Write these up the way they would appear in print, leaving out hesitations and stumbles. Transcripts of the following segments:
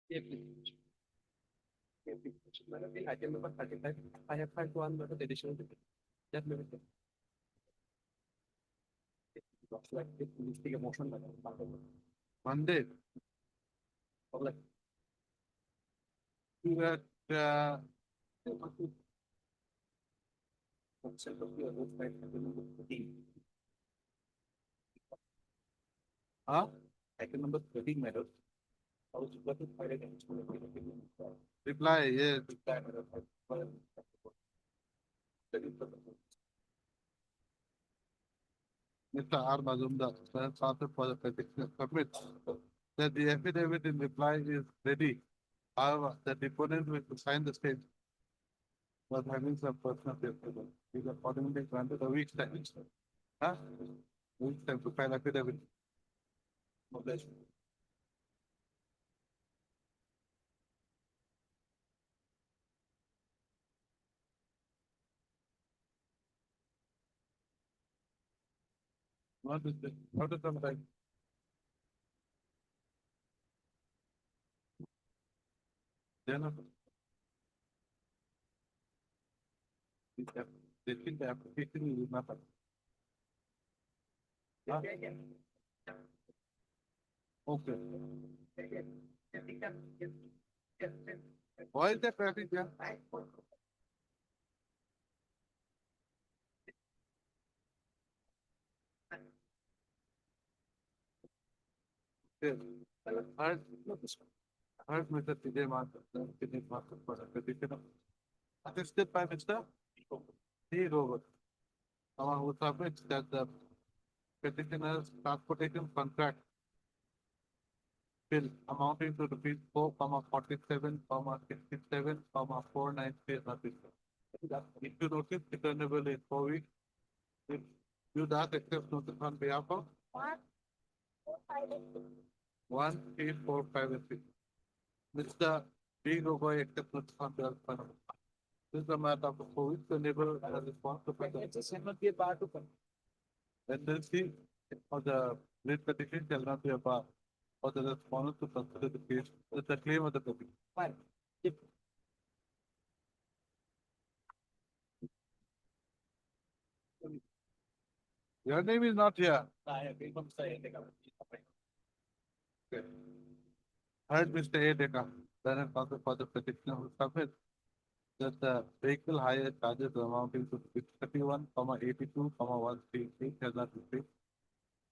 Yeah, please. Yeah, please. Madam, in item number 35, I have filed one madam additional ticket. Just a minute. Looks like it needs to take a motion, madam. Monday, Or like, you had, consent of your roof right, item number 13. huh? Item number 13, madam. I was about to file against you. Reply, yes. Reply, madam. Mr. R. Mazumdar, has asked for the petition submit that the affidavit in reply is ready. However, the deponent will sign the state was having some personal paper. He is accordingly granted a week's time. Huh? Week's time to file affidavit. Mobilization. What is this? What is the time? Then, they think the application is not. Huh? Okay. Why is the traffic jam? Yes. Heard, heard Mr. T.J. Mathur, T.J. Mathur for a petition of assisted by Mr. T. Robert. Someone who submits that the petitioner's transportation contract bill amounting to rupees 4,47,67, 493 rupees. If you notice, returnable in 4 weeks. If you does accept notice on behalf of 13456. Mr. B. Roboy accepts notice on behalf of. This is the matter of the COVID, the neighbor has responsible. It cannot be a bar to come. Tendency of the late petition shall not be a bar for the respondent to consider the case, the claim of the public. Fine. If Your name is not here. I agree from say, take up. Heard Mr. A. Deka, then and counsel for the petitioner who submits that the vehicle hire charges amounting to 31,82, 133 has not been paid.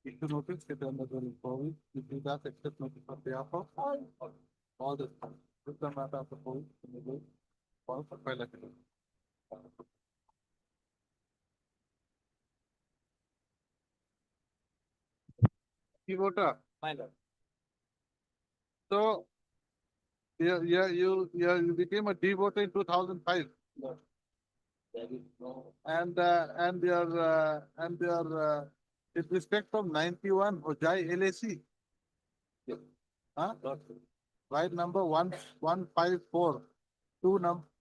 If you notice, it under the COVID, if you does accept notice on behalf of all the, this is the matter of the COVID, all for file affidavit. Voter. My lord. So, you became a D voter in 2005, Lord. There is no. and with respect from 91 Ojai LAC, Yes. huh? Lord. Right number 1154,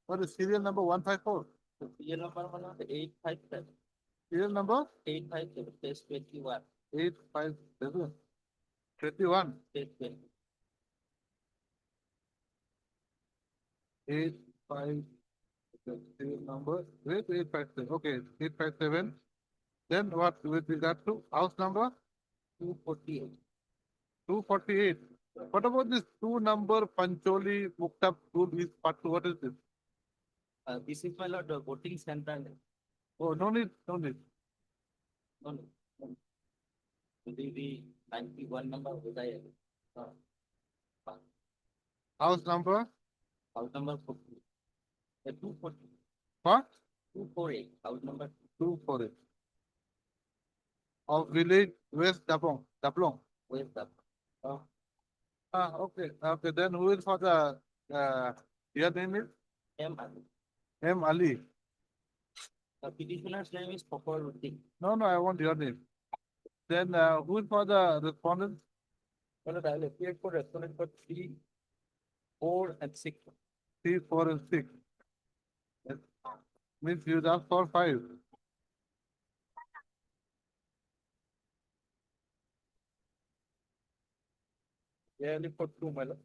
what is serial number 154? Serial number 857. Serial number 857 space 21. 857, 21, Space 20. 85, serial number, wait, 857, okay, 857. Then what with regard to house number? 248. 248. What about this two number Pancholi Mukta School is part two? What is this? This is my lord, the voting center. Oh, no need, no need. No, no. No. The 91 number was I. House number? House number 40. 240. What? 248. House number 248. Of village West Daplong. Daplong. where's the Oh. Okay. Okay. Then who is for the your name is M. M. Ali. The petitioner's name is Popol Ruddin. No, no, I want your name. Then who is for the respondent? Well, I'll appear for respondent for 3, 4, and 6. 3, 4, and 6. Yes. Means you asked for 5. Yeah, only for 2, my lord.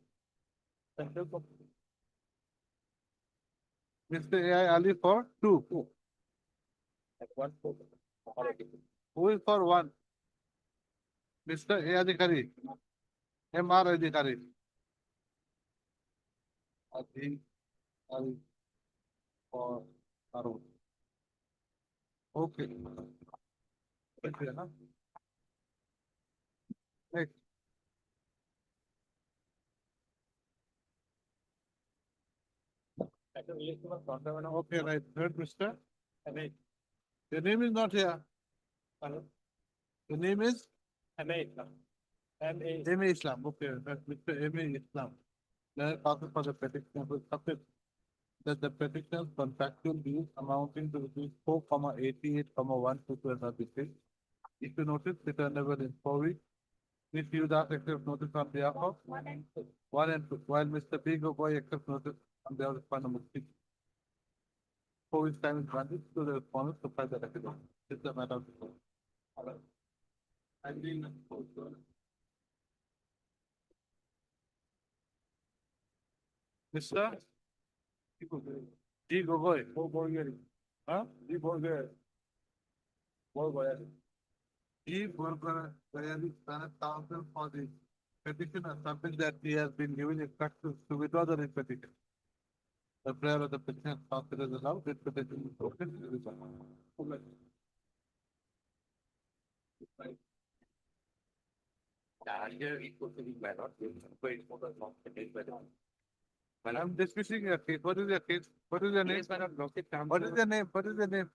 Mr. AI Ali for two. One for already. Who is for one? Mr. A Adhikari. MR Adhikari. Adhikari for Arun. Okay. Next. Okay, right. Third, Mr. Your name is not here. Your name is M.A. Islam. Okay, that's Mr. M.A. Islam. Then passes for the petition will submit that the petition's contractual dues amounting to rupees 4,88,122 rupees. If you notice, returnable in 4 weeks. Ms. Yudas accepts notice on behalf of 1 and 2, while Mr. B. Gogoi accepts notice on behalf of fund number 6. 4 weeks time is granted to the respondent to file the affidavit. This is the matter of the court. Mr. D. Gogoi. Huh? D. Gogoi. He Burger counsel for the petitioner submits that he has been given instructions to withdraw the writ petition. The prayer of the petitioner counsel is allowed, writ petition is open. I'm dismissing your case. What is your case? What is your name? What is your name? What is your name?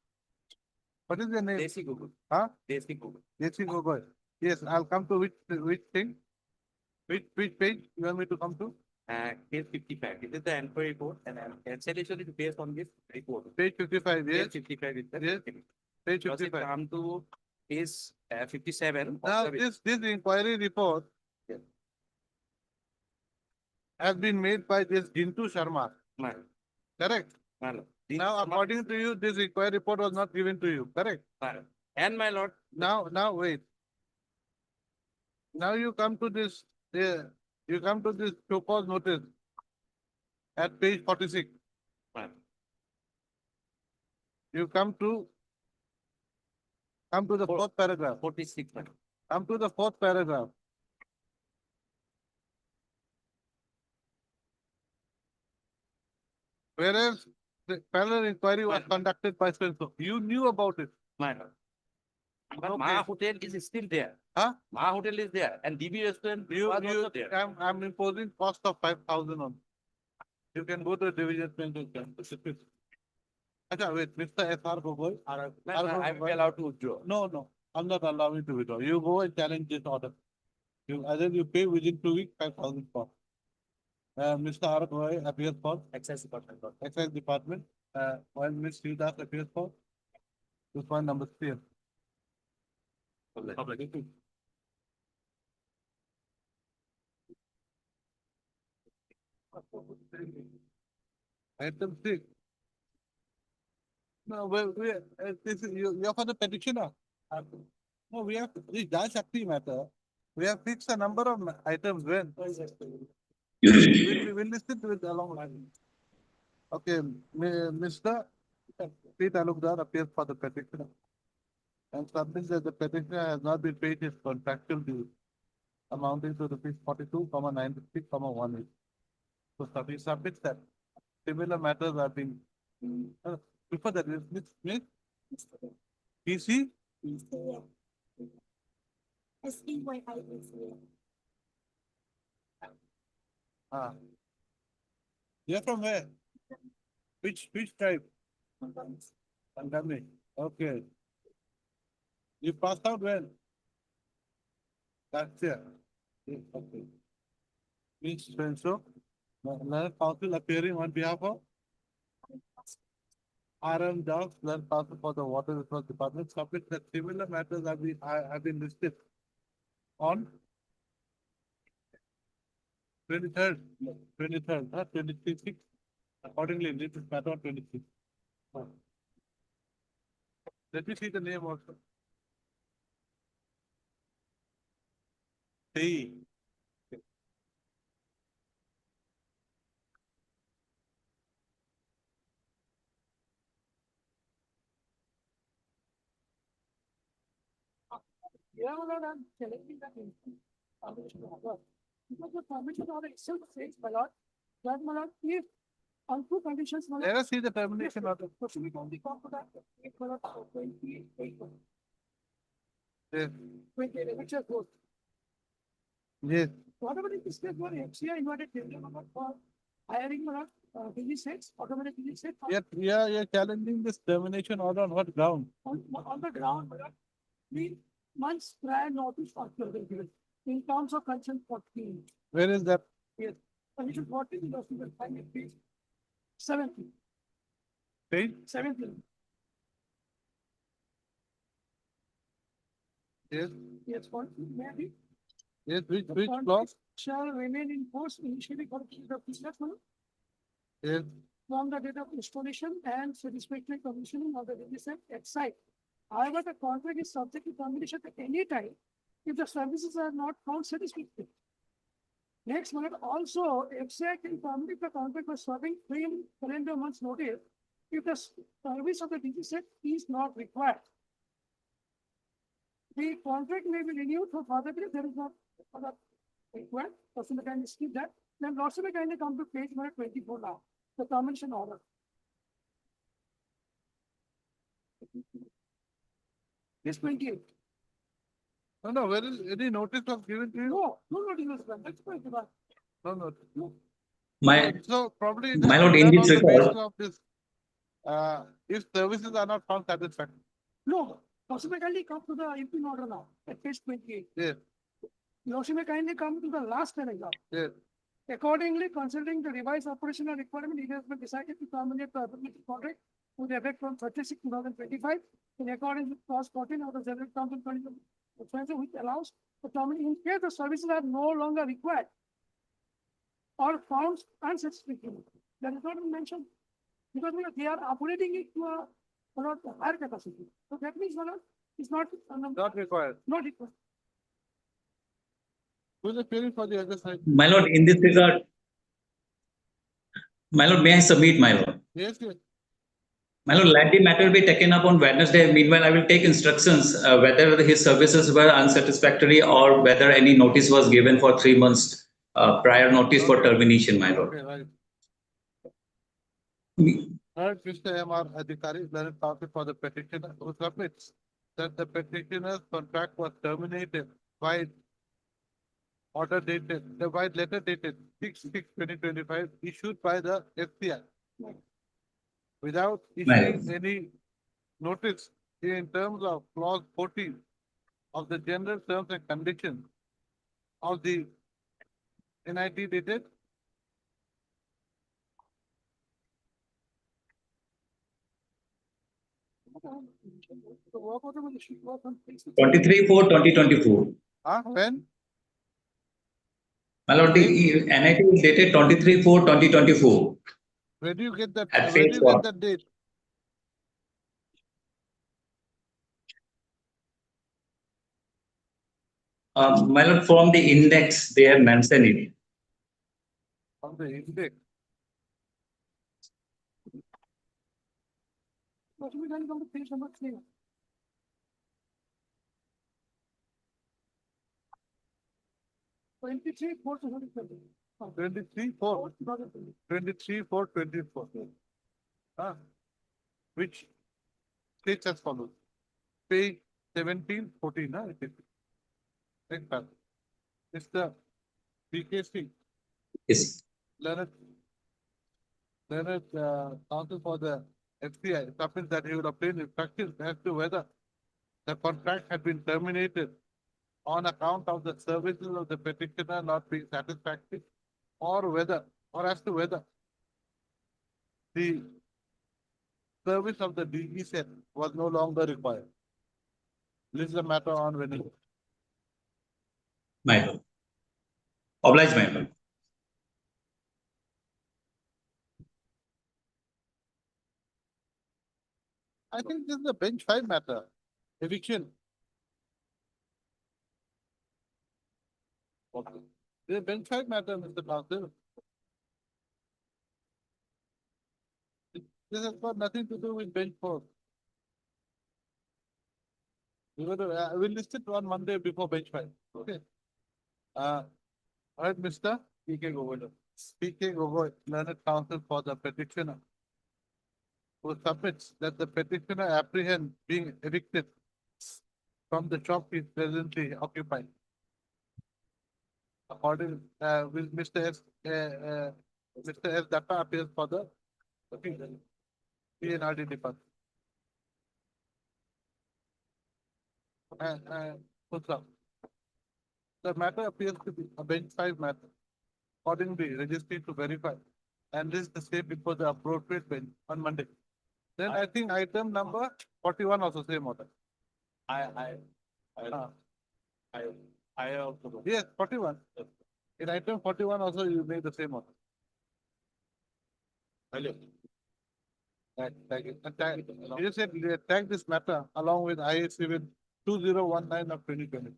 What is your name? Desi Google. Huh? Desi Google. Desi Gogoi. Yes, I'll come to which thing? Which page you want me to come to? Case 55. This is the inquiry report, and cancellation is based on this report. Page 55, yes. Page 55 is the Yes. Page Does it 55. come to page 57? Now, this inquiry report Yes. has been made by this Jintu Sharma, Madam, correct? madam. Now, according to you, this inquiry report was not given to you, correct? Madam. And my lord, Now, wait. Now you come to this, you come to this show cause notice at page 46. madam. You come to the fourth paragraph. 46, madam. Come to the fourth paragraph. Whereas the parallel inquiry was conducted by so you knew about it. Madam. But Okay. Maha Hotel is still there. Huh? Maha Hotel is there, and DB restaurant was also there. I'm imposing cost of 5,000 on. You can go to the division bench and can. Acha, wait, Mr. S.R. Gogoi. Madam, I will be allowed to withdraw. No, I'm not allowing to withdraw. You go and challenge this order. Either you pay within 2 weeks 5,000 for. Mr. R. Gogoi appears for Excise department. Excise Department. While Ms. Sridas appears for this one number 3. Public. Item 6. No, this is you're for the petitioner. No, we have this Jai Shakti matter. We have fixed a number of items when. We'll listen to it along line. Okay, Mr. P. Talukdar appears for the petitioner and submits that the petitioner has not been paid his contractual dues amounting to rupees 42,93,18. So he submits that. Similar matters are being. Before that, Miss PC? Ah. You're from where? Which tribe? Pandami. Okay. You passed out when? Last year. Yes, okay. Miss Spencer, council appearing on behalf of RM Dogs, land council for the Water Resource Department, submit that similar matters have been listed on 23rd, 26. Accordingly, this is matter on 26. Let me see the name also. Hey. Yeah, well, I'm telling you that permission order. Because the permission order itself says, my lord, that my lord, if on two conditions, my lord, Let us see the termination order. question we only talk about it, my lord, 28, Yes. 28, which are good. Yes. Whatever is this case, where FCI invited tender number for hiring, my lord, busy sets, automatic busy set. You're challenging this termination order on what ground? On the ground, my lord, 3 months prior notice for given in terms of consent 14. Where is that? Yes. Condition 14 is also the final page 17. Page? 17. Yes. Yes, what may be Yes, which contract clause? shall remain in force initially for the period of business month Yes. from the date of installation and satisfactory commissioning of the release at site. However, the contract is subject to termination at any time if the services are not found satisfactory. Next one, also, FCI can terminate the contract by serving 3 calendar months notice if the service of the DG set is not required. The contract may be renewed for further period, there is not further required, person can skip that. Then lots of kindly come to page number 24 now, the termination order. This 28. No, where is any notice was given to you? No notice was given. That's quite good. No notice. No. So probably it My has lord, been in done this on the basis record, of this. If services are not found satisfactory. No, person may kindly come to the implement order now, at page 28. Yes. Yoshi may kindly come to the last paragraph. Yes. Accordingly, considering the revised operational requirement, it has been decided to terminate the ability contract with effect from 36/2025 in accordance with clause 14 of the General Council 2020, which allows the termination in case the services are no longer required or found unsatisfactory. That is not mentioned because they are operating it to a higher capacity. So that means it's not Not required. not required. Who's appearing for the other side? my lord, in this regard, my lord, may I submit, my lord? Yes, yes. My lord, let the matter be taken up on Wednesday. Meanwhile, I will take instructions whether his services were unsatisfactory or whether any notice was given for 3 months prior notice for Okay. termination, my lord. Okay, right. Me- Third, Mr. M.R. Adhikari, Learned Counsel for the petitioner who submits that the petitioner's contract was terminated by order dated, by letter dated 6/6/2025 issued by the FCI without My issuing lord. any notice in terms of clause 14 of the general terms and conditions of the NIT dated 23/4/2024. when? My lord, the NIT is dated 23/4/2024 Where do you get that? at Where do page you 1. get that date? My lord, from the index, they have mentioned it. From the index. Yoshi may kindly come to page number 3. 23/4/2020. 23/4. 2020. 23/4/24. Which states as follows. Page 17/14. It is. Next paragraph. Mr. BKC, Yes. Learned counsel for the FCI submits that he will obtain instructions as to whether the contract had been terminated on account of the services of the petitioner not being satisfactory, or as to whether the service of the DE set was no longer required. This is a matter on venue. My lord. Oblige, my lord. I think this is a bench 5 matter. Eviction. Okay. This is a bench 5 matter, Mr. Counsel. This has got nothing to do with bench 4. We'll list it on Monday before bench file. Okay. All right, Mr. PK Governor. P.K. Gogoi, learned counsel for the petitioner, who submits that the petitioner apprehend being evicted from the shop he is presently occupying. According, with Mr. Mr. S. Datta appears for the PNRD department. Putra. The matter appears to be a bench five matter. Accordingly, registry to verify and list the same before the appropriate bench on Monday. Then I think item number 41 also same order. I also. Yes, 41. In item 41 also you made the same order. Hello. You said tag this matter along with IAC with 2019 of 2020.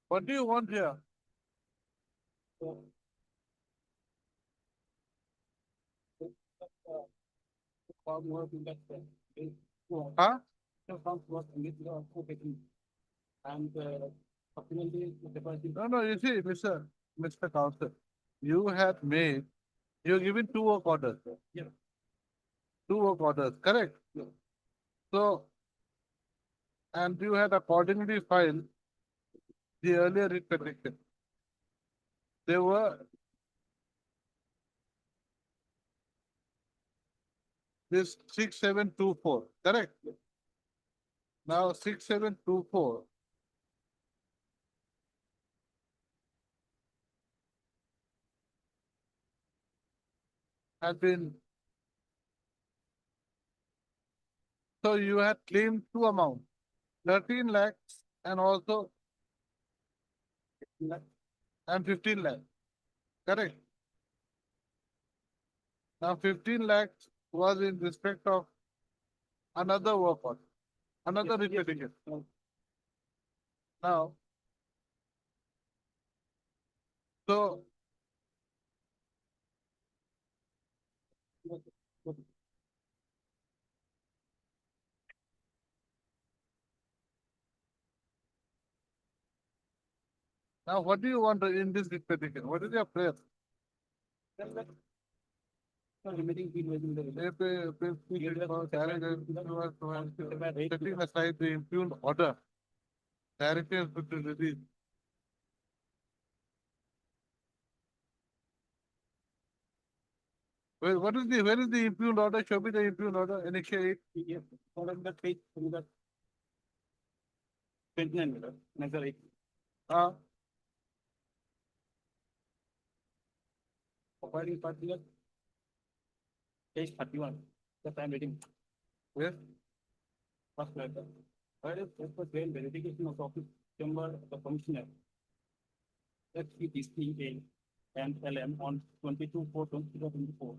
What do you want here? Huh? And supplementary No, no, you see, Mr. Counsel, you had made, you're given two work orders. Yeah. Two work orders, correct? Yeah. So, and you had accordingly filed the earlier writ petition. They were this 6724, correct? Now 6724. Has been. So you had claimed two amounts, 13 lakhs and also and 15 lakhs, correct? Now 15 lakhs was in respect of another work order, another writ petition. Now, so now what do you want in this writ petition? What is your prayer? Limiting fee within the. Setting aside the impugned order. Director is to release. Where is the impugned order? Show me the impugned order, annexure 8. Yes, on the page, from the 29 meter, another 8. Operating particular. Page 31, that I'm reading. Yes. First letter. Where is for sale verification of office chamber of the commissioner. FCTCA and LM on 22/4/2024.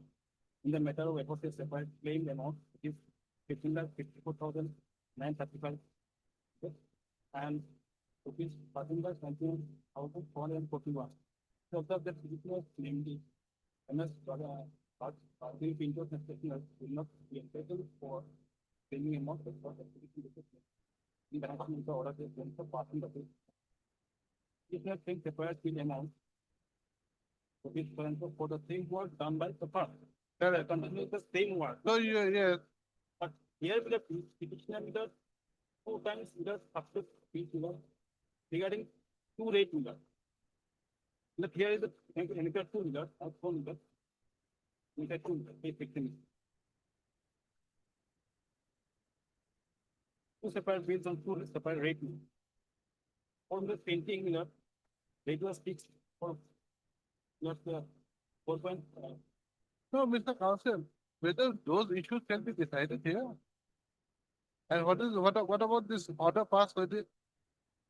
In the matter of FOC separate claimed amount is 15,54,935. And rupees 14,19,441. So observe that particular namely MS Pinto will not be entitled for paying amount for in the action of the order is for passing the bill. If not paying separate bill amount, rupees for the same work done by the firm. Continue the same work. So yes. But here the petitioner with 2 times with the success speech regarding 2 rate meter. But here is the emitter 2 meter or 4 meter. Meter 2 meter, page 16. Two separate bills on 2 separate rate meter. On the painting meter, rate was fixed for not 4. No, Mr. Counsel, whether those issues can be decided here. And what about this order passed with it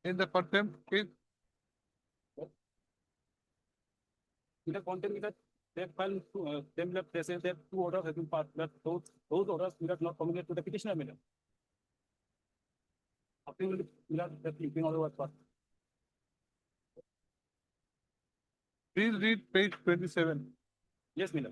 in the contempt case? In the content meter, they filed them left, they say that 2 orders have been passed, but those orders we have not communicated to the petitioner meter. After the pin order was passed. Please read page 27. Yes, Miller.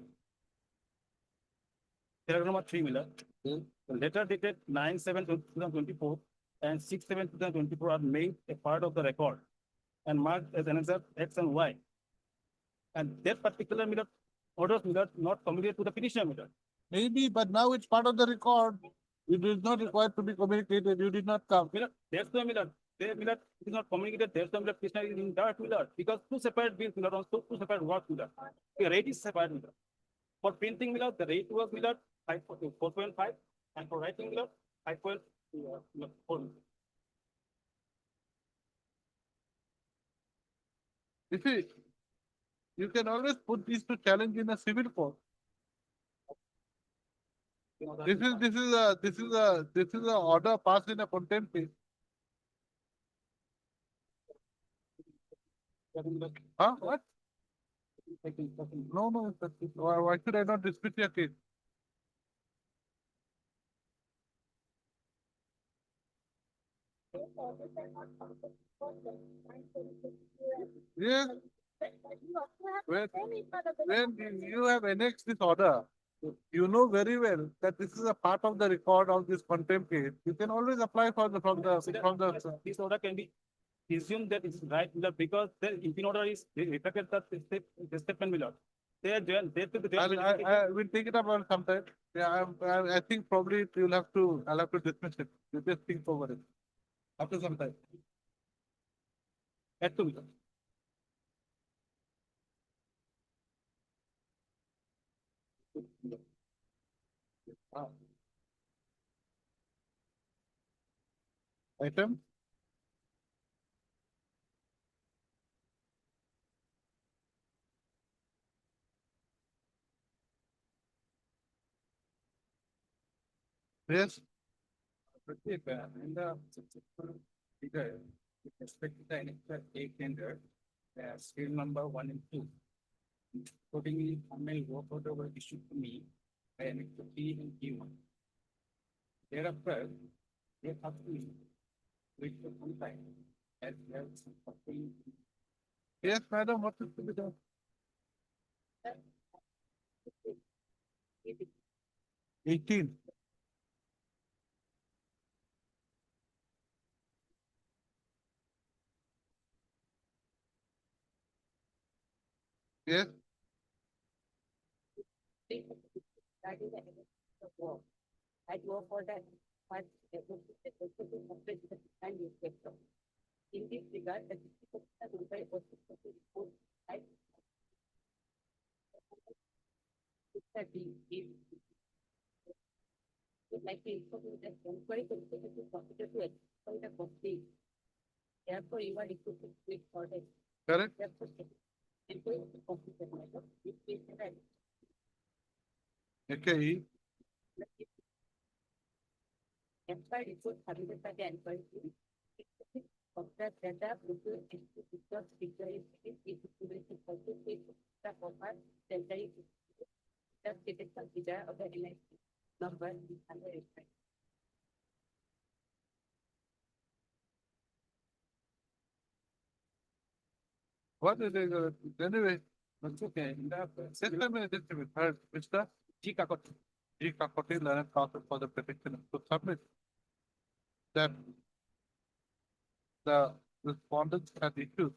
Paragraph number 3, Miller. The letter dated 9/7/2024 and 6/7/2024 are made a part of the record and marked as another X and Y. And that particular Miller orders Miller not communicated to the petitioner Miller. Maybe, but now it's part of the record. It is not required to be communicated. You did not come. Miller, that's the Miller. There Miller is not communicated. There's the Miller petitioner is in that Miller because two separate bills Miller on two separate work Miller. The rate is separate Miller. For printing Miller, the rate was Miller 4.5, and for writing Miller 5.4. You see, you can always put these to challenge in a civil court. This is a order passed in a contempt case. Huh? What? No. Why should I not dispute your case? Yes. When you have annexed this order, you know very well that this is a part of the record of this contempt case. You can always apply from the. This order can be assumed that it's right Miller because the impin order is reflected the statement Miller. They We'll take it up on sometime. Yeah, I think probably I'll have to dismiss it. You just think over it. After some time. At 2 Miller. Item. Yes. In the figure, with respect to the annexure A tender, serial number 1 and 2. Accordingly, formal work order was issued to me by annexure B and Q1. Thereafter, they have to wait for some time as well as some. Yes, madam, what is to be done? 18. Yes. I go for that, but in this regard, the like the inquiry to complete. Therefore, you are equipped with order. Correct. Therefore, inquiry to complete the matter, which is right. Okay. Employee report submitted by the employee. Of that data, because figure is also the offer, temporary. Just it is considered of the NIC number is under respect. What is it? Anyway, That's okay. just a minute. Heard, Mr. G. Kakot. G. Kakoti, learned counsel for the petition to submit that the respondents had issued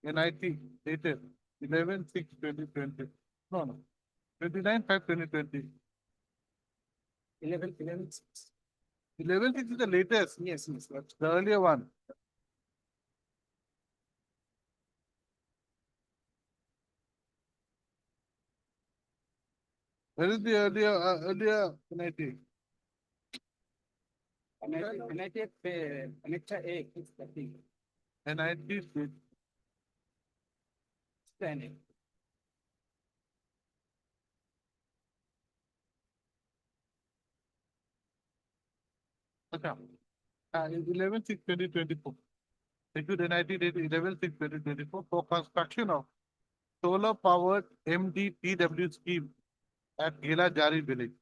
NIT dated 11/6/2020. No. 29/5/2020. 11/6. 11/6 is the latest, Yes, that's the earlier one. Where is the earlier NIT? Annexure A is the thing. NIT is Standing. okay. 11/6/2024. Issued NIT dated 11/6/2024 for construction of solar powered MDPW scheme at Gela Jari village.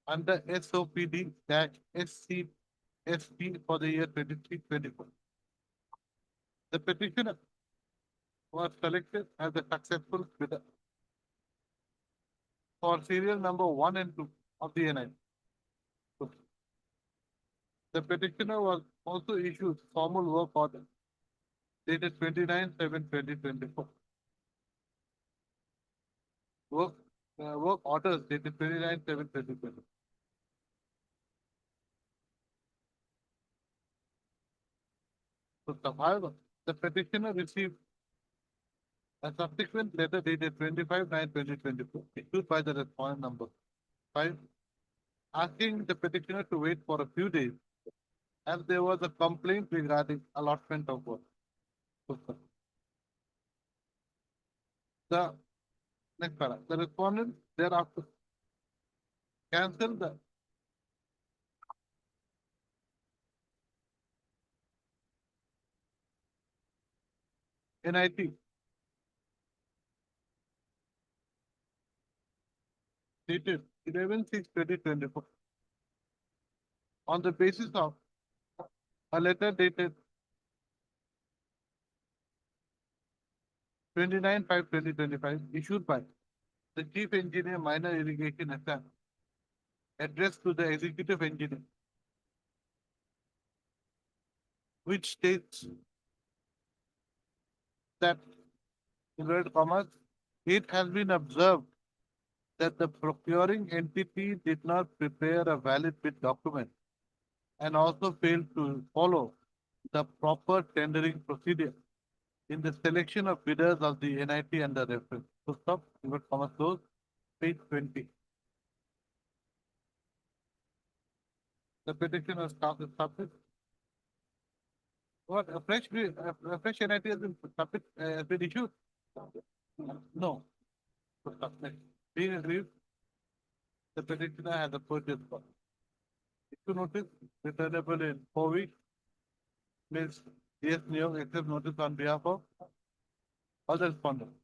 under SOPD SCSP for the year 23-24. The petitioner was selected as a successful bidder for serial number 1 and 2 of the NI. The petitioner was also issued formal work order dated 29/7/2024. Work orders dated 29/7/2024. So, however, the petitioner received a subsequent letter dated 25/9/2024 issued by the respondent number 5, asking the petitioner to wait for a few days as there was a complaint regarding allotment of work. The next paragraph, the respondent thereafter cancelled the NIT dated 11/6/2024 on the basis of a letter dated 29/5/2025 issued by the Chief Engineer Minor Irrigation Assam addressed to the Executive Engineer, which states that, inverted commas, it has been observed that the procuring entity did not prepare a valid bid document and also failed to follow the proper tendering procedure in the selection of bidders of the NIT under reference. So stop, inverted commas close, page 20. The petition was started. What, a fresh NIT has been issued? No. So stop, next. Being agreed, the petitioner has a purchase for. Issue notice returnable in 4 weeks. Ms. Yes, Niyog accept notice on behalf of all the respondents.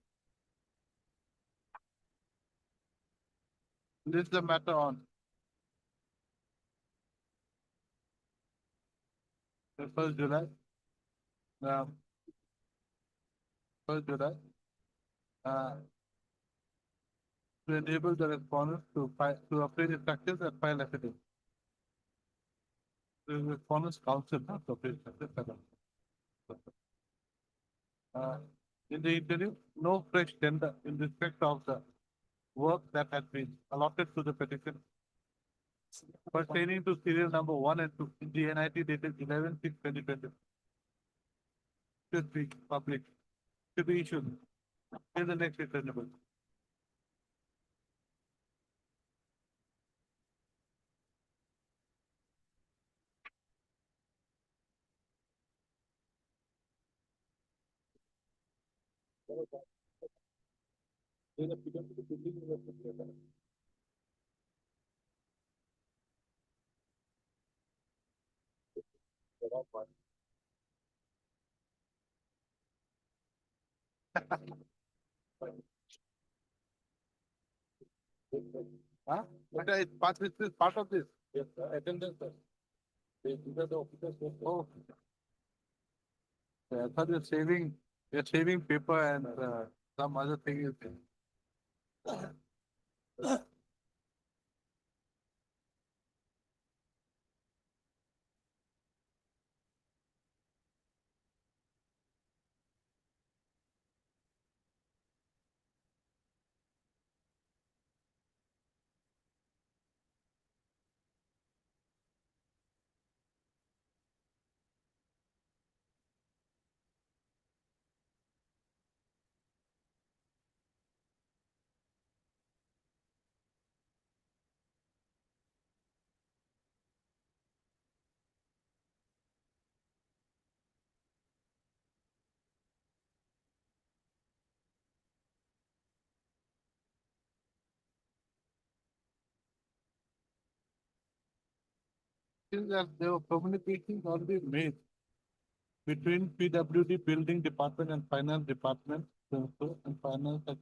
This is the matter on the 1st July. 1st July. To enable the respondents to obtain instructions and file affidavit. The respondents council not to obtain instructions. In the interim, no fresh tender in respect of the work that has been allotted to the petition pertaining to serial number 1 and 2 in the NIT dated 11/6/2020. Should be public, should be issued in the next returnable. Huh? But it's part of this. Yes, attendance, sir. These are the officers. Oh. I thought you're saving paper and some other thing is there. Since that there were communications already made between PWD Building Department and Finance Department, and Finance had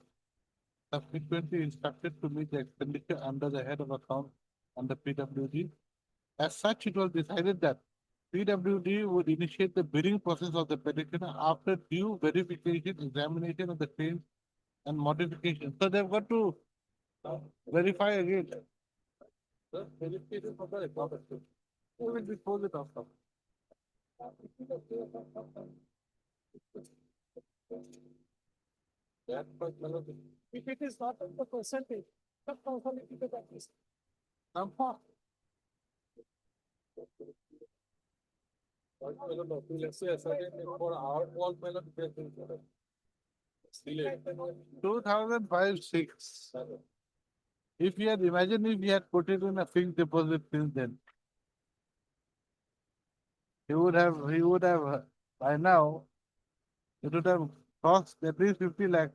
subsequently instructed to meet the expenditure under the head of account under PWD. As such, it was decided that PWD would initiate the bidding process of the petitioner after due verification, examination of the claims and modification. So they've got to verify again. The verification of the record. Who will dispose it of? That particular. If it is not the percentage, the conformity to that is. Number. Let's say a certain for our wall melon. 2005-6. If he had imagined if he had put it in a fixed deposit since then, he would have by now, it would have cost at least 50 lakh.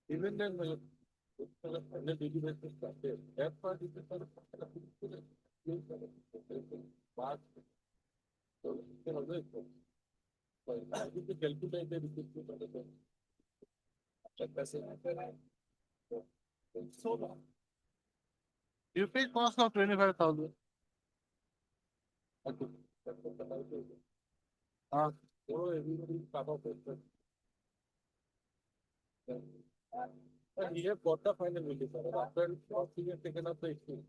Even then, under daily basis, that part is March. So, you know, this. So, I think the calculate the So long. You pay cost of 25,000. Everybody start off with. And he have got the final release. After he has taken up the issue.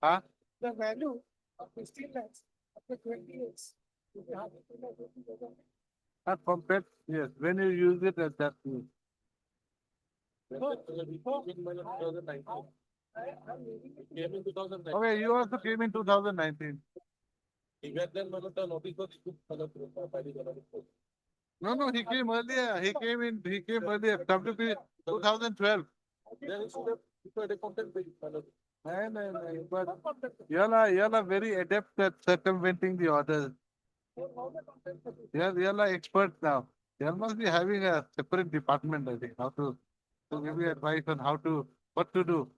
Huh? The value of 15 lakhs after 20 years. If you have it in a 20,000, Not compared, yes, when you use it at that time. I'm came in 2009. Okay, you also came in 2019. Even then, the notice was issued by the No, he came earlier. He came earlier. WP 2012. Then it should have prepared a content page. No, but you all are very adept at circumventing the orders. You all are experts now. You all must be having a separate department, I think, how to give you advice on what to do.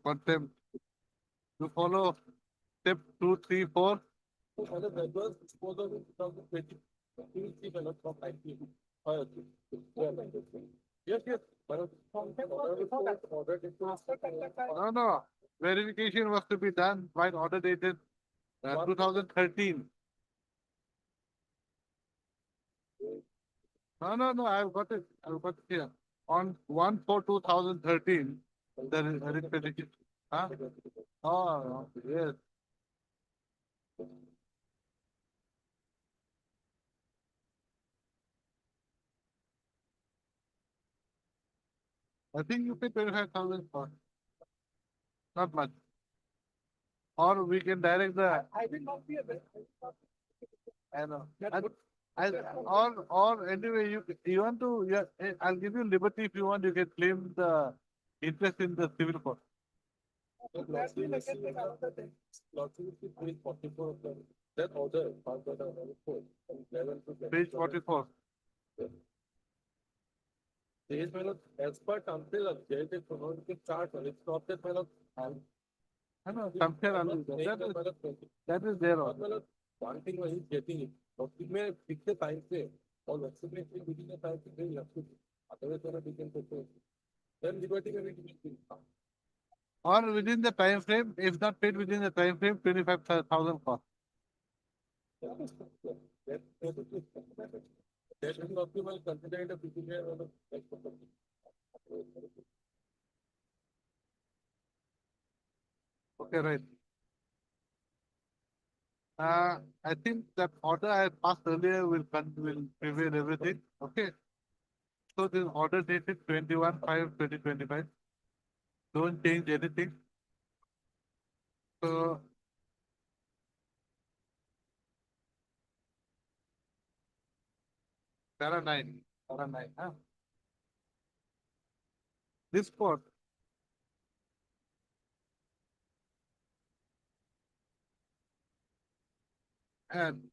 Contempt. To follow step 2, 3, 4. So, that was disposal in 2020. He will see the from 19. Yes, yes. No. Verification was to be done by order dated 2013. No, I've got it here. On 1/4/2013, the repetition. Huh? Oh, yes. I think you pay 25,000 for. Not much. Or we can direct the. I will not be a. I know. Or anyway, you want to, yeah, I'll give you liberty if you want, you can claim the interest in the civil court. Page 44 of that order, Page 44. Page as per until objective chronological chart, it's not that I know, compare on that is there also. one thing when he's getting it, but he may fix the time frame or flexibility within the time frame, you have to. Otherwise, we can propose. Then liberty may be. Or within the time frame, if not paid within the time frame, 25,000 cost. That is not well considered a procedure or the. Okay, right. I think that order I passed earlier will prevail everything. Okay. So this order dated 21/5/2025. Don't change anything. So para 9. Huh? This court and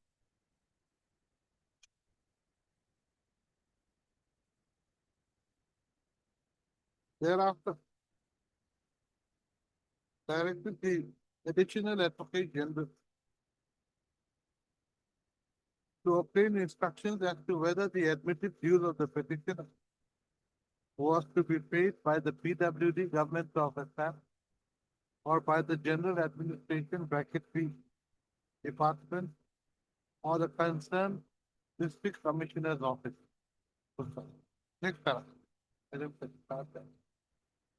thereafter directed the additional advocate general to obtain instructions as to whether the admitted dues of the petitioner was to be paid by the PWD government of Assam or by the general administration bracket P department or the concerned district commissioner's office. Next paragraph.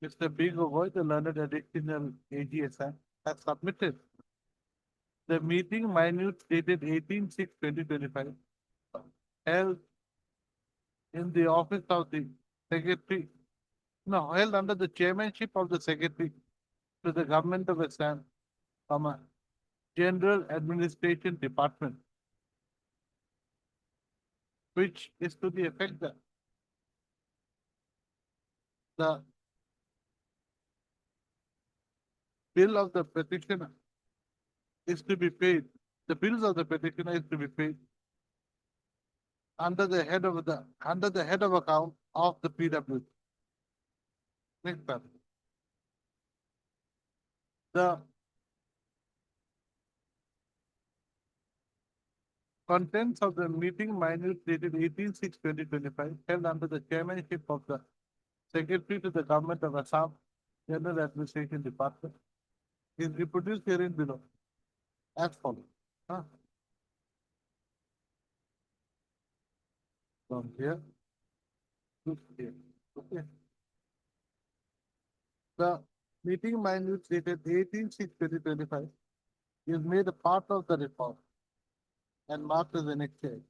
Mr. B. Gogoi, the learned additional AGSM, has submitted the meeting minutes dated 18/6/2025 held in the office of the secretary, no, held under the chairmanship of the secretary to the government of Assam, General Administration Department, which is to the effect that the bill of the petitioner is to be paid, the bills of the petitioner is to be paid under the head of account of the PW. Next paragraph. The contents of the meeting minutes dated 18/6/2025 held under the chairmanship of the secretary to the government of Assam, General Administration Department, is reproduced herein below as follows. From here to here. Okay. The meeting minutes dated 18/6/2025 is made a part of the report and marked as an exchange.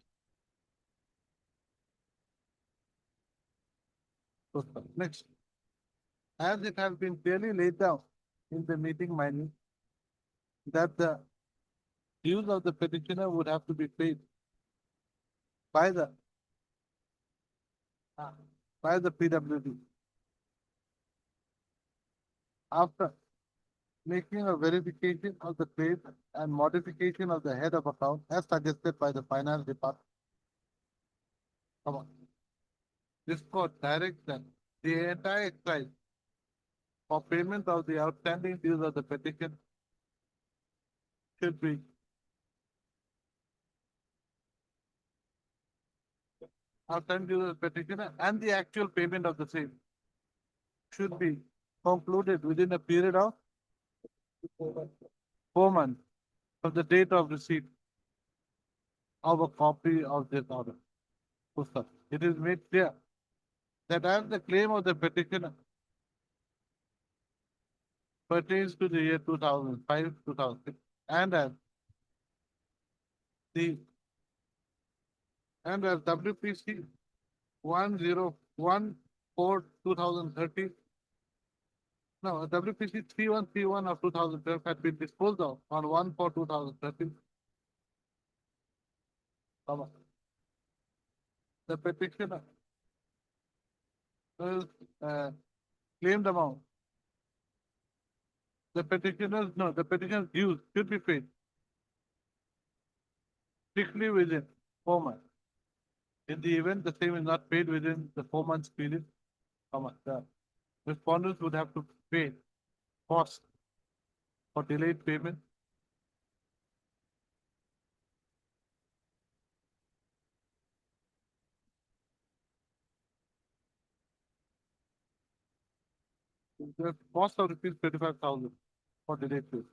Next. As it has been clearly laid down in the meeting minutes that the dues of the petitioner would have to be paid by the PWD. After making a verification of the claim and modification of the head of account as suggested by the finance department. Come on. This court directs that the entire exercise for payment of the outstanding dues of the petition should be outstanding dues of the petitioner and the actual payment of the same should be concluded within a period of 4 months from the date of receipt of a copy of this order. It is made clear that as the claim of the petitioner pertains to the year 2005, 2006, and as WPC 1014/2013, no, WPC 3131 of 2012 had been disposed of on 1/4/2013. The petitioner claimed amount. The petitioner's dues should be paid strictly within 4 months. In the event the same is not paid within the 4 months period, the respondents would have to pay cost for delayed payment. The cost of rupees 35,000 for delayed payment.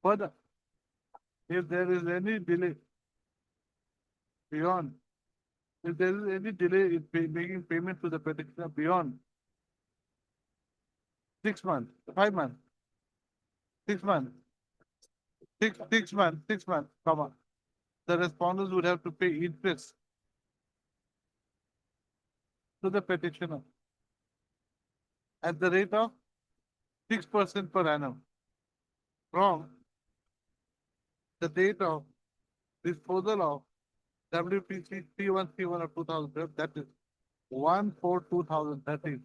Further, if there is any delay beyond, if there is any delay in making payment to the petitioner beyond 6 months, 5 months, 6 months, 6 months, the respondents would have to pay interest to the petitioner at the rate of 6% per annum from the date of disposal of WPC 3131 of 2012, that is 1/4/2013,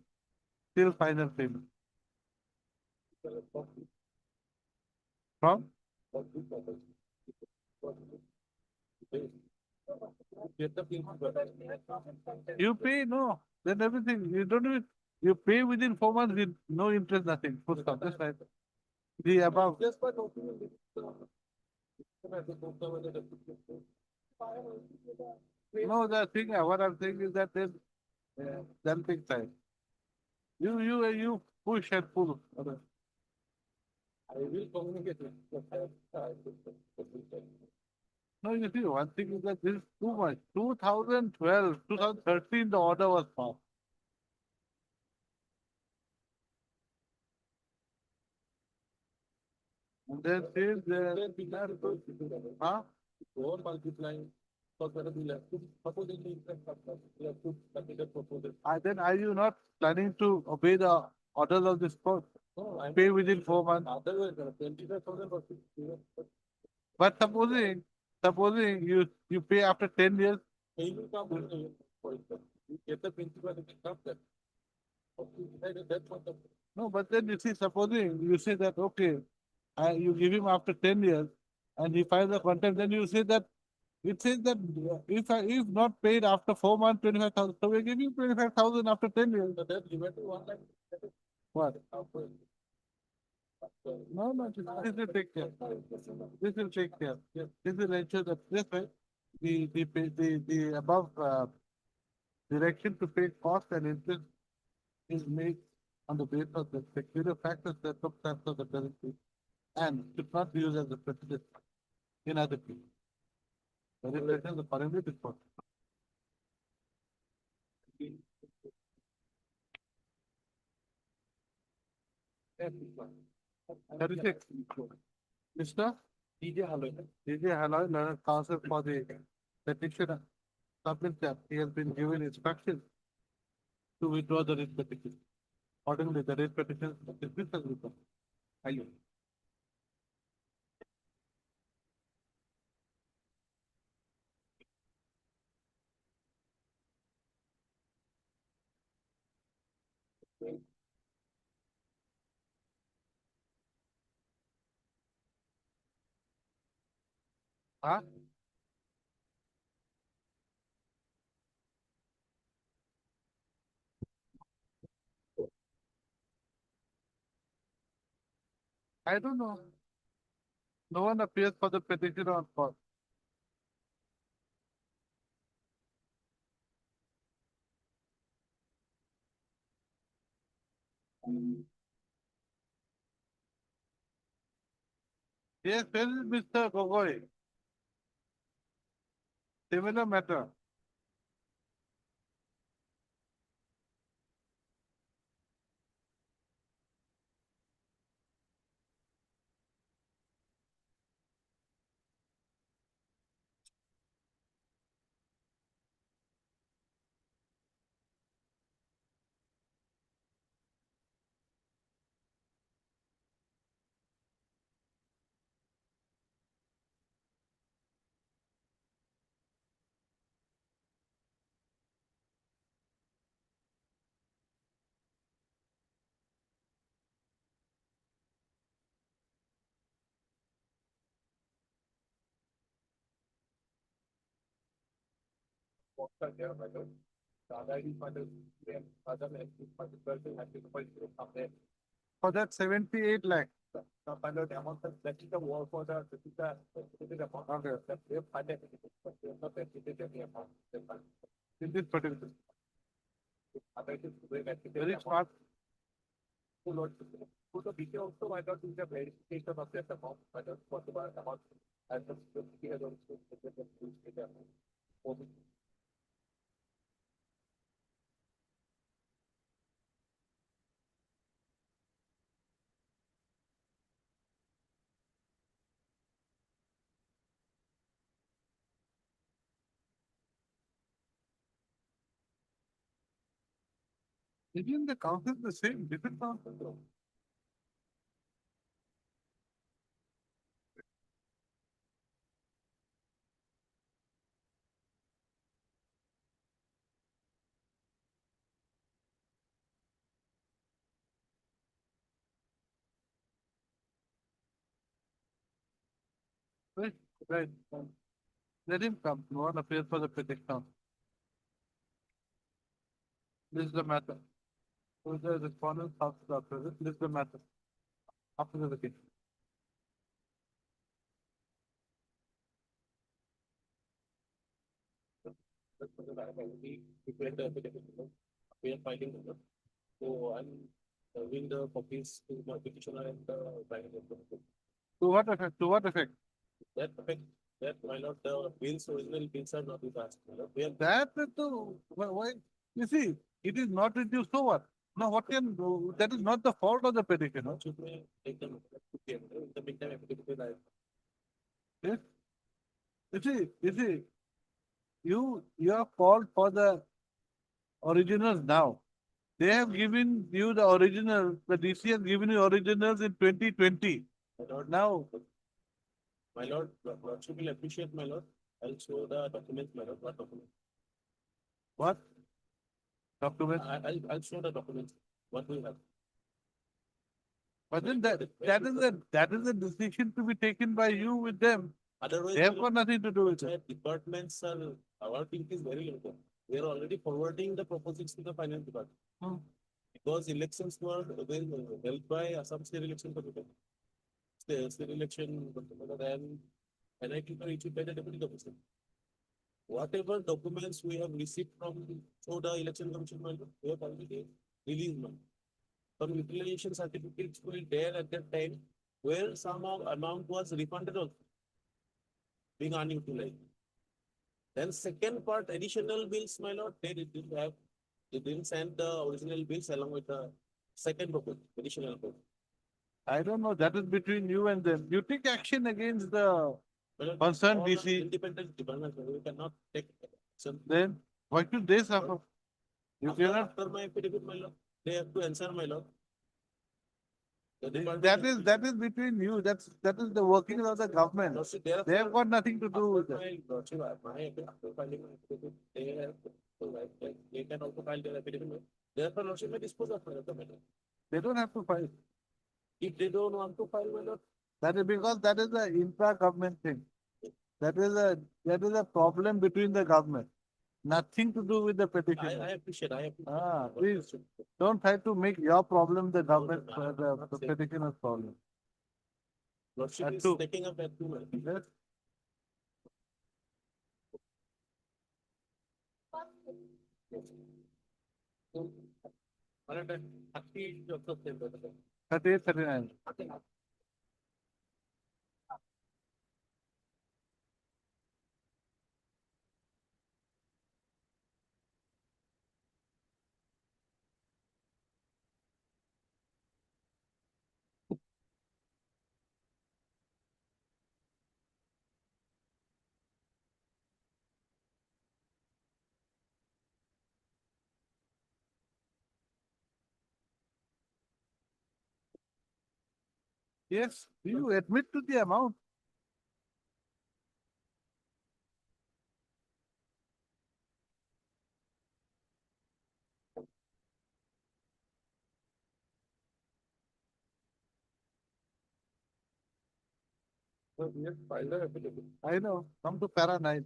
till final payment. From? You pay, no, then everything, you don't do it. You pay within 4 months with no interest, nothing. Full stop, just like the above. No, the thing, what I'm saying is that then Then take time. You push and pull. I will communicate with the No, you see, one thing is that this is too much. 2012, 2013, the order was passed. And then says huh? Go on multiplying. So that we have to supposedly we have to consider proposal. Then are you not planning to obey the orders of this court? No, I'm Pay within 4 months. otherwise 25,000 or 60. But supposing you pay after 10 years, Pay will come for it. You get the principal and it comes there. Okay, decided that point of. no, but then you see, supposing you say that, okay, you give him after 10 years and he files a contempt, then you say that it says that if not paid after 4 months, 25,000. So we give you 25,000 after 10 years. So that limit to 1 lakh. What? No, this will take care. This will take care. This will ensure that this way, the above direction to pay cost and interest is made on the basis of the peculiar factors that circumstances of the territory and should not be used as a precedent in other cases. That is written in the Parliament report. 36. Mr. DJ Halloy. DJ Halloy, learned counsel for the petitioner, submit that he has been given instructions to withdraw the writ petition. Accordingly, the writ petition is dismissed as withdrawn. Thank you. Huh? I don't know. No one appears for the petition on call. Yes, where is Mr. Gogoi? Similar matter. For that 78 lakh. That is the war for the, this is the amount. Okay. That they have funded. Not that it is the amount. In this particular. Very Very smart. So the BK also, I thought is the verification of that amount, I thought possible amount. And the BK has also. Isn't the council the same, different council? Right, right. Let him come, no one appears for the petition. This is the matter. So the respondents after the present, this is the matter. After the case. But I have already prepared the affidavit, we are filing the. So I'm giving the copies to my petitioner and the bank. To what effect? To what effect? That affect, that why not the bills, original bills are not with us. We are That is the, why, you see, it is not reduced, so what? Now what can, that is not the fault of the petitioner. should we take them to care. In the meantime, affidavit I. Yes. You see, you have called for the originals now. They have given you the original, the DC has given you originals in 2020. My lord, Now, my lord, lordship will appreciate my lord. I'll show the documents, my lord, what document. what? Document, I'll show the documents, what we have. but then that is a decision to be taken by you with them. Otherwise. They have we'll- got nothing to do with it. Panchayat departments are, our team is very limited. We are already forwarding the proposals to the finance department. Hmm. Because elections were held by Assam State Election Commission. State election, and I keep issued by the deputy commissioner. Whatever documents we have received from, so the election commission, we have already released them. Some utilization certificates were there at that time, where some amount was refunded also. Being unutilized. Then second part, additional bills, my lord, they didn't have, they didn't send the original bills along with the second proposal, additional bill. I don't know, that is between you and them. You take action against the, My lord, Concerned all DC. Independent department, we cannot take action. then why should they suffer? You cannot, After my affidavit, my lord, they have to answer, my lord. The department- that is between you, that is the working of the government. Lordship, therefore- They have got nothing to do with After it. my lordship, after filing my affidavit, they have, so like, they can also file their affidavit. Therefore, lordship may dispose of the matter. They don't have to fight. If they don't want to file, my lord, That is because that is the intra-government thing. That is a problem between the government. Nothing to do with the I petitioner. appreciate, I appreciate. Ah, please, don't try to make your problem the government, the petitioner's problem. Lordship That is too. taking up that too, my lord. Yes, So, 130 of the same, my lord. 38, 39. Yes, you admit to the amount. So, we have filed the affidavit. I know, come to para 9.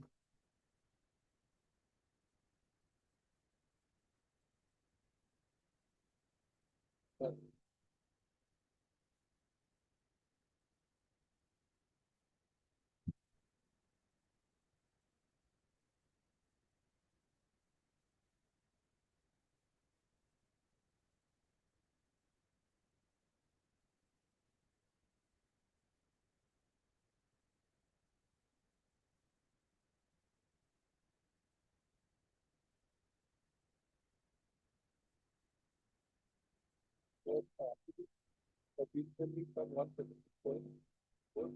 So, officially, someone said, so, so,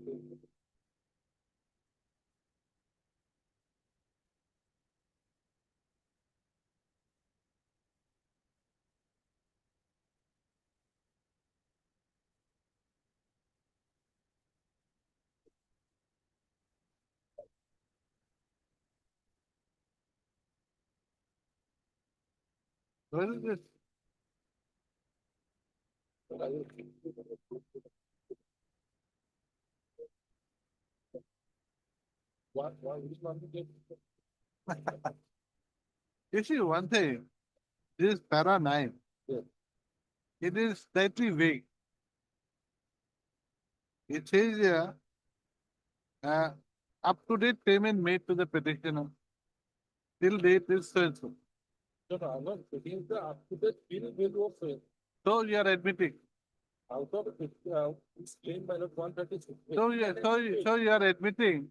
Where is this? so I will. Why, which one to get? You see, one thing, this para 9. Yes. It is slightly vague. It says here, up-to-date payment made to the petitioner. till date is so and so. No, no, I'm not getting the up to the bill of sale. So you are admitting. Out of it, it's claimed by the 136. So you are admitting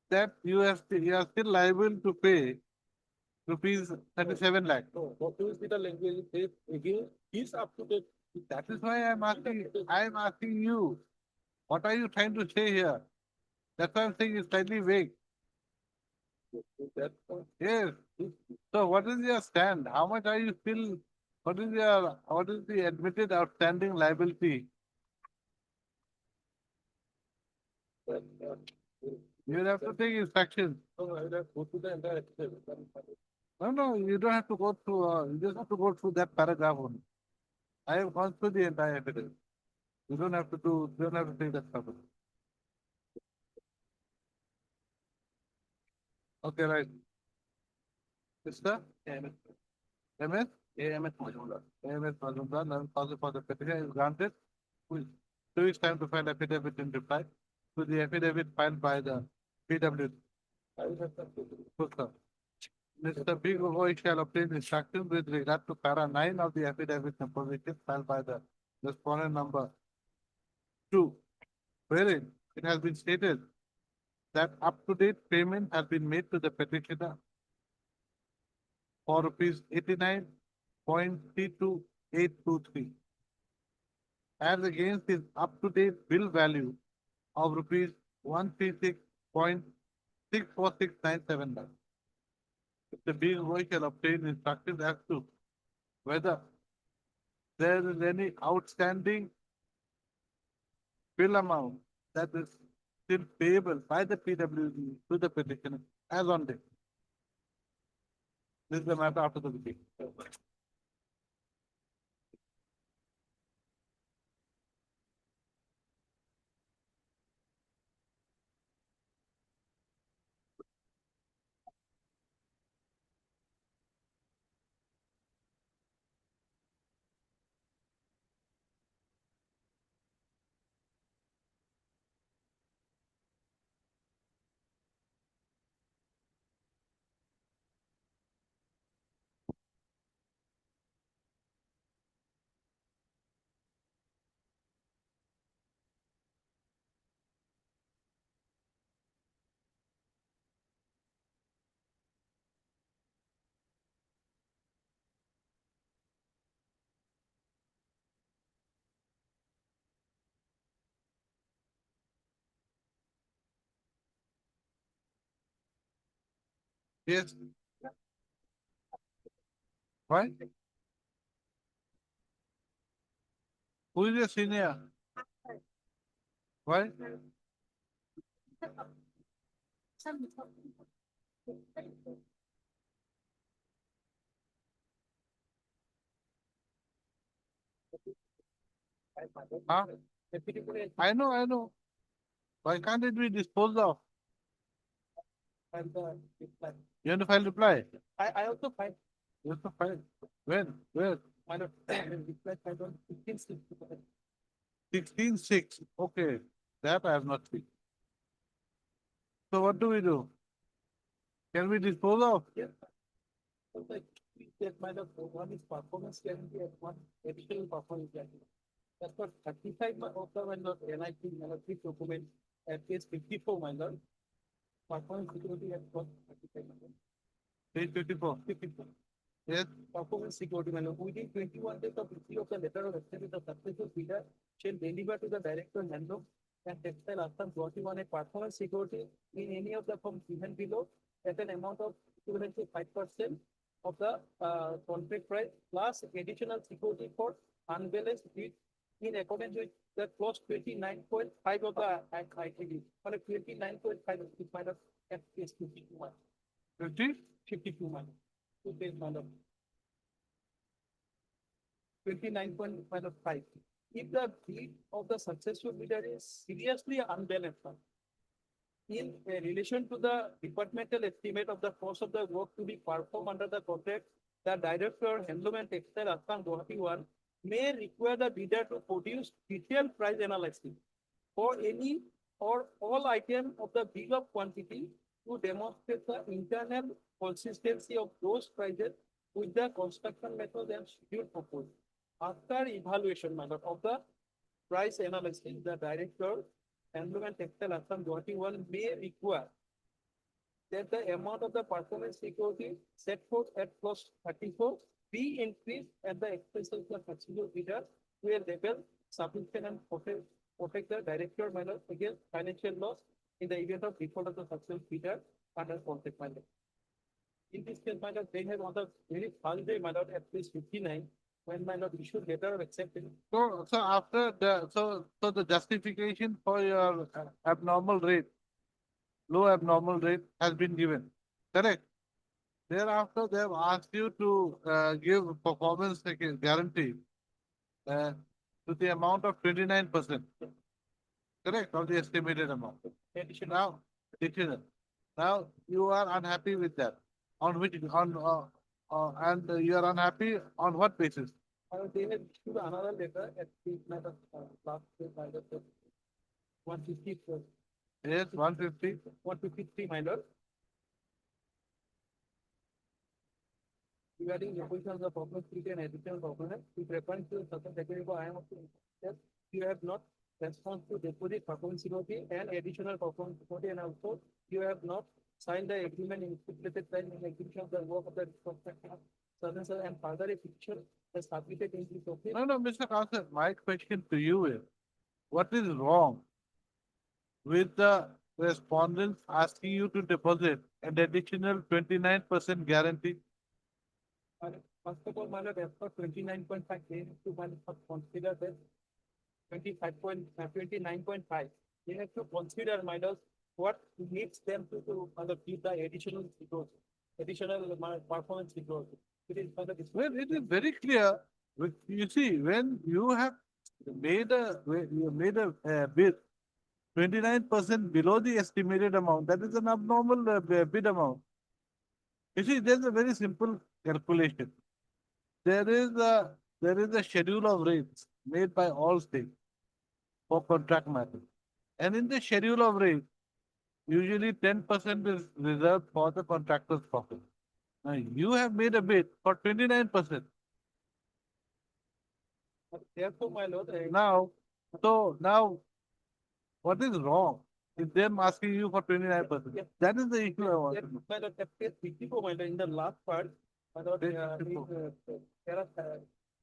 that you are still liable to pay rupees 37 lakh. No, what is the language? It says again, he's up to date. That is why I am asking you, what are you trying to say here? That's why I'm saying it's slightly vague. That point. Yes. So what is your stand? How much are you still, what is the admitted outstanding liability? That, You will have to take instructions. no, I will have to go to the entire extent. No, you don't have to go through, you just have to go through that paragraph only. I have gone through the entire evidence. You don't have to take that trouble. Okay, right. Mr. MS Majumdar. MS Majumdar, 11,000 for the petition is granted. With 2 weeks time to file affidavit in reply to the affidavit filed by the PW. I will have to. Good, sir. Mr. B. Gogoi shall obtain instructions with regard to para 9 of the affidavit composition filed by the respondent number 2, wherein it has been stated that up-to-date payment has been made to the petitioner for rupees 89.32823 as against his up-to-date bill value of rupees 136.646979. The bill boy shall obtain instructions as to whether there is any outstanding bill amount that is still payable by the PWD to the petitioner as on date. This is the matter after the meeting. Yes. Why? Who is your senior? Why? Huh? I know. Why can't it be disposed of? You have to file reply. I also find You have to file. When? Where? my reply filed on 15th. 16.6. Okay. That I have not seen. So what do we do? Can we dispose of? Yeah. So like that kind of one is performance guarantee and one additional performance guarantee. That's what 35 of the when the NIP document at page 54 minor. Performance security at 35 minor. Page 54. 54. Yes. Performance security minor. Within 21 days of receipt of the letter of acceptance, the successful bidder shall deliver to the director handbook and textile Assam 21 a performance security in any of the forms given below at an amount of equivalent to 5% of the contract price plus additional security for unbalanced bid in accordance with the clause 29.5 of the ITD. On a 29.5 is minus FPS 51. 50? 52 minus. 2 days minus. 29.5. If the bid of the successful bidder is seriously unbalanced in relation to the departmental estimate of the cost of the work to be performed under the contract, the director, handloom and textile Assam Guwahati 1 may require the bidder to produce detailed price analysis for any or all items of the bill of quantity to demonstrate the internal consistency of those prices with the construction method and schedule proposed. After evaluation, my lord, of the price analysis, the director, handloom and textile Assam Guwahati 1 may require that the amount of the performance security set forth at clause 34 be increased at the expense of the successful bidder to a level sufficient and protect the director minor against financial loss in the event of default of the successful bidder under contract minor. In this case, minor, they have on the very first day minor at least 59 when minor issued letter of acceptance. So after so the justification for your abnormal rate, low abnormal rate has been given, correct? Thereafter, they have asked you to give performance guarantee to the amount of 29%, correct, of the estimated amount. Additional. Additional. Now, you are unhappy with that. On which, and you are unhappy on what basis? They have issued another letter at the matter last day by the 154. Yes, 150. 153 minor. Regarding the position of the performance fee and additional performance, with reference to certain technical, I am of the that you have not response to deposit performance security and additional performance security, and also you have not signed the agreement in stipulated time in execution of the work of the construction. Certain and further a picture has submitted in this office. No, Mr. Kaushal, my question to you is, what is wrong with the respondents asking you to deposit an additional 29% guarantee? First of all, my lord, as per 29.5, they have to consider that 29.5. They have to consider, my lord, what needs them to give the additional security, additional performance security. It is Well, it is very clear. You see, when you have made a bid 29% below the estimated amount, that is an abnormal bid amount. You see, there's a very simple calculation. There is a schedule of rates made by all states for contract matter. And in the schedule of rates, usually 10% is reserved for the contractor's profit. Now, you have made a bid for 29%. Therefore, my lord, Now, what is wrong in them asking you for 29%? Yes. That is the issue I want to know. my lord, at page 54, my lord, in the last part, my lord, Page 54. there are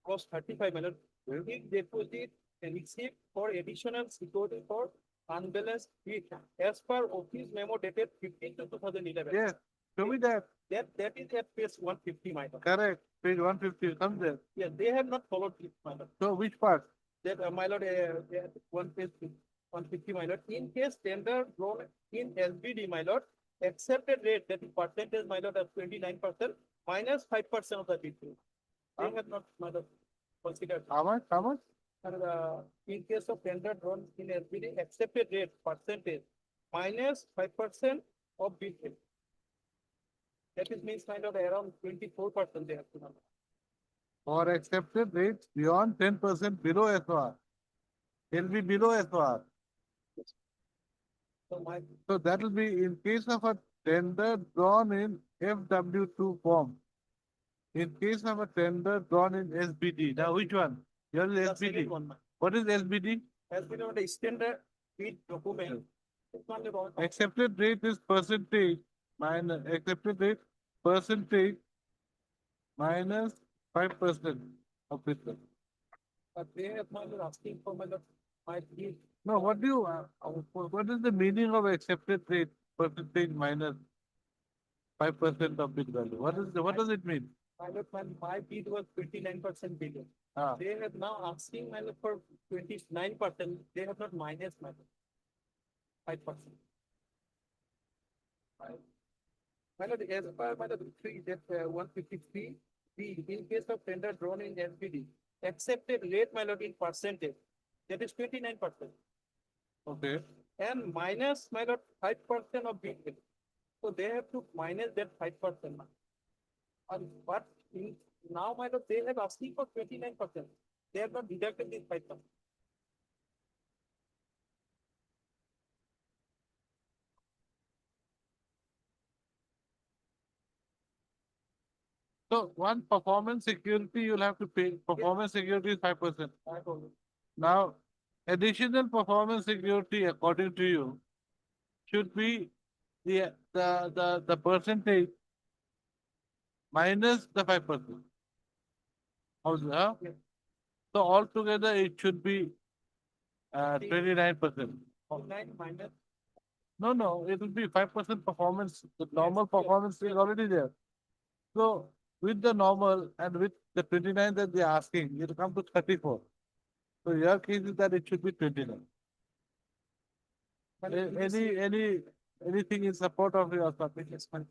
cost 35, my lord. If deposit received for additional security for unbalanced bid as per office memo dated 15 to 2011. Yes, show me that. That is at page 150, my lord. Correct. Page 150, come there. Yeah, they have not followed this, my lord. So which part? That, my lord, one page 150, my lord. In case tender drawn in SBD, my lord, accepted rate, that is percentage, my lord, of 29% minus 5% of the bid rate. They have not, my lord, considered. How much? How much? And, in case of tender drawn in SBD, accepted rate percentage minus 5% of bid rate. That is means, my lord, around 24% they have to number. For accepted rates beyond 10% below SOR. Will be below SOR. So my, So that will be in case of a tender drawn in FW2 form. In case of a tender drawn in SBD. Now which one? Here is the second SBD. one, my- What is SBD? has been on the standard bid document. It's not about. Accepted rate is percentage minus accepted rate percentage minus 5% of business. But they have not been asking for my bid. No, what is the meaning of accepted rate percentage minus 5% of bid value? What does it mean? My bid was 29% bid. Ah, They have now asking for 29%. They have not minus 5%. My lord, as per my lord, three, that 153, B, in case of tender drawn in SBD, accepted rate, my lord, in percentage, that is 29%. okay. And minus, my lord, 5% of bid rate. So they have to minus that 5%. And but in, now, my lord, they have asking for 29%. They have not deducted this 5%. So one performance security, you'll have to pay. Performance security is 5%. Now, additional performance security, according to you, should be the percentage minus the 5%. How's that? Yes. So altogether, it should be 29%. 9 minus No, it will be 5% performance. The normal performance is already there. So with the normal and with the 29 that they are asking, it will come to 34. So your case is that it should be 29. Anything in support of your submission?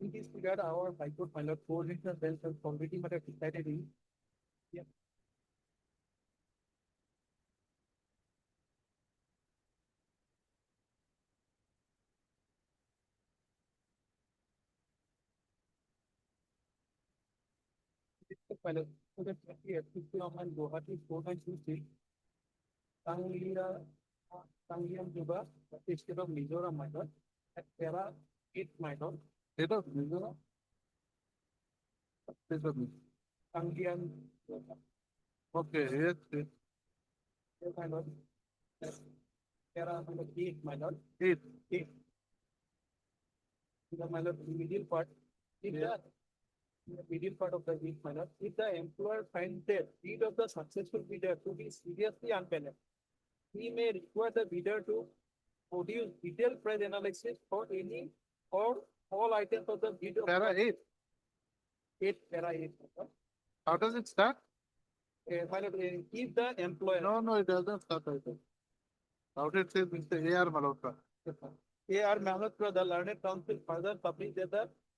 in this regard, our High Court final coordination bench has already made a decided in. Yeah. Pilot, so that we have to see on Guwahati 4926. Tangliam Juba, instead of Mizoram minor, at Terra 8 minor, State of Mizoram? State of Mizoram. Tangliam Okay, yes, yes. minor, Terra 8 minor, Eight. 8. The minor middle part, if the middle part of the week minor, if the employer finds the deed of the successful bidder to be seriously unbalanced, he may require the bidder to produce detailed price analysis for any or all items of the bid of Para 8. 8 para 8. How does it start? Minor, if the employer No, it doesn't start like that. How did it say Mr. A.R. Malhotra? A.R. Malhotra, the learned counsel further published that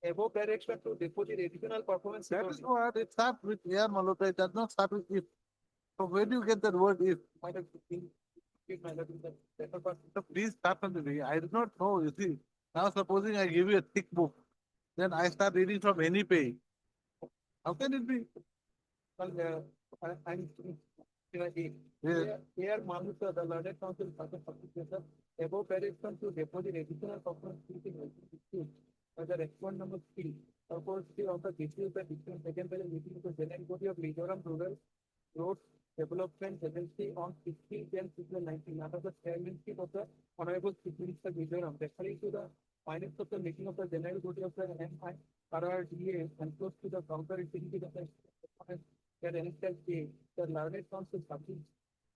the above direction to deposit additional performance That is security. what it starts with A.R. Malhotra. It does not start with if. So where do you get that word if? Minor, minor, the better part. So please start from the beginning. I do not know. You see, now supposing I give you a thick book, then I start reading from any page. How can it be? Well, I'm Yes. A.R. Malhotra, the learned counsel further published that the above direction to deposit additional performance security as a response number 3. Suppose of the dispute the different second by the meeting of the General Body of Mizoram Rural Road Development Agency on 16/10/2019 under the chairmanship of the Honorable Chief Minister Mizoram, referring to the minutes of the meeting of the General Body of the MIRRDA and close to the counter activity of the that instead the learned counsel published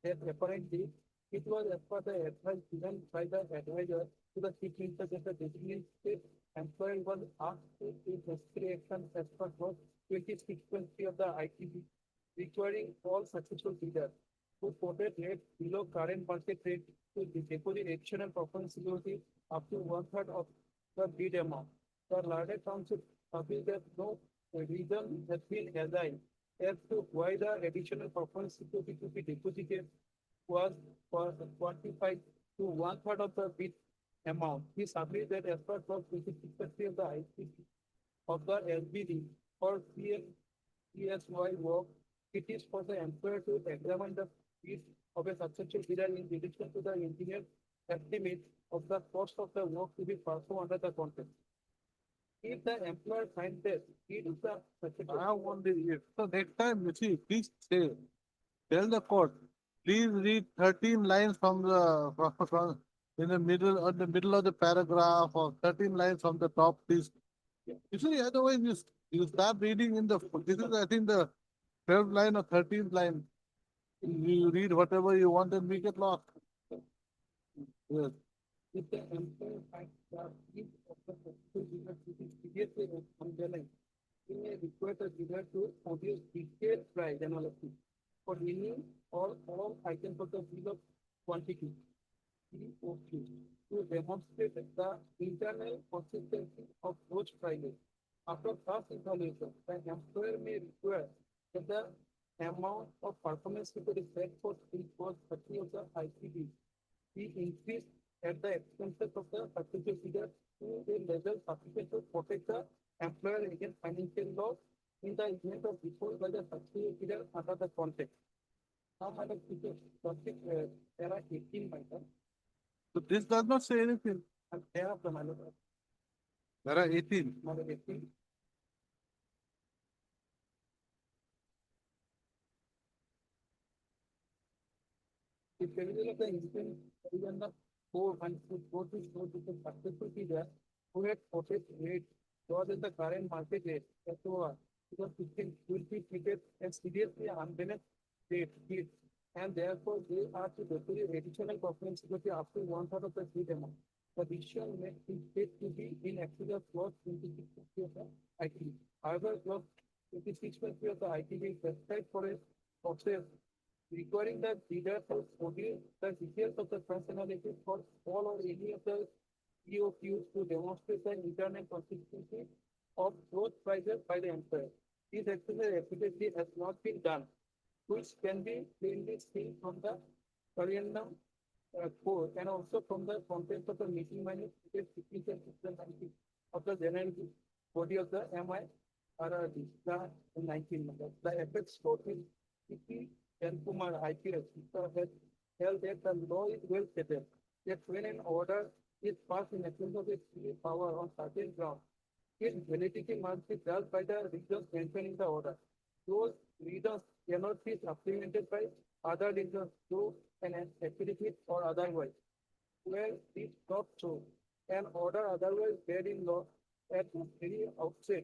that apparently it was as per the advice given by the advisor to the Chief Minister that the designated employer was asked to take necessary action as per clause 26.3 of the ITB, requiring all successful bidders who quoted rates below current market rate to deposit additional performance security up to 1/3 of the bid amount. The learned counsel published that no reason has been assigned as to why the additional performance security to be deposited was quantified to 1/3 of the bid amount. He submitted that as per clause 26.3 of the ICC of the LBD or PSY work, it is for the employer to examine the fees of a successful bidder in relation to the engineer estimate of the cost of the work to be performed under the contract. If the employer finds that it is the successful. I want the if. So next time, you see, please say, tell the court, please read 13 lines from from in the middle or the middle of the paragraph or 13 lines from the top, please. You see, otherwise you start reading in the, this is I think the 12th line or 13th line. You read whatever you want and we get lost. Yes. If the employer finds that each of the successful bidder to be seriously unbalanced, he may require the bidder to produce detailed price analysis for any or all items of the bill of quantity. POQ, to demonstrate the internal consistency of those prices. After such evaluation, the employer may require that the amount of performance security set for each was 30 of the ICB be increased at the expenses of the successful bidder to a level sufficient to protect the employer against financial loss in the event of default by the successful bidder under the contract. Now, Madam Speaker, there are 18 items. So this does not say anything. And there are the manual, There are 18. Madam 18. the schedule of the incident, even the four and four to the successful figure, who had quoted rate, was in the current market rate, so, because it will be treated as seriously unbalanced rate, and therefore they are to deputy additional performance security up to one third of the seat amount. The decision may be said to be in excess of clause 26 of the ITV. However, clause 26 of the ITV prescribed for a process requiring the bidder to reveal the details of the functionality for all or any of the EOQs to demonstrate the internal consistency of growth prices by the employer. This exercise repeatedly has not been done, which can be plainly seen from the Pariannam code and also from the contents of the meeting minutes of the general body of the MIRRD, the 19 members. The FX code is CP and Kumar IPS has held that the law is well settled. That when an order is passed in excess of its power on certain grounds, its validity must be judged by the reasons mentioned in the order. Those reasons cannot be supplemented by other reasons through an affidavit or otherwise. Where this not so, an order otherwise read in law at the very outset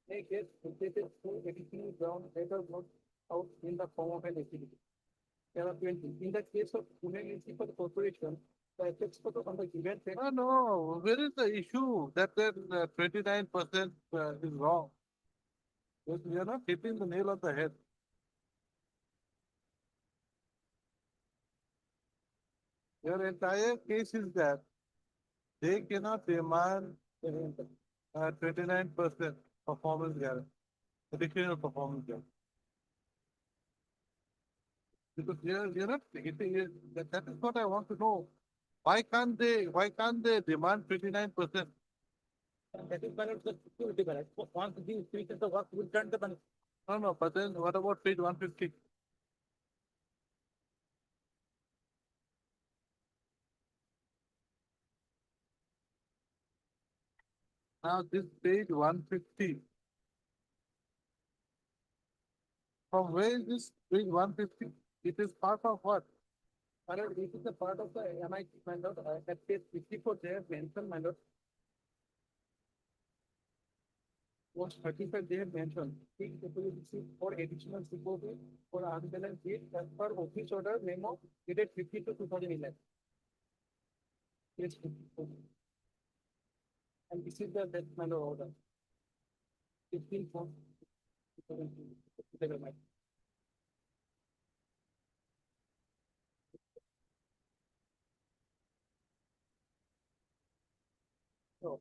may get completed through additional ground that are not out in the form of an affidavit. There are 20. In the case of Pune Municipal Corporation, the effects on the given text No, where is the issue that 29% is wrong? You're not hitting the nail on the head. Your entire case is that they cannot demand 29% performance guarantee, additional performance guarantee. Because you're not hitting it. That is what I want to know. Why can't they demand 29%? and that is balance the security balance. Once these features of work will turn the balance. No, but then what about page 150? Now this page 150. From where is this page 150? It is part of what? Alright, this is a part of the MIT mandate, at page 54, they have mentioned mandate. Was 35, they have mentioned, for additional security for unbalanced sheet as per office order memo dated 50/2011. Page 54. And this is the death matter order. 15/4/2011. So,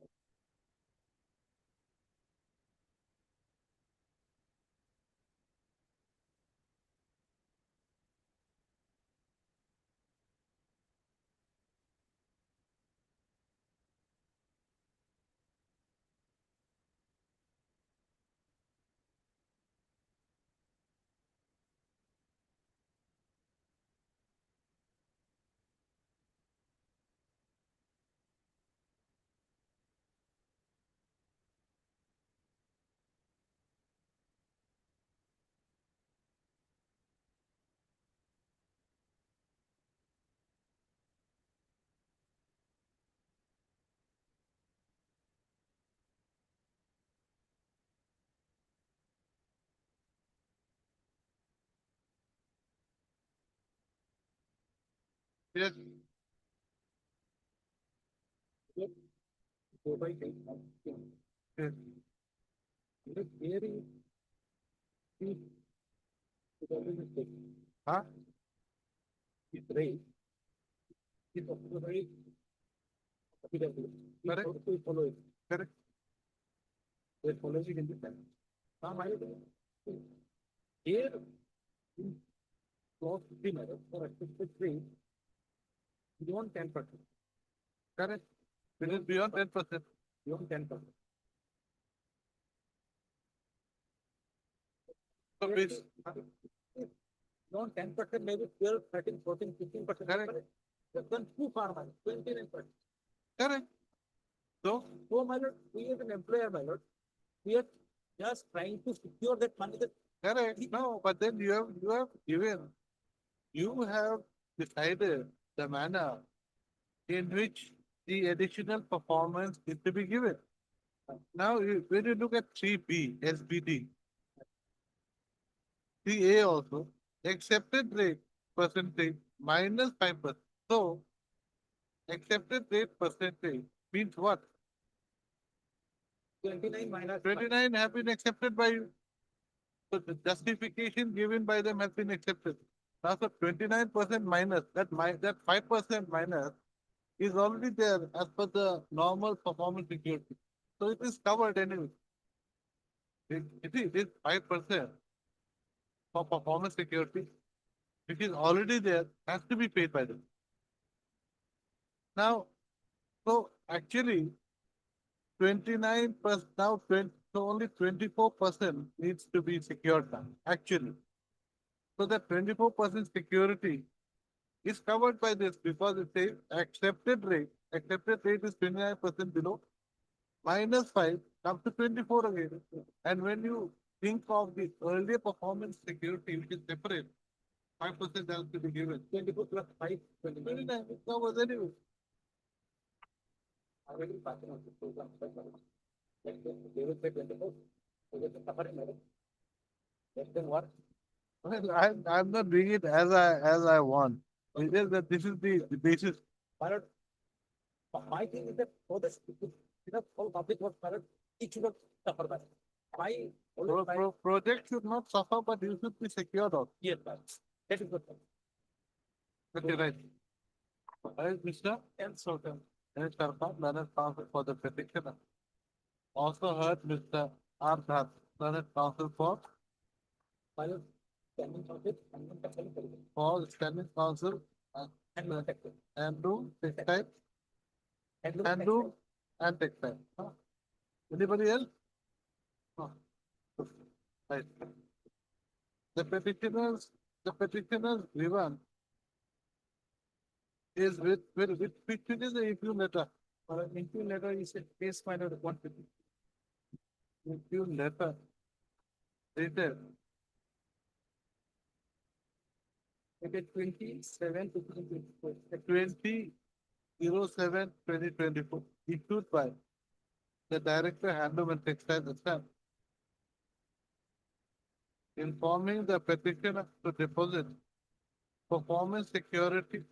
Yes. go by date. Yes. Look, here is the 2006. Huh? It's right. It's also very. Correct. Also follow it. Correct. They follow it in the time. Now, here, in clause 15, for expected rate, beyond 10%. Correct. It is beyond 10%. Beyond 10%. So base, Beyond 10%, maybe 12, 13, 14, 15%. Correct. That's done too far, man. 29%. correct. So, So, my lord, we as an employer, my lord, we are just trying to secure that money that correct. No, but then you have given, you have decided the manner in which the additional performance is to be given. Now, when you look at 3B, SBD, 3A also, accepted rate percentage minus 5%. So, accepted rate percentage means what? 29 minus 29 have been accepted by you. So the justification given by them has been accepted. Now, so 29% minus, that 5% minus is already there as per the normal performance security. So it is covered anyway. It is 5% for performance security, which is already there, has to be paid by them. Now, so actually 29%, now 20, so only 24% needs to be secured now, actually. So that 24% security is covered by this because it says accepted rate is 29% below, minus 5 comes to 24 again. And when you think of the earlier performance security, which is separate, 5% has to be given. 24 plus 5, 29, it covers anyway. already passing on the program. Like they will say 24. So they can cover it. Then what? Well, I'm not doing it as I want. It is that this is the basis. Pilot, my thing is that for this, whole public was pilot, it should not suffer that. My Project should not suffer, but you should be secured also. yes, that is good. Okay, right. Right, Mr. And so then, And Sarkar, learned counsel for the petitioner. Also heard Mr. R. Dhatt, learned counsel pilot standing profit and then technical services. for standing counsel And no technical. Andrew, textile, And Andrew and textile. Anybody else? No. Right. The petitioner's grievance is with which is the issue letter? Issue letter is a case file of 150. Issue letter. Dated It is 27 to 2024. 20/07/2024, issued by the Director Handloom and Textile Assam, informing the petitioner to deposit performance security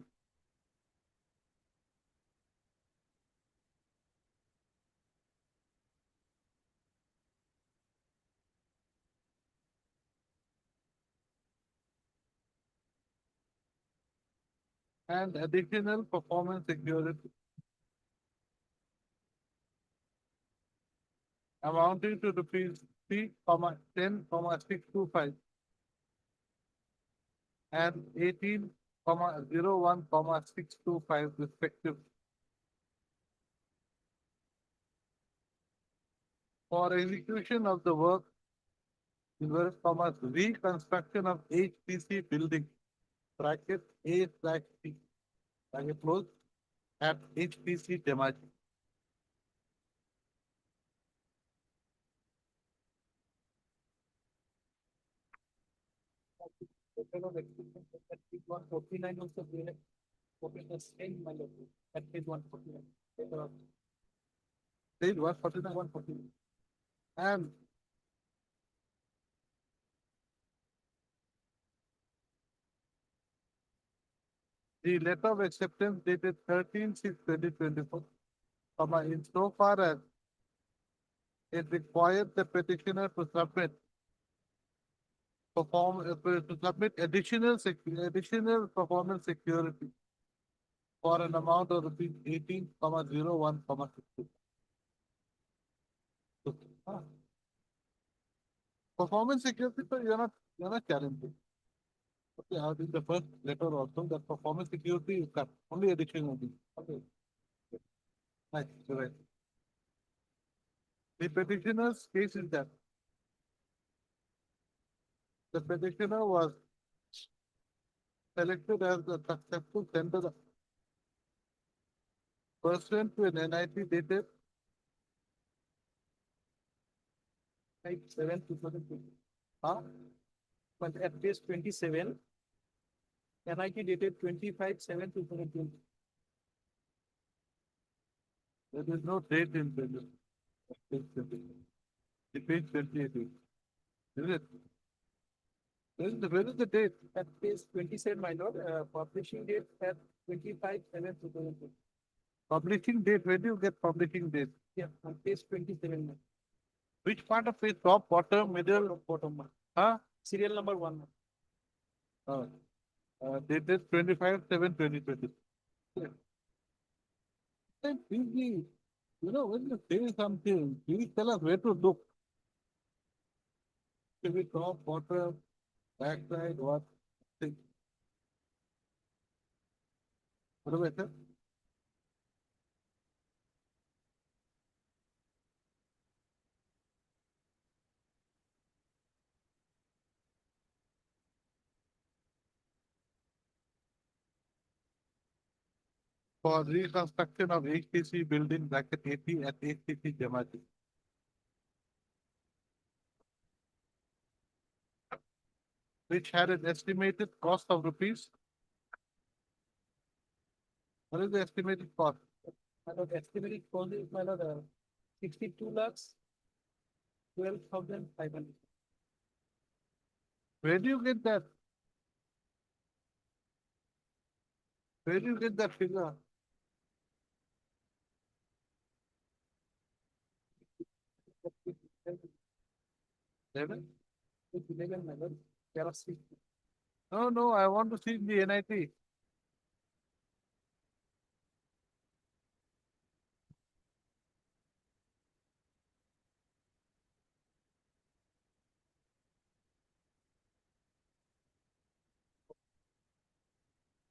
and additional performance security amounting to rupees 3,10,625 and 18,01,625 respectively, for execution of the work inverted commas reconstruction of HPC building bracket A/C bracket close at HPC Demaji. That is 149 also given. Okay, the same value. That is 149. Page 149, 149. And the letter of acceptance dated 13/6/2024, insofar as it required the petitioner to submit additional performance security for an amount of rupees 18,01,60. Performance security, so you're not challenging. Okay, I think the first letter also, that performance security is cut, only addition only. Okay. Right, you're right. The petitioner's case is that the petitioner was selected as the successful tender pursuant to an NIT dated 7 2020. huh? But at page 27, NIT dated 25/7/2020. There is no date in the page 28. Is it? Where is the date? At page 27, my lord, publishing date at 25/7/2020. Publishing date, where do you get publishing date? Yeah, on page 27. Which part of page, top, bottom, middle? Bottom one. Huh? Serial number 1. Dated 25/7/2020. Yeah. Then please, when you say something, please tell us where to look. Should we top, bottom, back side, what? Thing. What about that? For reconstruction of HTC building bracket 80 at HTC Jamati. Which had an estimated cost of rupees. What is the estimated cost? My lord, estimated cost is, my lord, 62 lakhs, 12,500. Where do you get that? Where do you get that figure? Eleven? It's 11, my lord. There are 6. No, I want to see the NIT.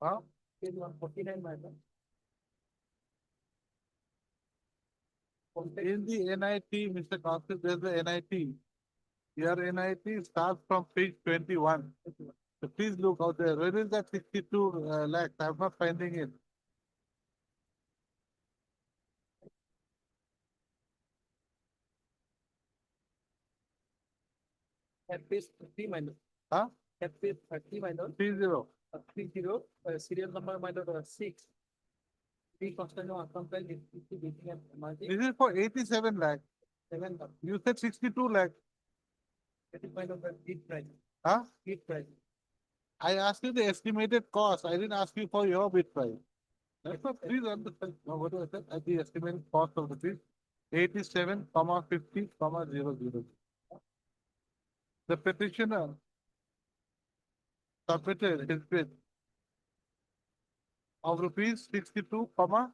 Huh? Page 149, my lord. In the NIT, Mr. Kaushik, there's the NIT. Your NIT starts from page 21. So please look out there. Where is that 62 lakhs? I'm not finding it. At page 30, my lord. Huh? At page 30, my lord. 30. 30, serial number, my lord, 6. Reconstruction of accomplished HTC building at MRT. This is for 87 lakhs. 7 lakhs. You said 62 lakhs. That is, my lord, the bid price. Huh? Bid price. I asked you the estimated cost. I didn't ask you for your bid price. That's what, please understand. Now, what was that? At the estimated cost of the bid, 87, 50, 00. The petitioner submitted his bid of rupees 62, 12,50.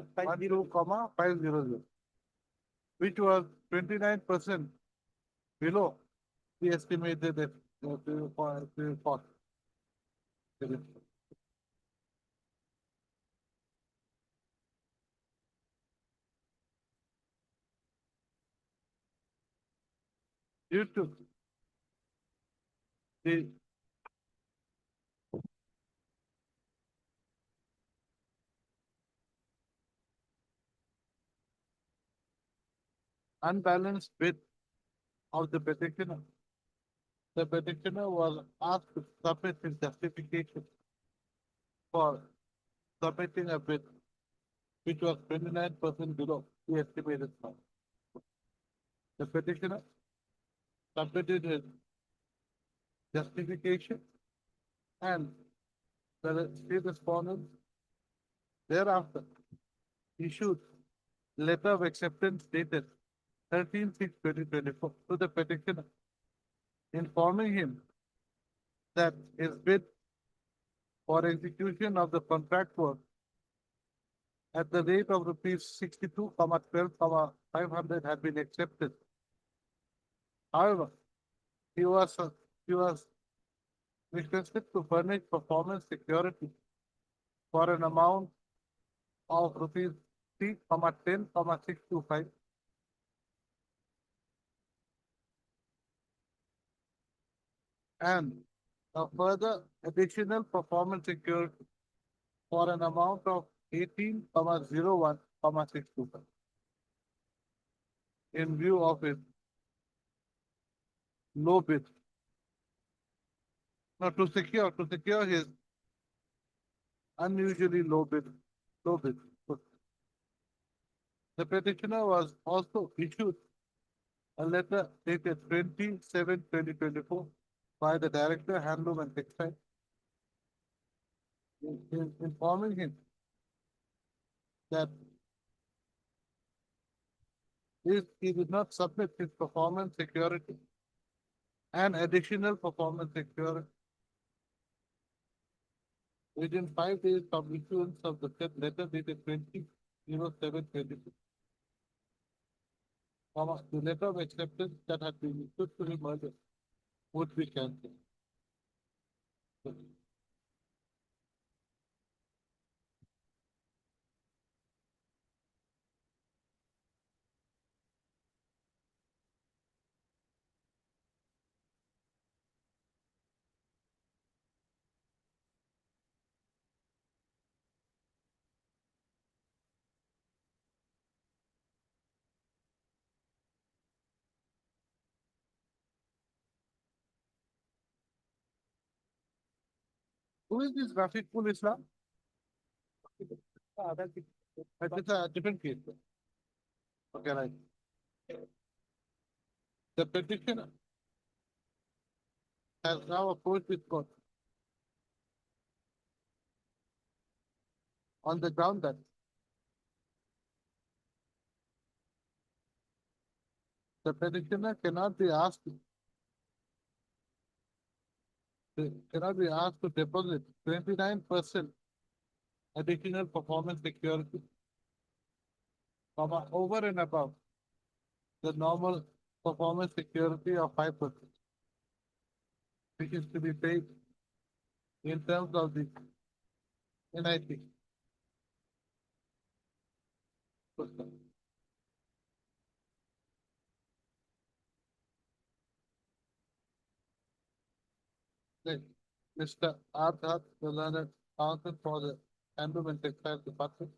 500, which was 29% below the estimated cost. Due to the unbalanced bid of the petitioner, the petitioner was asked to submit his justification for submitting a bid which was 29% below the estimated cost. The petitioner submitted his justification and the state respondent thereafter issued letter of acceptance dated 13/6/2024 to the petitioner, informing him that his bid for execution of the contract work at the rate of rupees 62, 12, 500 had been accepted. However, he was requested to furnish performance security for an amount of rupees 3, 10, 625. And a further additional performance security for an amount of 18,01, 625. In view of its low bid. Now to secure his unusually low bid. The petitioner was also issued a letter dated 27/2024 by the Director, Handloom and Textile, informing him that if he did not submit his performance security and additional performance security within 5 days of issuance of the said letter dated 20/07/22. The letter of acceptance that had been issued to him earlier would be cancelled. Who is this Rafiqul Islam? It's a different case. Okay, right. The petitioner has now approached this court on the ground that the petitioner cannot be asked to deposit 29% additional performance security over and above the normal performance security of 5%, which is to be paid in terms of the NIT. Mr. Ardhat Malana, counsel for the Handloom and Textile Department,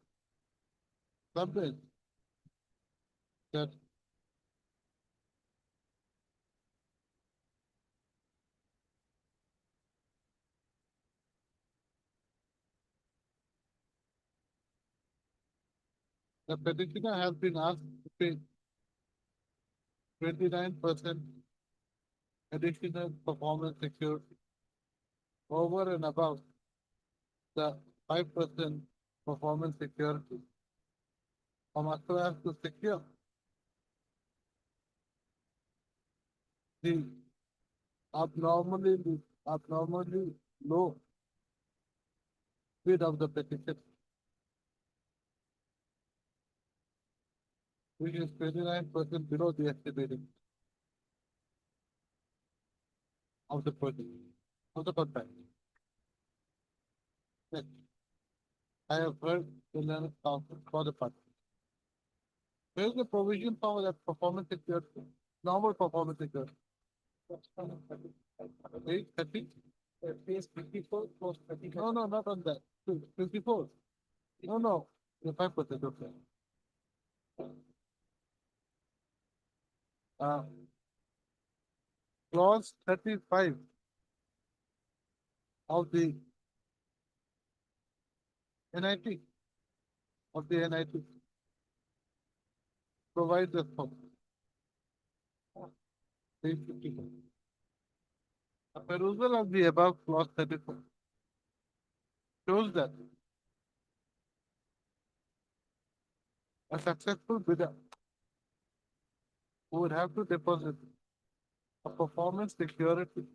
submit that the petitioner has been asked to pay 29% additional performance security over and above the 5% performance security so as to secure the abnormally low bid of the petition, which is 29% below the estimated of the project, of the contract. Next, I have heard the learned counsel for the party. Where is the provision for that performance security, normal performance security? 830? Phase 54, close 30. No, not on that. 54. No, the 5%, okay. Clause 35 of the NIT, provides the form. A perusal of the above clause 34 shows that a successful bidder would have to deposit a performance security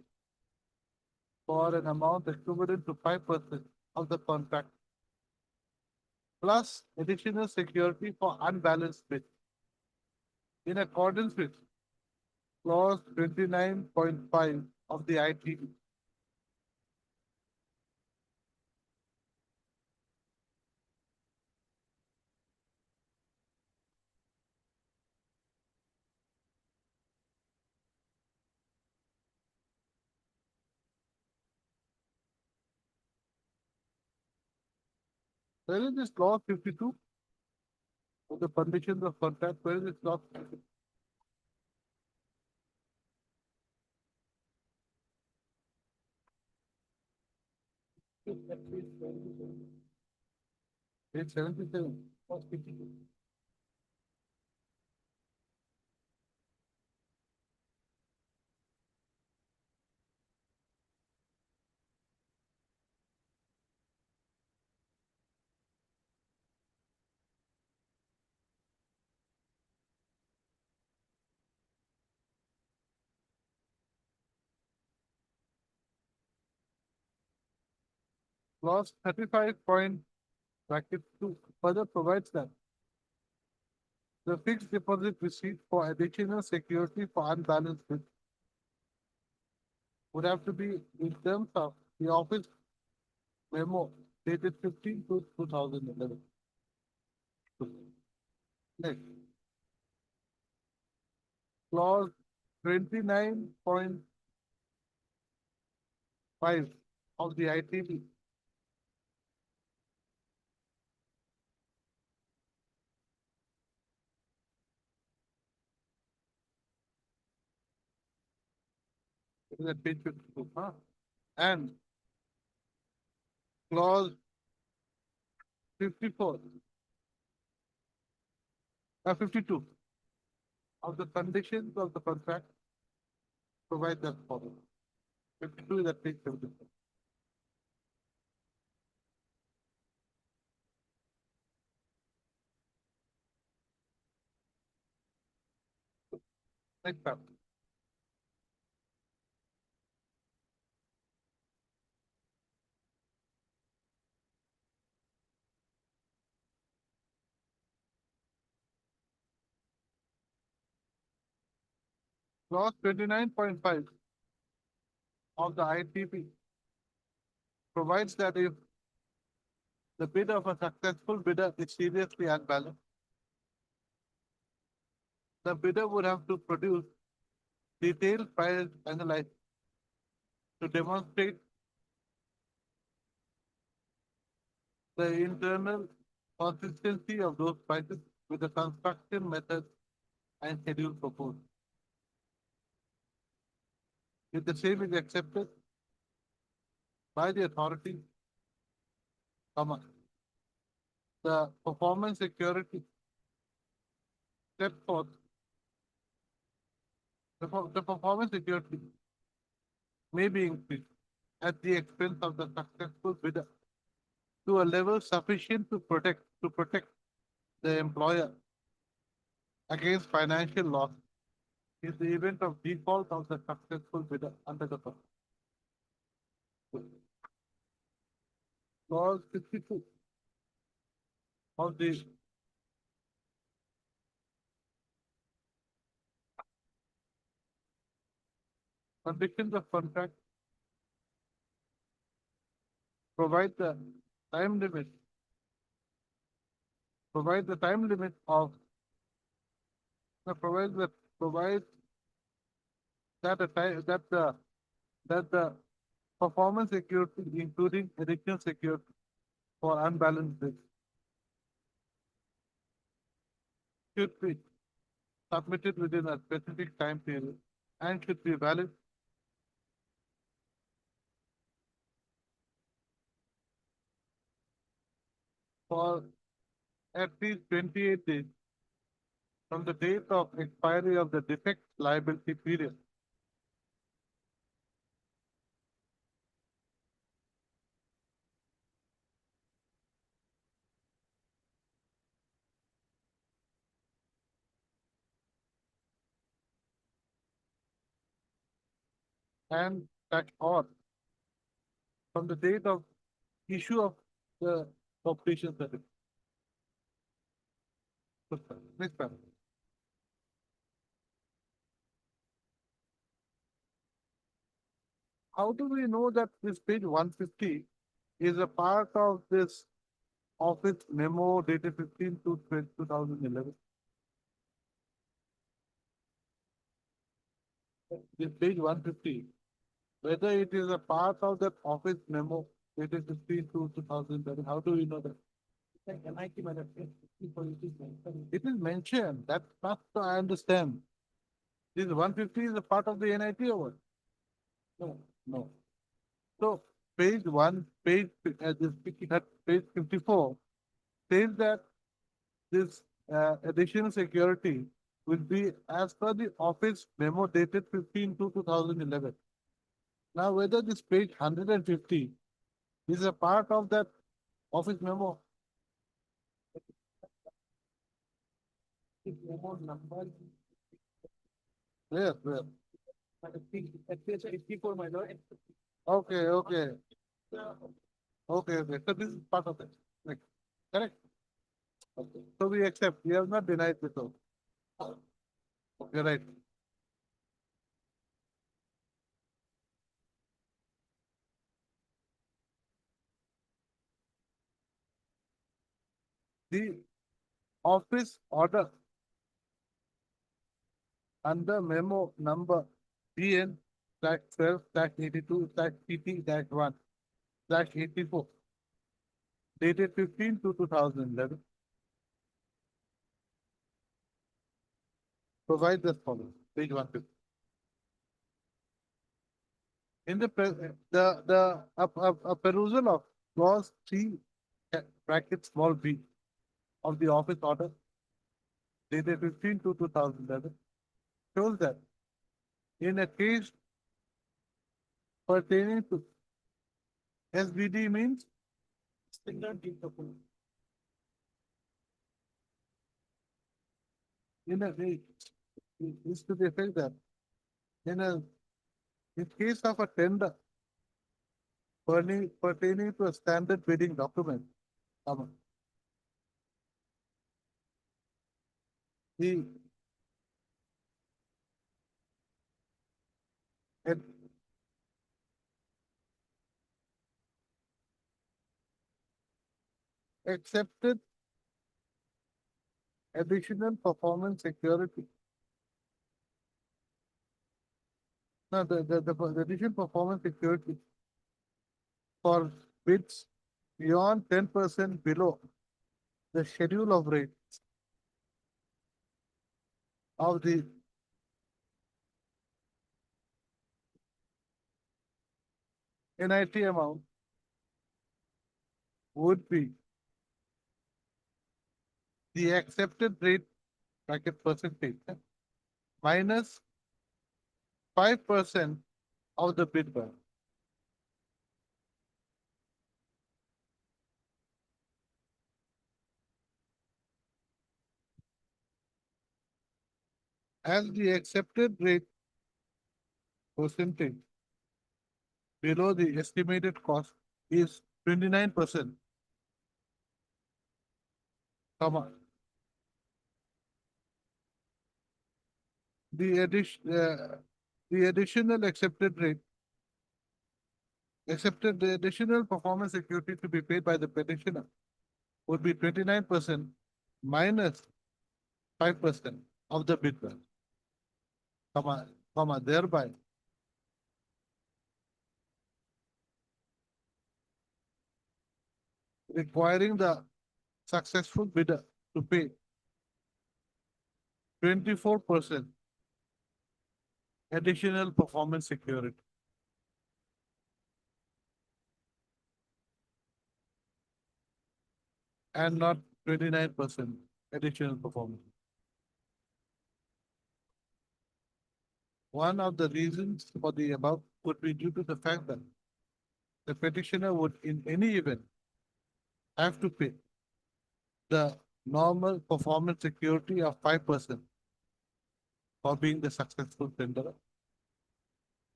for an amount equivalent to 5% of the contract, plus additional security for unbalanced bid, in accordance with clause 29.5 of the ITD. Where is this clause 52 of the conditions of contract? Where is this clause 52? Page 77, clause 52. Clause 35 point bracket 2 further provides that the fixed deposit receipt for additional security for unbalanced bids would have to be in terms of the office memo dated 15 to 2011. Next, clause 29.5 of the ITB is at page 52, huh? And clause 54, 52 of the conditions of the contract provide that for 52 is at page 54. Next up. Clause 29.5 of the ITP provides that if the bid of a successful bidder is seriously unbalanced, the bidder would have to produce detailed price analysis to demonstrate the internal consistency of those prices with the construction method and schedule proposed. If the same is accepted by the authority, the performance security set forth, the performance security may be increased at the expense of the successful bidder to a level sufficient to protect the employer against financial loss in the event of default of the successful bidder under the contract. Clause 52 of the conditions of contract provide the time limit, provide the time limit of provides that a time that the performance security, including additional security for unbalanced bids, should be submitted within a specific time period and should be valid for at least 28 days from the date of expiry of the defect liability period. And that or from the date of issue of the completion certificate. Next one. How do we know that this page 150 is a part of this office memo dated 15 to 2011? This page 150, whether it is a part of that office memo dated 15 to 2011, how do we know that? It is mentioned, that's not, I understand. This 150 is a part of the NIT or what? No, no. So page 1, page, this, that page 54 says that this additional security will be as per the office memo dated 15/2/2011. Now, whether this page 150 is a part of that office memo. Memo number. Where? At page 84, my lord. Okay. Okay. So this is part of it. Like, correct? Okay. So we accept. We have not denied this. You're right. The office order under memo number PN /12/82/PT-1/84 dated 15/2/2011 provides as follows, page 150. In the a perusal of clause 3 bracket small b of the office order dated 15/2/2011 shows that in a case pertaining to SBD means Standard deed document. in a way is to the effect that in case of a tender pertaining to a standard bidding document, comma, the ad- accepted additional performance security. No, the additional performance security for bids beyond 10% below the schedule of rates of the NIT amount would be the accepted rate bracket percentage minus 5% of the bid value. As the accepted rate percentage below the estimated cost is 29%, comma, the additional the additional performance security to be paid by the petitioner would be 29% minus 5% of the bid value, thereby requiring the successful bidder to pay 24% additional performance security. And not 29% additional performance. One of the reasons for the above could be due to the fact that the petitioner would in any event have to pay the normal performance security of 5% for being the successful tenderer.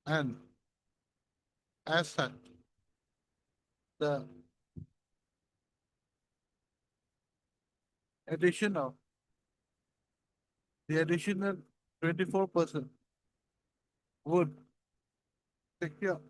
And as such, the additional 24% would secure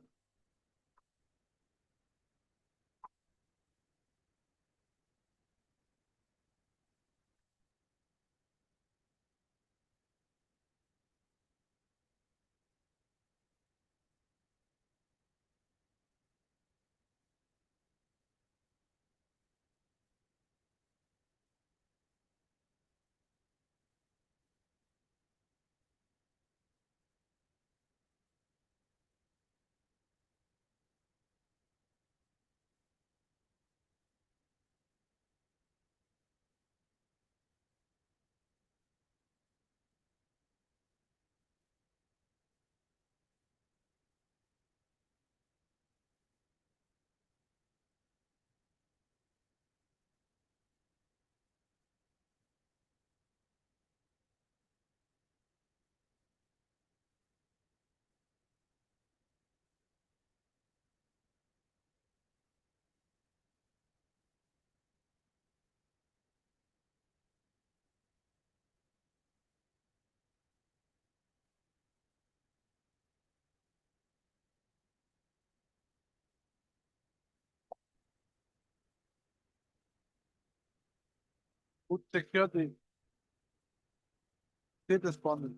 would secure the state respondent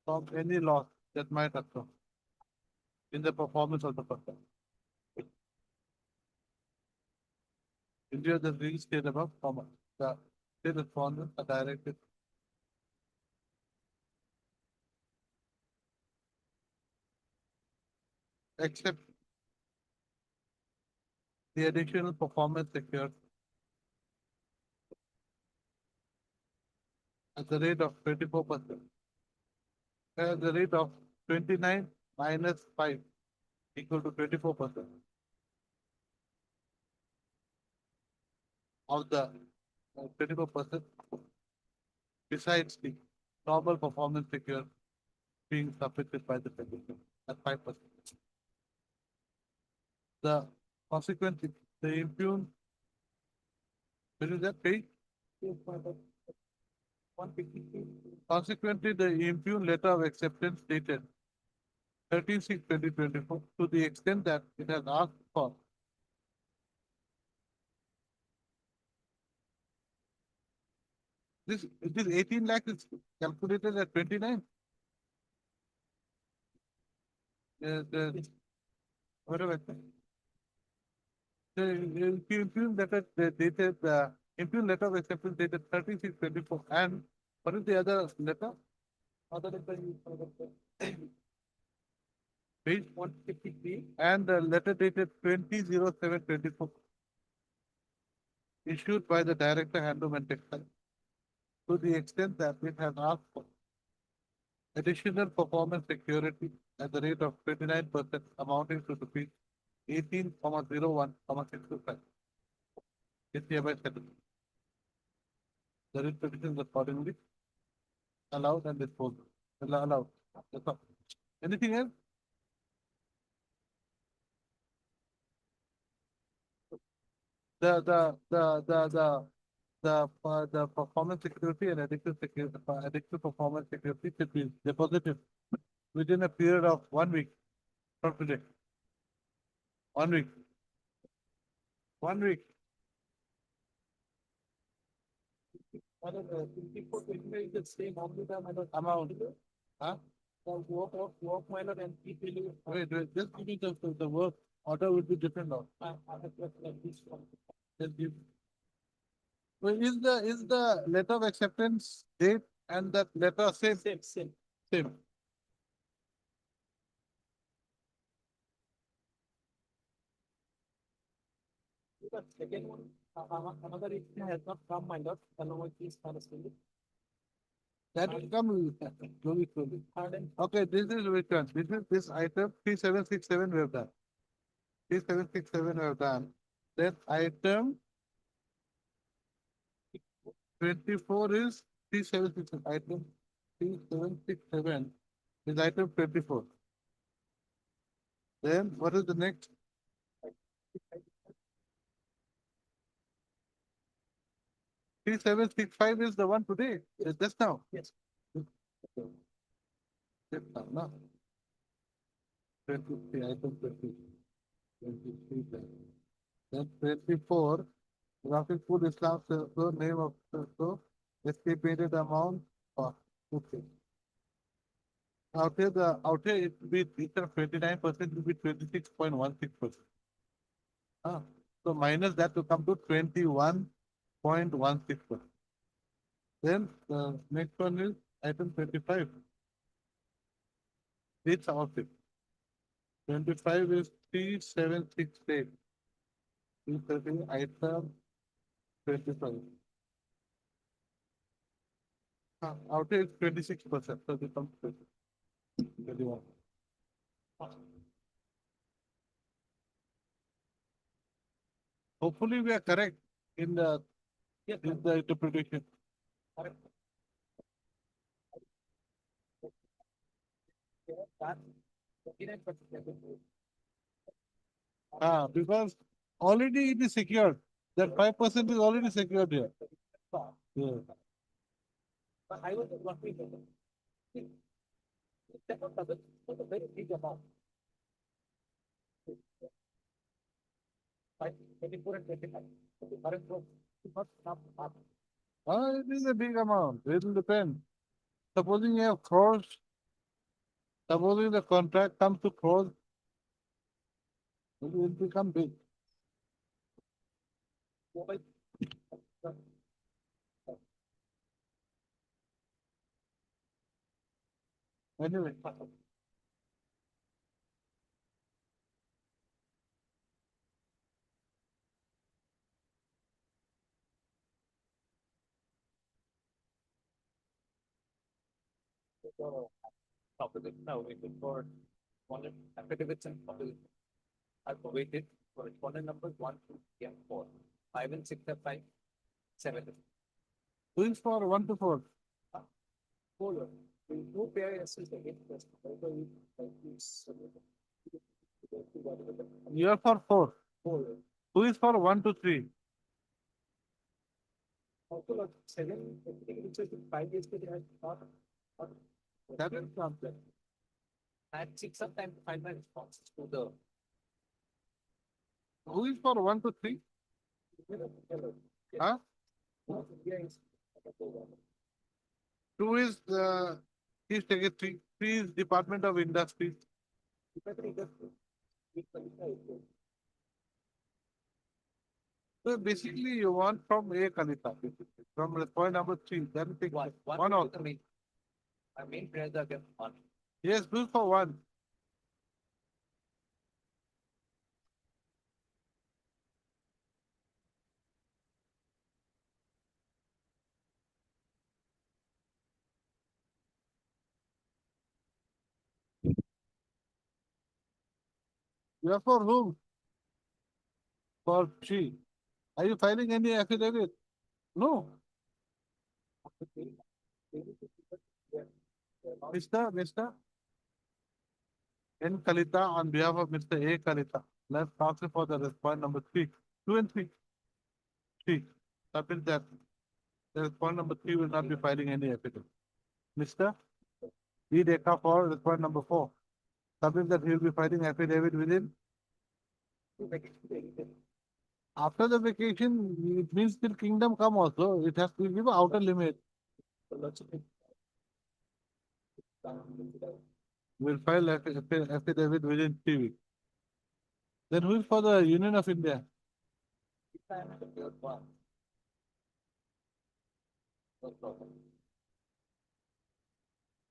from any loss that might occur in the performance of the person. India the real state above, comma, the state respondents are directed except the additional performance secured at the rate of 24%. At the rate of 29 minus 5 equal to 24% of the 24% besides the normal performance figure being submitted by the petition at 5%. The consequent, the impugn, when is that paid? 153. Consequently, the impugn letter of acceptance dated 13/6/2024 to the extent that it has asked for this 18 lakh is calculated at 29. Whatever. The impugn letter dated impugn letter of acceptance dated 13/6/24 and what is the other letter? Other letter page 153 and the letter dated 20/07/24 issued by the Director Handloom and Textile to the extent that it has asked for additional performance security at the rate of 29% amounting to rupees 18,01,625. Is hereby settled. The writ petition is accordingly allowed and disposed. Allowed. That's all. Anything else? The performance security and adequate security, adequate performance security should be deposited within a period of 1 week from today. 1 week. 1 week. The same Amount. Huh? Work minor and people. Wait, just give me the work order would be different now. Just give. Well, is the letter of acceptance date and that letter same? Same. Same. The second one, another issue has not come, my lord, along with this understanding. That will come slowly. And Okay, this is which one? This is this item 3767 we have done. 3767 we have done. Then item 24 is 3767. Item 3767 is item 24. Then what is the next? 3765 is the one today, just now. yes, Just now, no? 23, item 20. 23 then 24, graphic food Islam, so name of so estimated amount of okay. Out here it will be instead of 29%, it will be 26.16%. So minus that to come to 21.16%. Then the next one is item 25. It's outfit. 25 is 3768. 330 item 25. Out here it's 26%, so it becomes 21. Hopefully we are correct in the interpretation. Because already it is secured. That 5% is already secured here. Yeah. but I was working. That was a very big amount. 24 and 25. The current was not up. It is a big amount. It will depend. Supposing you have crores, supposing the contract comes to crores, it will become big. Anyway. Opposite now, waiting for one affidavits and opposite. I've waited for respondent numbers 1, 2, 3, and 4. 5 and 6 are 5, 7 is Who is for 1 to 4? 4. There is no PIS against us. However, You are for 4. 4. Who is for 1 to 3? Also, 7, everything which is 5 yesterday has not. 7 something. And 6 sometimes to find my responses to the. Who is for 1 to 3? Huh? 2 is Chief Secretary. 3 is Department of Industry. So basically, you want from A Kalita, basically. From point number 3. Then pick one out. The main. Our main prayers are kept on. Yes, do for 1. You are for whom? For 3. Are you filing any affidavit? No. Mr. N. Kalita on behalf of Mr. A. Kalita. Let's transfer for the response number 3. 2 and 3. 3. Submit that. The response number 3 will not be filing any affidavit. Mr. E. Deka for response number 4. Submit that he will be filing affidavit within. After the vacation, it means till kingdom come also. It has to give an outer limit. We'll file affidavit within 3 weeks. Then who is for the Union of India?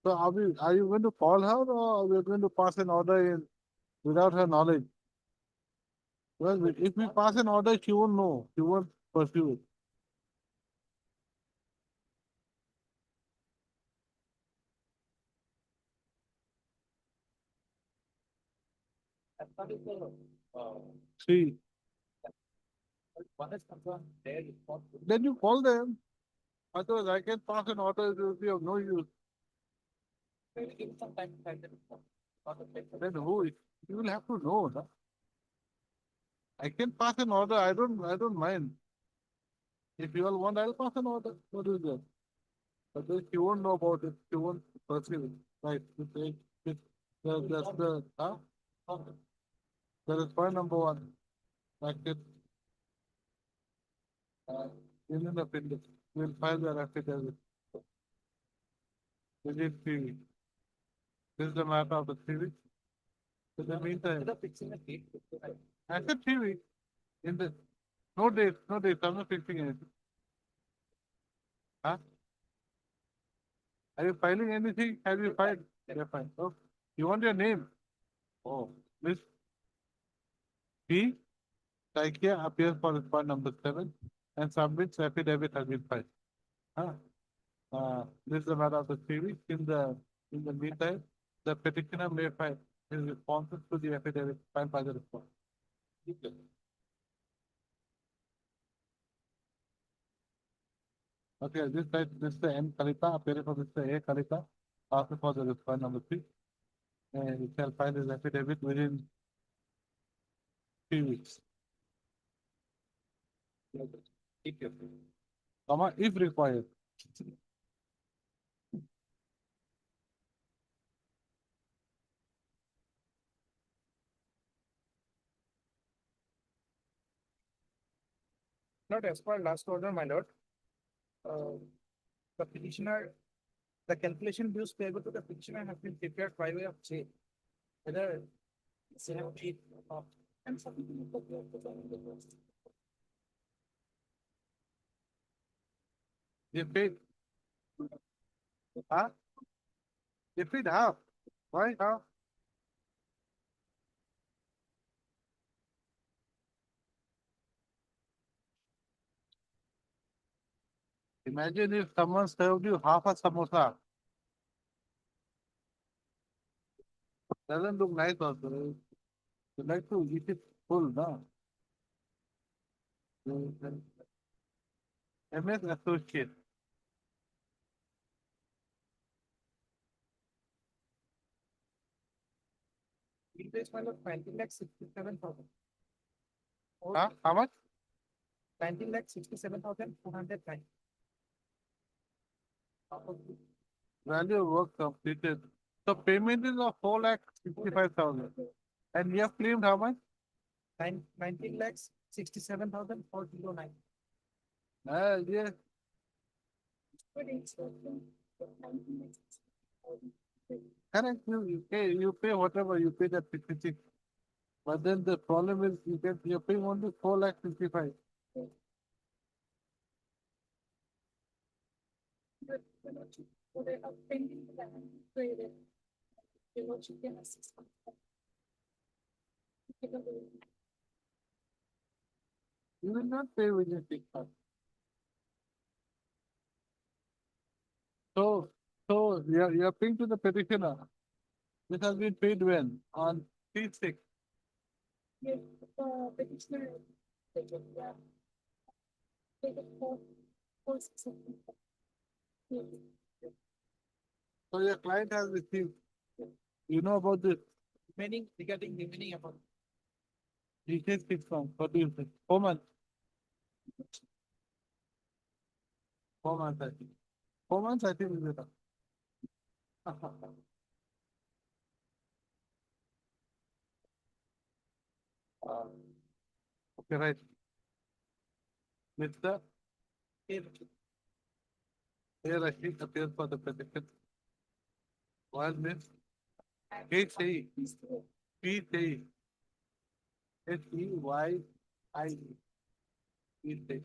So are you going to call her or we are going to pass an order in without her knowledge? Well, if we pass an order, she won't know. She won't pursue it. See, One is concerned, their responsibility. then you call them. Otherwise, I can pass an order, it will be of no use. Maybe give some time to find the response. Not a paper. Then who? You will have to know. No? I can pass an order. I don't mind. If you all want, I'll pass an order. What is that? But then she won't know about it. She won't pursue it. Right? That's the huh? That is point number 1. Like it. Union of India. We'll file the affidavit. Within 3 weeks. This is the matter of the 3 weeks. In the meantime, Instead of fixing a date, I said 3 weeks. In the no date. I'm not fixing anything. Huh? Are you filing anything? Have you filed? Yeah, fine. Oh, you want your name? Oh, Miss P. Saikia appears for response number 7 and submits affidavit has been filed. Huh? This is a matter of the 3 weeks. In the meantime, the petitioner may file his responses to the affidavit filed by the respondent. Okay, this side, Mr. N. Kalita, appearing for Mr. A. Kalita, after for the response number 3. And he shall file his affidavit within 3 weeks. keep your. Comma, if required. Not as per last order, my lord. the petitioner, the calculation dues payable to the petitioner has been prepared by way of J. Whether it's in a J or not. And something. They paid. Huh? They paid half. Why half? Imagine if someone served you half a samosa. Doesn't look nice also. You like to eat it full, no? MS associate. Replacement of 19,67,000. Huh? How much? 19,67,409. Value of work completed. So payment is of 4,65,000. And you have claimed how much? 19,67,409. Yes. Correct. You pay whatever you pay that 56. But then the problem is you're paying only 4,65,000. You will not pay within 6 months. So you're paying to the petitioner. This has been paid when? On 3/6. So your client has received. You know about this. Remaining regarding remaining amount. He says 6 months. What do you think? 4 months. 4 months, I think. 4 months, I think, is enough. Okay, right. Mr. Here I think appears for the petition. While Miss H.A. P.T. H.E.Y.I. P.T.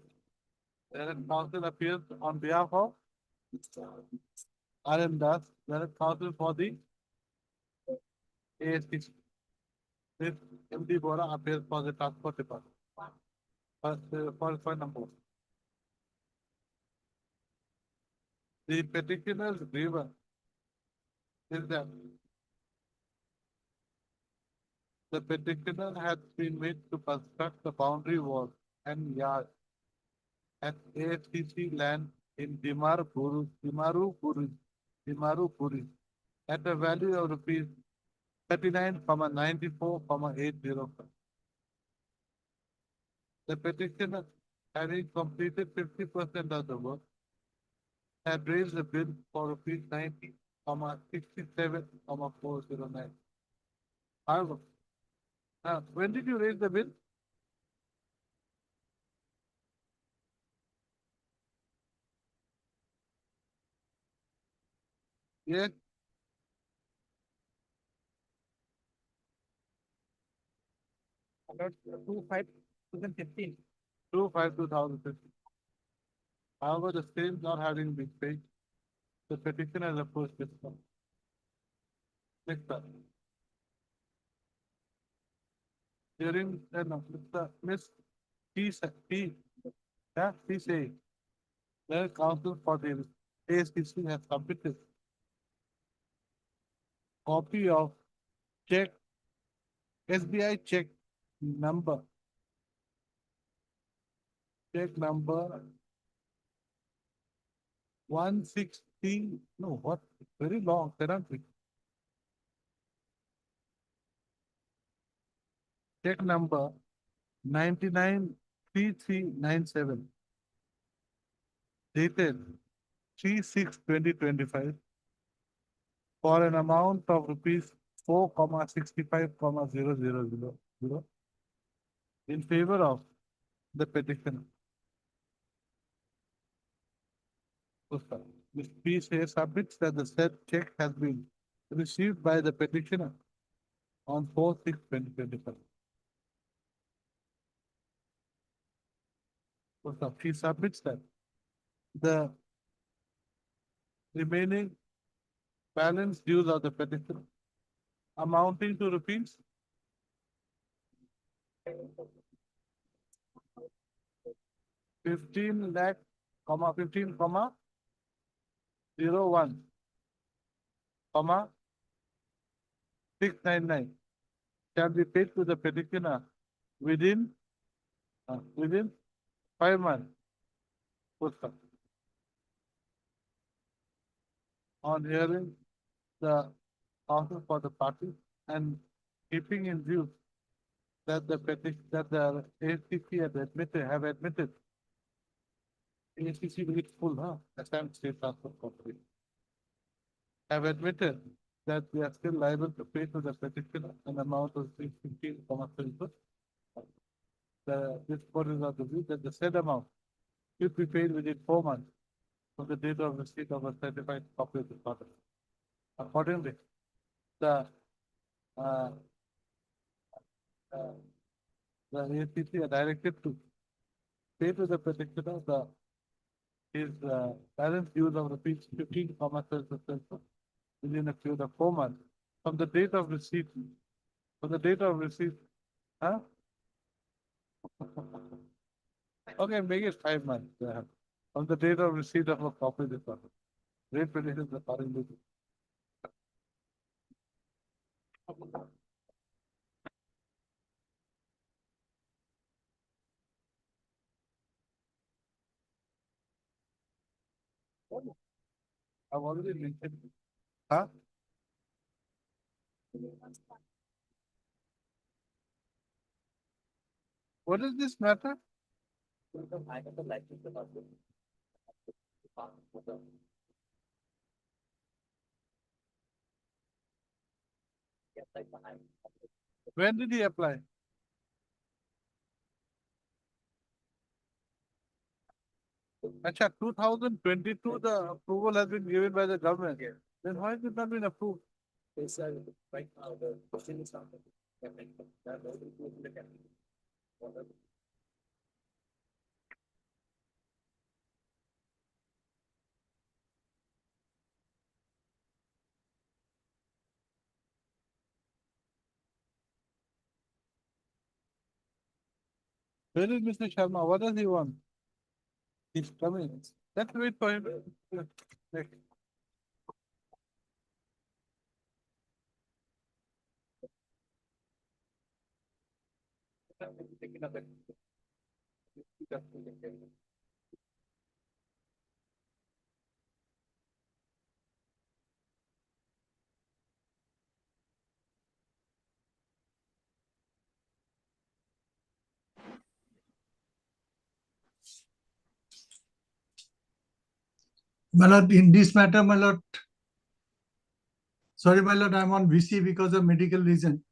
Direct counsel appears on behalf of R.M. Das, direct counsel for the ASTC. Miss M.D. Bora appears for the transport department. For number. The petitioner's grievance is that the petitioner has been made to construct the boundary wall and yard at AFCC land in Dimarupuri at a value of rupees 39,94,805. The petitioner, having completed 50% of the work, had raised the bill for rupees 90,67,409. However, when did you raise the bill? Yes, About 2/5/2015. 2/5/2015. However, the same not having been paid, the petitioner has approached this one. Next up. During, no, Miss P. Yeah, P. Say, the counsel for the ASTC has submitted copy of check, SBI check number. Check number 160, no, what, very long, cannot be. Check number 993397 dated 3/6/2025 for an amount of rupees 4,65,000 in favor of the petitioner. This piece here submits that the said check has been received by the petitioner on 4/6/2025. He submits that. The remaining balance dues of the petitioner amounting to rupees 15 lakh, 15,01, 699 shall be paid to the petitioner within 5 months. On hearing the counsel for the party and keeping in view that the ACC have admitted. ACC will be full, huh? Assam State Transport Corporation. Have admitted that they are still liable to pay to the petitioner an amount of 15,32. This board is of the view that the said amount should be paid within 4 months from the date of receipt of a certified copy of the order. Accordingly, the ACC are directed to pay to the petitioner his balance dues of rupees 15,12% within a period of 4 months from the date of receipt. From the date of receipt, huh? Okay, make it 5 months. From the date of receipt of a copy of this order. Rate petitions accordingly. I've already mentioned. Huh? What is this matter? When did he apply? Acha, 2022, the approval has been given by the government. Then why has it not been approved? They said right now the question is not. Where is Mr. Sharma? What does he want? He's coming. Let's wait for him. Next. My lord, in this matter, my lord, sorry, my lord, I'm on VC because of medical reason.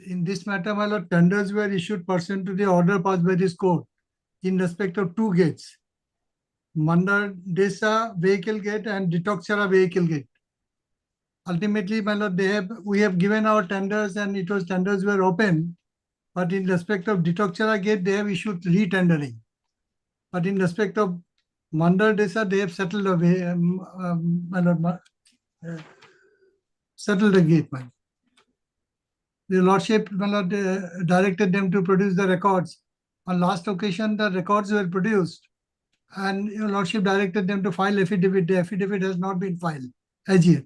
In this matter, my lord, tenders were issued pursuant to the order passed by this court in respect of 2 gates. Mandar Desa vehicle gate and Ditoxara vehicle gate. Ultimately, my lord, we have given our tenders and tenders were open. But in respect of Ditoxara gate, they have issued re-tendering. But in respect of Mandar Desa, they have settled settled the gate, man. The lordship directed them to produce the records. On last occasion, the records were produced, and your lordship directed them to file affidavit. The affidavit has not been filed as yet.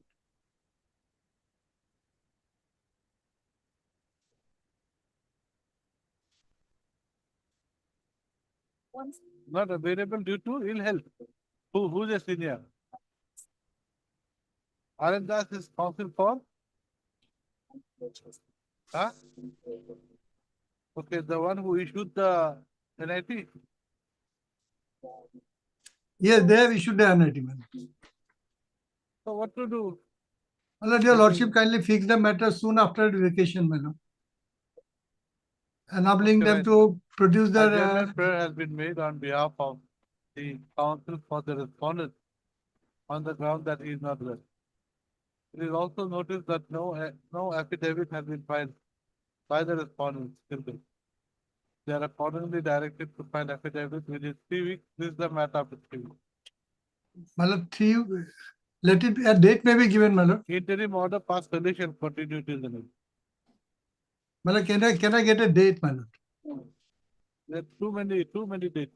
Not available due to ill health. Who's a senior? Aren't that his counsel for? Huh? Okay, the one who issued the NIT. Yes, they have issued the NIT, man. So what to do? Well, your lordship kindly fix the matter soon after the vacation, man. Enabling them to produce their. Adjournment prayer has been made on behalf of the counsel for the respondent on the ground that he is not well. It is also noticed that no affidavit has been filed by the respondents till date. They are accordingly directed to file affidavit within 3 weeks. This is the matter after 3 weeks. My lord, let it, a date may be given, my lord. Interim order passed early shall continue till the next. My lord, can I get a date, my lord? There are too many dates.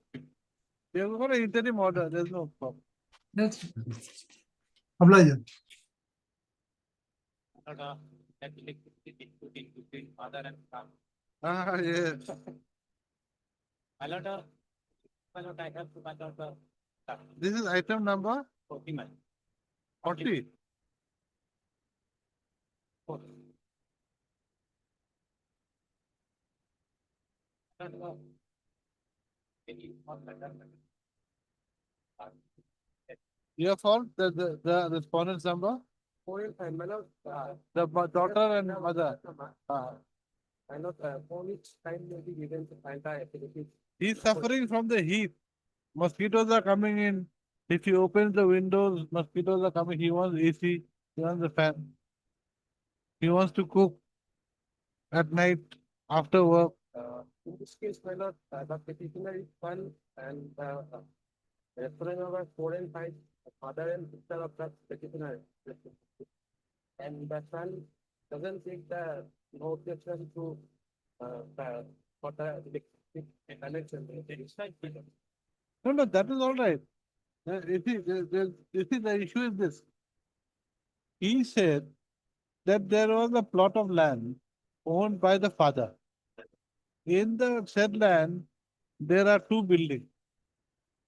They have got an interim order, there's no problem. That's obliged. That electricity input between father and son. Ah, yes. My lord, I have to my lord, This is item number 40 man. 40. Your fault, the respondent's number, the daughter and mother. Ah. He's suffering from the heat. Mosquitoes are coming in. If he opens the windows, mosquitoes are coming. He wants AC, he wants the fan. He wants to cook at night after work. In this case, my lord, the petitioner is one and reference number 4 and 5, father and sister of the petitioner. And the son doesn't take the no objection to for the electric connection. It is like, No, that is all right. You see, the issue is this. He said that there was a plot of land owned by the father. In the said land, there are 2 buildings.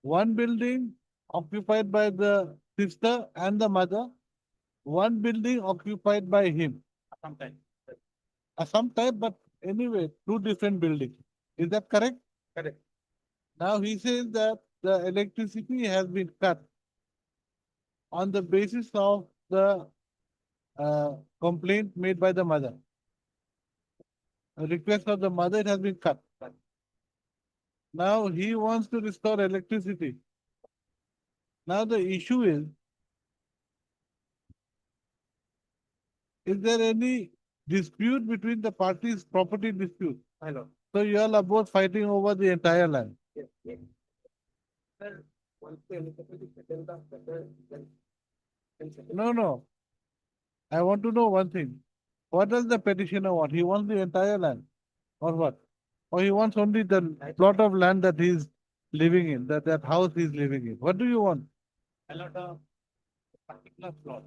One building occupied by the sister and the mother, one building occupied by him. sometimes. Some type, but anyway, 2 different buildings. Is that correct? Correct. Now he says that the electricity has been cut on the basis of the complaint made by the mother. A request of the mother, it has been cut. Now he wants to restore electricity. Now the issue is there any dispute between the parties, property dispute? My lord. So you all are both fighting over the entire land. Yes, yes. Sir, once the electricity settles the better, then settle. No. I want to know one thing. What does the petitioner want? He wants the entire land or what? Or he wants only the plot of land that he is living in, that house he is living in. What do you want? My lord, particular plot.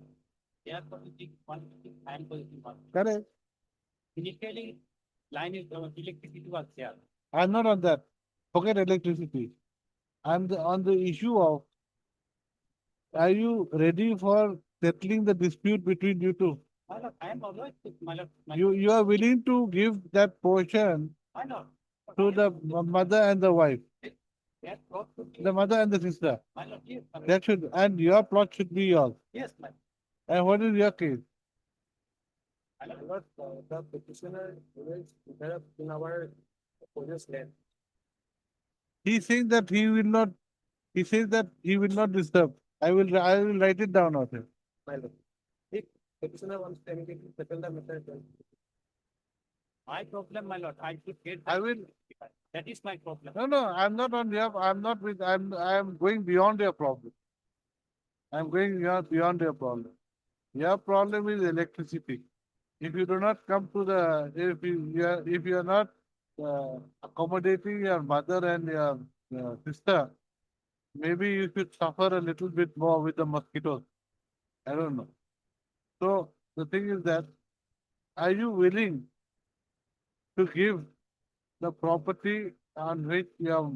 They are positing one thing and positing one. Correct. Initially, line is electricity was there. I'm not on that. Forget electricity. I'm on the issue of, are you ready for settling the dispute between you two? My lord, I am always with my lord. You are willing to give that portion My lord. to the mother and the wife, They are plot to be. the mother and the sister. My lord, yes. My lord. That should, and your plot should be yours. Yes, my lord. And what is your case? My lord, the petitioner will interrupt in our opponent's land. He says that he will not, he says that he will not disturb. I will write it down out here. My lord. If petitioner wants to immediately settle the matter, then. My problem, my lord, I should get. I will, That is my problem. no, I'm not on your, I'm not with, I am going beyond your problem. I'm going beyond your problem. Your problem is electricity. If you do not come to the, if you are not accommodating your mother and your sister, maybe you should suffer a little bit more with the mosquitoes. I don't know. So the thing is that, are you willing to give the property on which your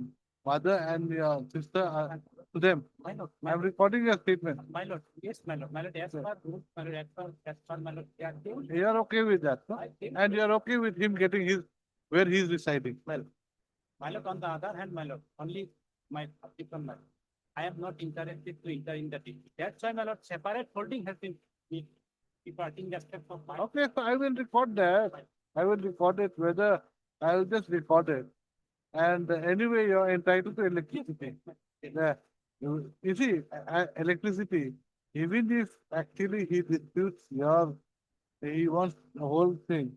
mother and your sister are to them? My lord, I'm recording your statement. my lord, yes, my lord, as per rules, my lord, as per my lord, they are doing. You are okay with that, no? I think. And you are okay with him getting his, where he is residing? My lord, on the other hand, my lord, only my particular, my lord, I am not interested to enter in the deal. That's why, my lord, separate holding has been departing the steps of my. Okay, so I will record that. I will record it, whether, I will just record it. And anyway, you are entitled to electricity. You see, electricity, even if actually he disputes he wants the whole thing,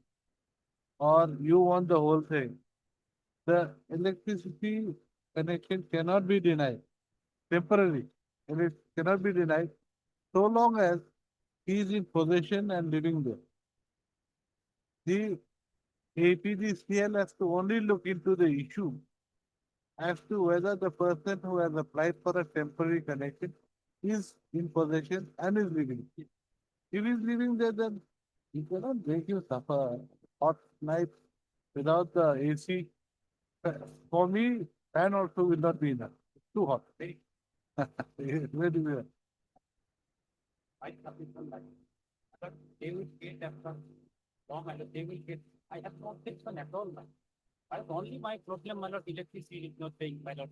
or you want the whole thing, the electricity connection cannot be denied temporarily, and it cannot be denied so long as he is in possession and living there. The APGCL has to only look into the issue as to whether the person who has applied for a temporary connection is in possession and is living. If he is living there, then he cannot make you suffer hot night without the AC. For me, fan also will not be enough. Too hot. Very well. I have been done that. But they will get after long and they will get, I have no tension at all. Man. But only my problem, my lord, electricity is not paying, my lord.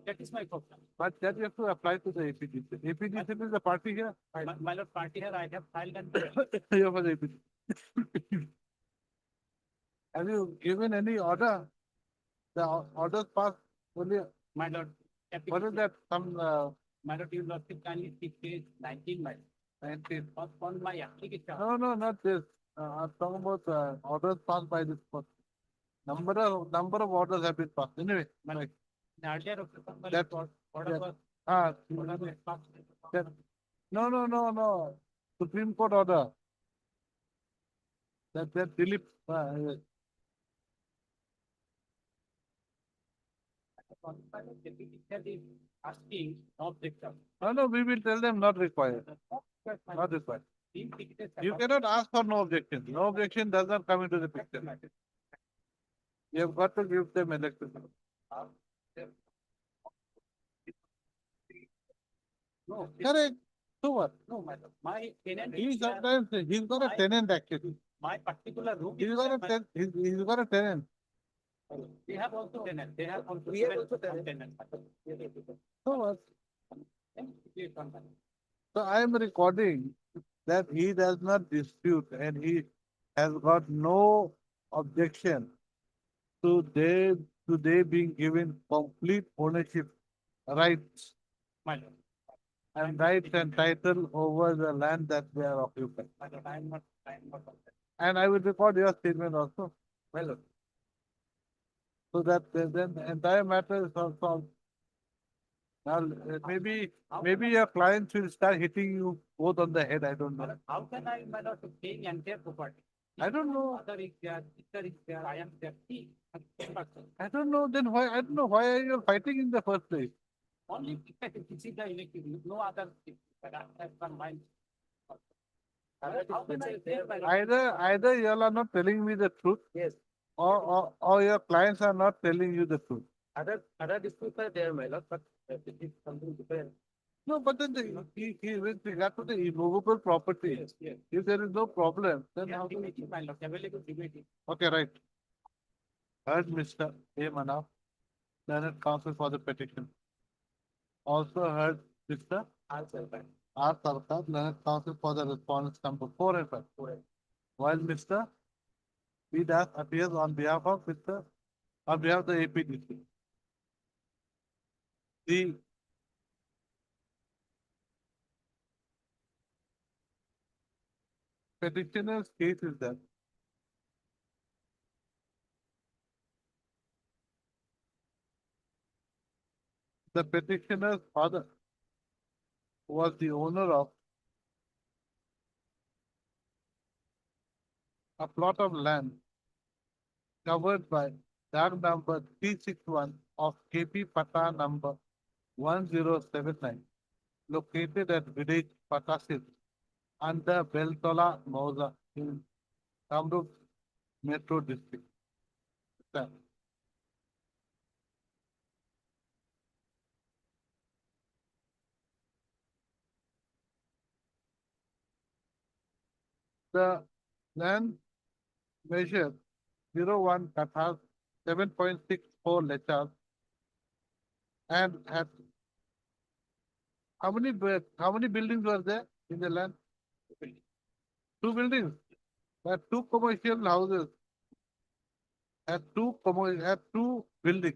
That is my problem. But that you have to apply to the APGCL. APGCL is the party here. My lord, party here, I have filed and You have the APGCL. Have you given any order? The orders passed only, my lord. what is that, some, My lord, you lord, kindly speak page 19, my 19? on my application. No, not this. I'm talking about orders passed by this court. Number of orders have been passed. Anyway, like, Earlier, That- order that- was, ah, order was passed. that- no. Supreme Court order. That Dilip, Asking, no objection. no, we will tell them not required. Not required. You cannot ask for no objection. No objection does not come into the picture. You have got to give them electricity. No, Correct. So what? no, madam, my tenant He is there. sometimes, he's got a tenant actually. My particular room. He's is got a there, he's got a tenant. They have also tenant, they have also. We have also tenant. So what? Yes, madam. So I am recording that he does not dispute and he has got no objection to they being given complete ownership rights My lord, and rights and title over the land that they are occupying. my lord, I am not. And I will record your statement also, My lord, so that then the entire matter is solved. Now, maybe your clients will start hitting you both on the head, I don't my know. lord, how can I, my lord, to pay entire property? I don't know. Mother is there, sister is there, I am there. See, I don't know, then why, I don't know why are you fighting in the first place? only this is the electric, no other thing. But I have some mind. How can I pay, my lord? Either you all are not telling me the truth. Yes. Or your clients are not telling you the truth. Other disputes are there, my lord, but this is something different. No, but then with regard to the immovable property, Yes. if there is no problem, then Yeah, how do remedy, my lord, available remedy. Okay, right. Heard Mr. A. Manaf, Senate Counsel for the petition. Also heard Mr. R. Sarkar, Senate Counsel for the respondents number 4 and 5. While Mr. B. Das appears on behalf of the APDC. The petitioner's case is that the petitioner's father was the owner of a plot of land covered by tag number 361 of KP Pata number 1079, located at village Patasit under Beltola Mauza in Kamrup Metro District. The land measure 01 kathas, 7.64 lechas, and had how many buildings were there in the land? 2 buildings. Had 2 commercial houses. Had two buildings.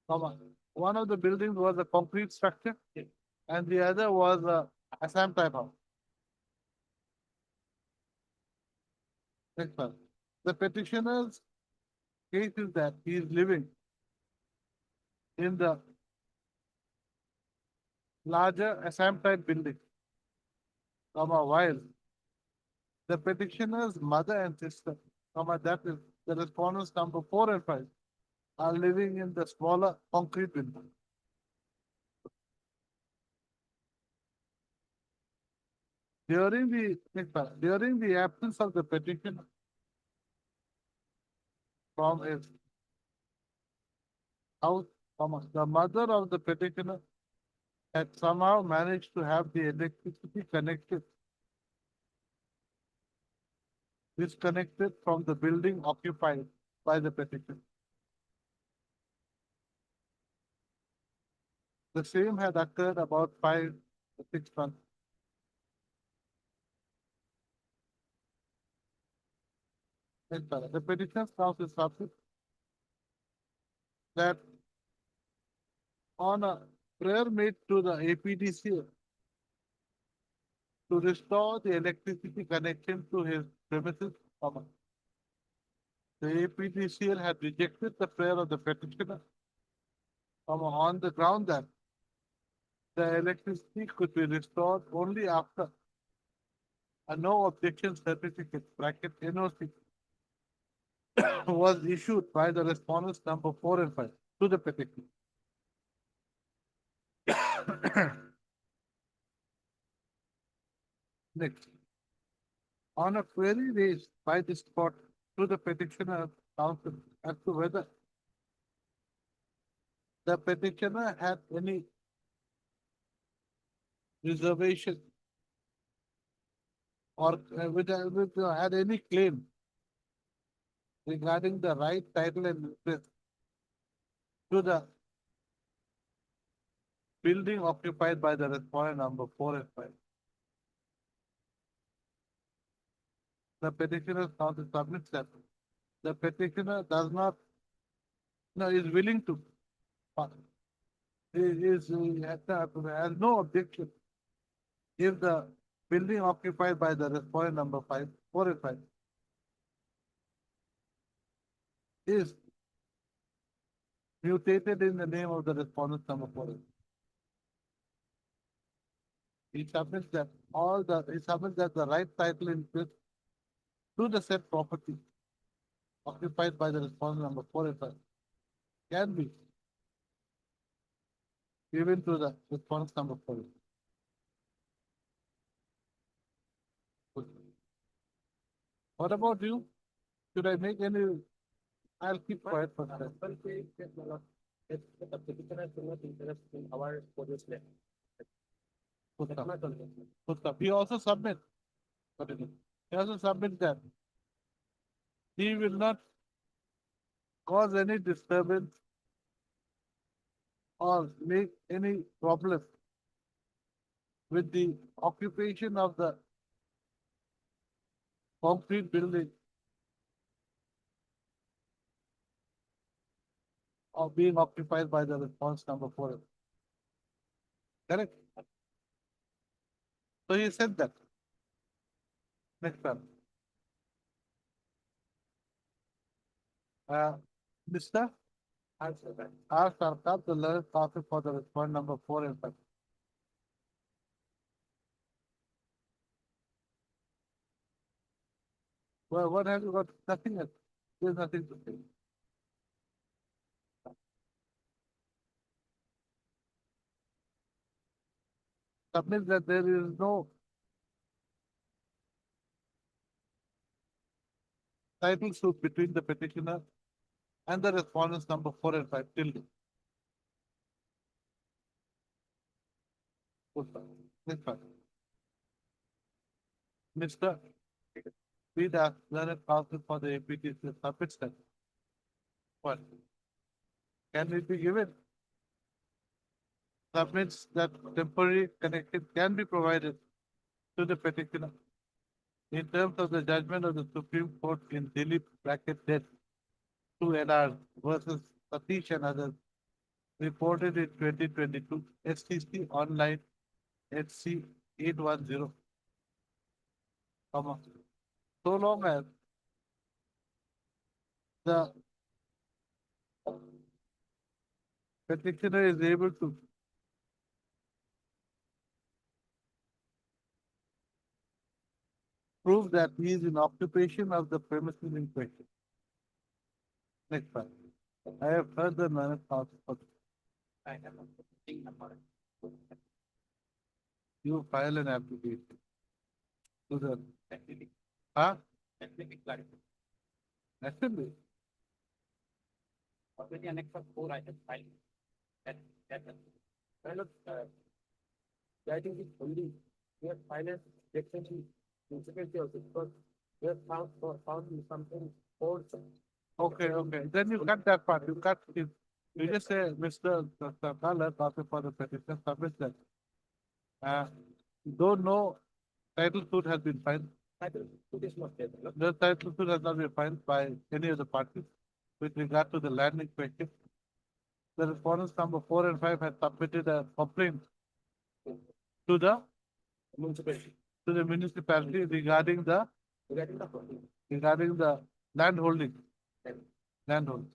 One of the buildings was a concrete structure and the other was a Assam type house. Next one. The petitioner's case is that he is living in the larger Assam type building, while the petitioner's mother and sister, that is the respondents number 4 and 5, are living in the smaller concrete building. During the absence of the petitioner from his house, the mother of the petitioner had somehow managed to have the electricity disconnected from the building occupied by the petitioner. The same had occurred about 5 to 6 months. The petitioner's counsel is subject that on a prayer made to the APDC to restore the electricity connection to his premises, the APDCL had rejected the prayer of the petitioner on the ground that the electricity could be restored only after a no objection certificate (NOC) was issued by the respondents number 4 and 5 to the petition. Next, on a query raised by this court to the petitioner counsel as to whether the petitioner had any reservation or had any claim regarding the right, title and interest to the building occupied by the respondent number 4 and 5. The petitioner's counsel submits that the petitioner does not, is willing to, has no objection if the building occupied by the respondent number 4 and 5 is mutated in the name of the respondent number 4. He submits that the right, title and interest to the said property occupied by the respondent number 4 and 5 can be given to the respondent number 4. What about you? Should I make any? I'll keep quiet for that. If the petitioner is not interested in our police land. He also submit. He also submit that he will not cause any disturbance or make any problem with the occupation of the concrete building or being occupied by the response number 4. Correct? So he said that. Next one. Mr. R. Sarkar, the learned counsel for the respondent number 4 and 5. Well, what have you got? Nothing else. There's nothing to say. Submit that there is no title suit between the petitioner and the respondents number 4 and 5 till date. Next one. Mr. Read as learned counsel for the APTC submits that. What? Can it be given? Submits that temporary connection can be provided to the petitioner in terms of the judgment of the Supreme Court in Dilip (death) 2 NR versus Satish and others reported in 2022 STC online HC 810, comma, so long as the petitioner is able to prove that he is in occupation of the premises in question. Next slide. I have heard the manner of I have a thing number. you file an application to the, Technically, huh? clarity. Assembly. Already annex of 4 I have filed. That kind of, I think it's only, we have finance, definitely, municipality also, because we have found something for. Okay, then you cut that part, you cut it. You just say, Mr. Kala, copy for the petition, submit that. Though no title suit has been filed, It is not there. the title suit has not been filed by any of the parties with regard to the land in question. The respondents number 4 and 5 have submitted a complaint to the Municipality. municipality regarding the Regarding the property. land holding. Land. Land holding.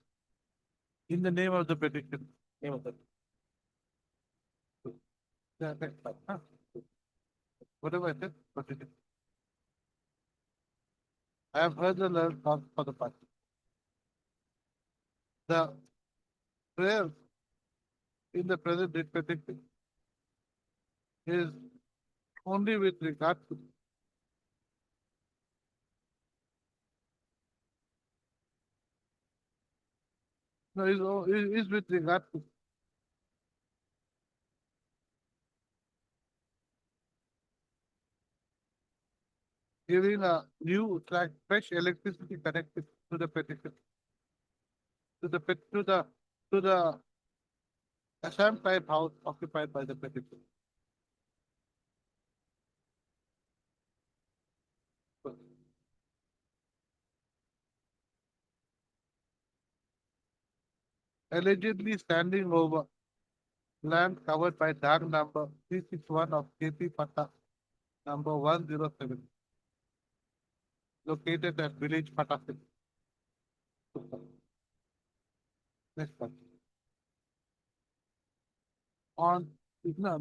In the name of the petition. Name of the. Yeah, next slide, huh? Whatever I said, petition. I have heard the learned cause for the party. The prayer in the present date petition is only with regard to no, is with regard to giving a new fresh electricity connected to the petition. To the Assam type house occupied by the petition. Allegedly standing over land covered by DAG number 361 of KP Pata number 107, located at village Patasik. Next one.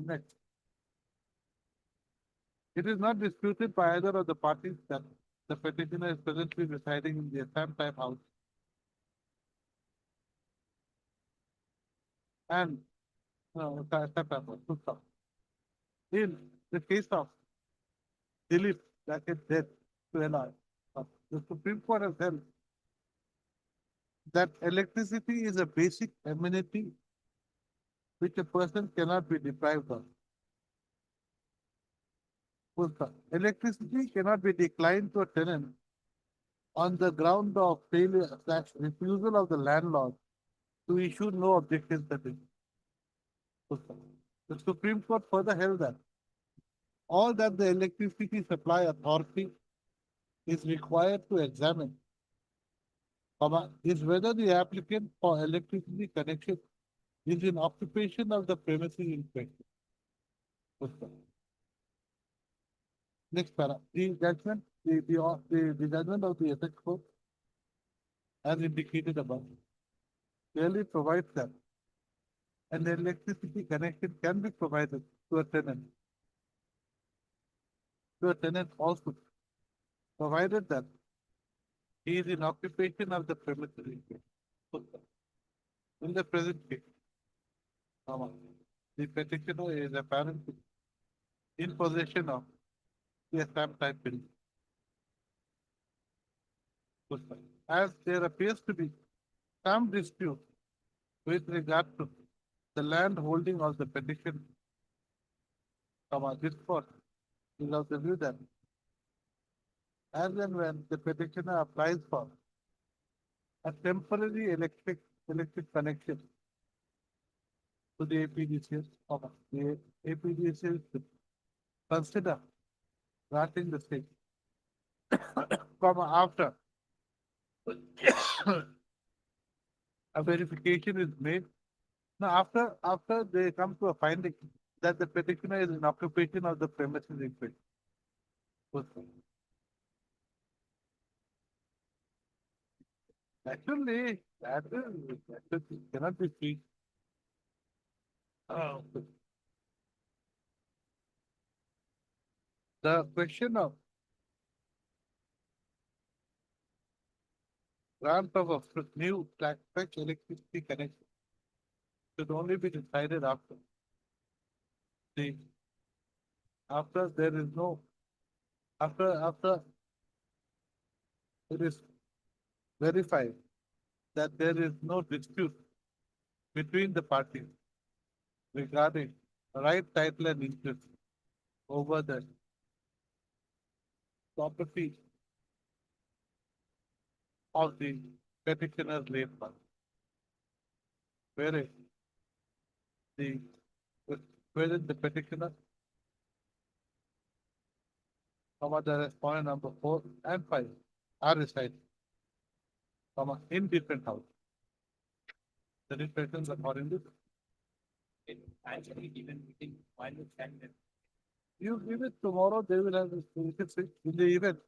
Next. It is not disputed by either of the parties that the petitioner is presently residing in the Assam type house. And type house, full stop. In the case of Dilip, that is death to LI, the Supreme Court has held that electricity is a basic amenity which a person cannot be deprived of. Full stop. Electricity cannot be declined to a tenant on the ground of failure / refusal of the landlord to issue no objection certificate. Full stop. The Supreme Court further held that all that the electricity supply authority is required to examine, is whether the applicant for electricity connection is in occupation of the premises in question. Next para, the judgment, the judgment of the Apex Court, as indicated above, clearly provides that an electricity connection can be provided to a tenant. To a tenant also, provided that he is in occupation of the premises in question. In the present case, the petitioner is apparently in possession of the Assam type building. As there appears to be some dispute with regard to the land holding of the petition, this court is of the view that as and when the petitioner applies for a temporary electric connection to the APDCS, the APDCS consider granting the same, after a verification is made No, after they come to a finding that the petitioner is in occupation of the premises in question. Actually, that cannot be free. The question of grant of a new fetch electricity connection should only be decided the, after there is no, after it is verified that there is no dispute between the parties regarding right title and interest over the property of the petitioner's late mother. Whereas the, wherein the petitioner, the respondent number 4 and 5 are residing, in different houses. The discussions according to Actually, even within while you stand there. you give it tomorrow, they will have this, you can see in the event.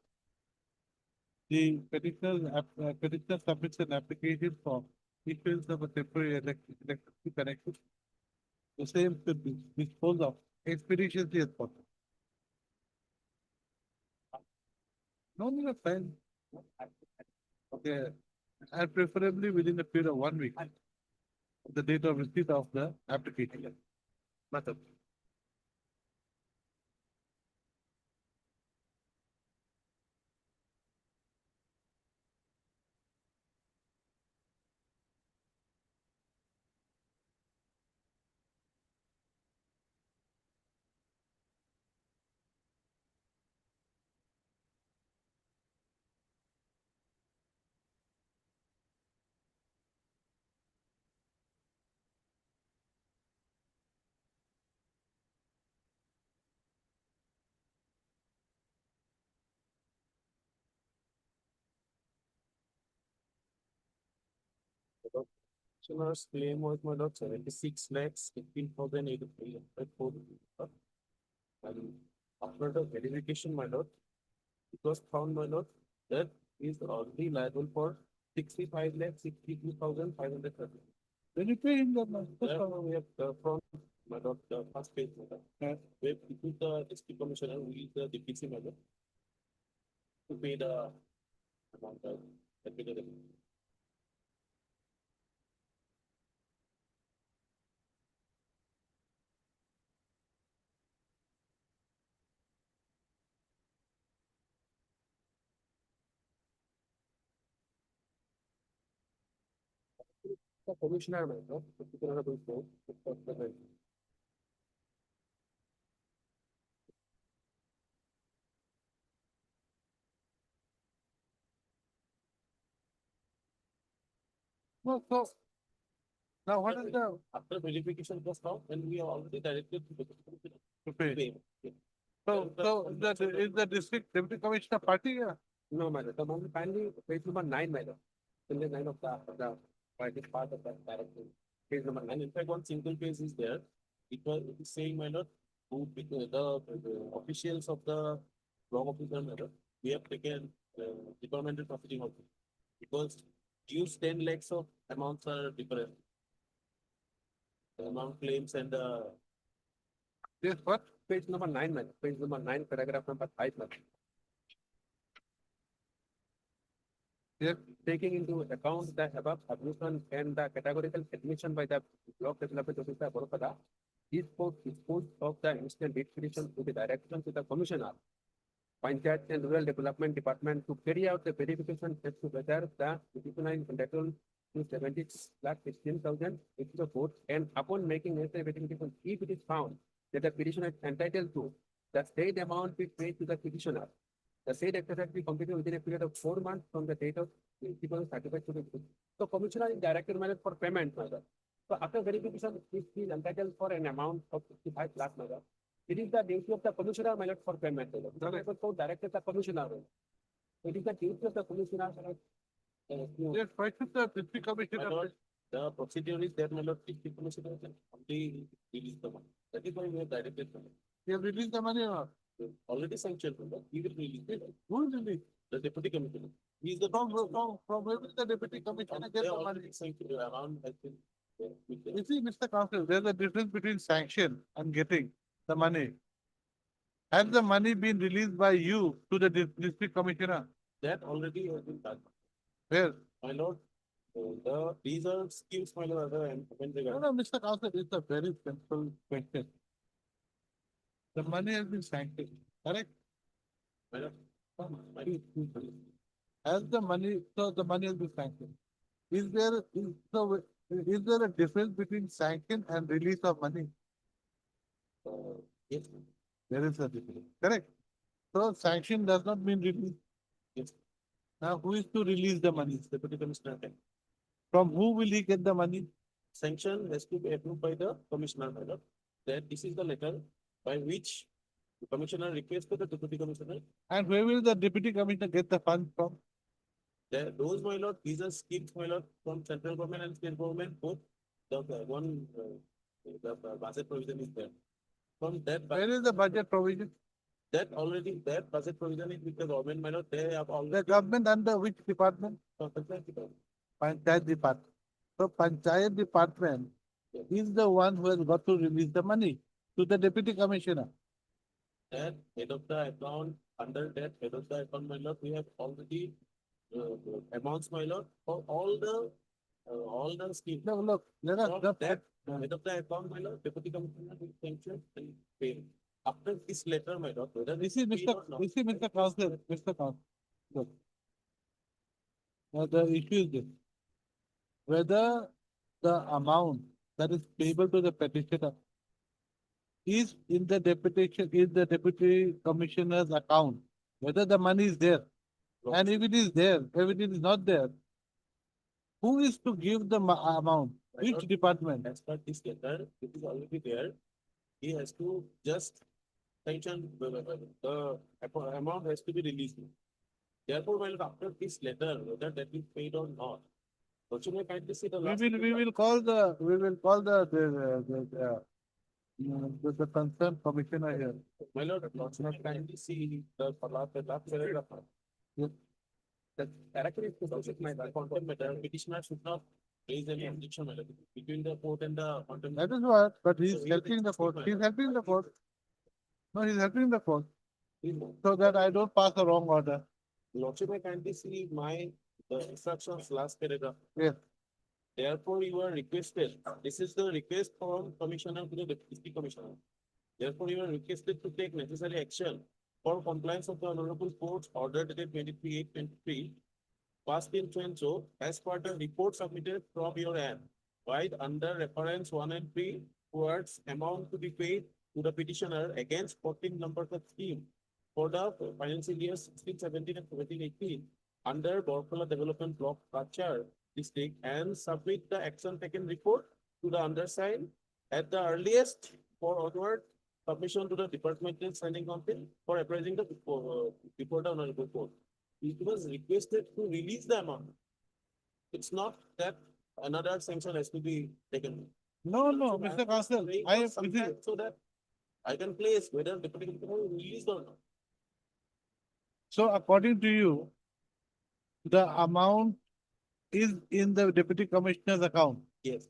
The petitioner submits an application form, issuance of a temporary electricity connection. The same should be disposed of expeditiously as possible. No need of time. Okay, and preferably within a period of 1 week. The date of receipt of the application. Method. Petitioner's claim was my lord 76 lakhs 15,800. And after the verification, my lord, it was found, my lord, that he is already liable for 65 lakhs 62,530. Then you pay him the money. Therefore, we have from my lord, the first page, my lord. We have issued the district commissioner, who is the DPC, my lord, to pay the amount of the commissioner, my lord, particular will go. No, so now what is the After verification was found, and we are already directed to the commissioner to to pay? pay. So is the district deputy commissioner party? Yeah? No, madam, the moment finally, page number 9, madam. In the 9 of the, right, is part of that directive. Page number 9, in fact, one single page is there. It is saying, my lord, who, the officials of the block officer, madam, we have taken, departmental proceeding also. Because dues 10 lakhs of amounts are different. The amount claims and, Yes, what? page number 9, madam, page number 9, paragraph number 5, madam. Yes. Taking into account the above submission and the categorical admission by the block development officer Boropada, he disposed of the instant petition to the direction to the commissioner, Panchayat and Rural Development Department to carry out the verification as to whether the petitioner is entitled to 70,16,000 into the court, and upon making necessary verification, if it is found that the petitioner is entitled to the said amount be paid to the petitioner. The said exercise be completed within a period of 4 months from the date of principal certified to the. So commissioner is directed method for payment method. So after verification, if he is entitled for an amount of 55 lakh method, it is the duty of the commissioner method for payment. So directed the commissioner. It is the duty of the commissioner. Yes, why should the district commissioner? The procedure is that, my lord, district commissioner can only release the money. That is why we have directed the money. He has released the money or not? Already sanctioned, my lord. He will release it. Who is released? The deputy commissioner. He is the. From where will the deputy commissioner get They the money? already sanctioned around, I think. You see, Mr. Council, there's a difference between sanction and getting the money. Has the money been released by you to the district commissioner? That already has been done. Where? My lord, these are schemes, my lord, and when they No, got. no, Mr. Council, it's a very simple question. The money has been sanctioned, correct? My lord, Has the money, so the money has been sanctioned. Is there, is there a difference between sanction and release of money? Yes, There is a difference, correct? So sanction does not mean release. yes, Now, who is to release the money? deputy commissioner can. From who will he get the money? Sanction has to be approved by the commissioner, my lord. That this is the letter by which the commissioner requested the deputy commissioner. And where will the deputy commissioner get the funds from? That those, my lord, these are schemes, my lord, from central government and state government, both. The budget provision is there. From that, Where is the budget provision? that already, that budget provision is with the government, my lord, they have The already. government under which department? Panchayat department. So Panchayat department is the one who has got to release the money to the deputy commissioner. That head of the account, under that head of the account, my lord, we have already amounts, my lord, for all the schemes. No, look, let us, From just- that head of the account, my lord, deputy commissioner will sanction and pay. After this letter, my lord, whether this is paid Mr. or not, This is Mr. Council, Mr. Council. Look. Now the issue is this. Whether the amount that is payable to the petitioner is in the deputy commissioner's account, whether the money is there. And if it is there, if it is not there, who is to give the amount? Which department? as per this letter, it is already there. He has to just sanction the amount has to be released. Therefore, while after this letter, whether that is paid or not. Don't you may kindly see the last. We will call the the concerned commissioner here. My lord, Lordship may kindly see the last paragraph. Yes. The character is to my content matter, petitioner should not raise any objection, my lord, between the court and the content. That is what, but he's So he helping the is court. extreme, He's helping the court. No, he's helping the court matter. so that I don't pass a wrong order. Lordship may kindly see the instructions last paragraph. Yes. Therefore, you are requested, this is the request from commissioner to the deputy commissioner. Therefore, you are requested to take necessary action for compliance of the honorable court's order dated 23/8/23. Passed in Trencho, as per the report submitted from your end, right under reference 1 and 3 towards amount to be paid to the petitioner against 14 numbers of scheme for the financial years 16-17 and 17-18 under Borkala Development Block Kachar district and submit the action taken report to the undersigned at the earliest for onward submission to the departmental standing council for appraising the before the honorable court. It was requested to release the amount. It's not that another sanction has to be taken. No, no, So I Mr. am Council, praying I for am, some time so that I can place whether deputy commissioner will release or not. so according to you, the amount is in the deputy commissioner's account. Yes,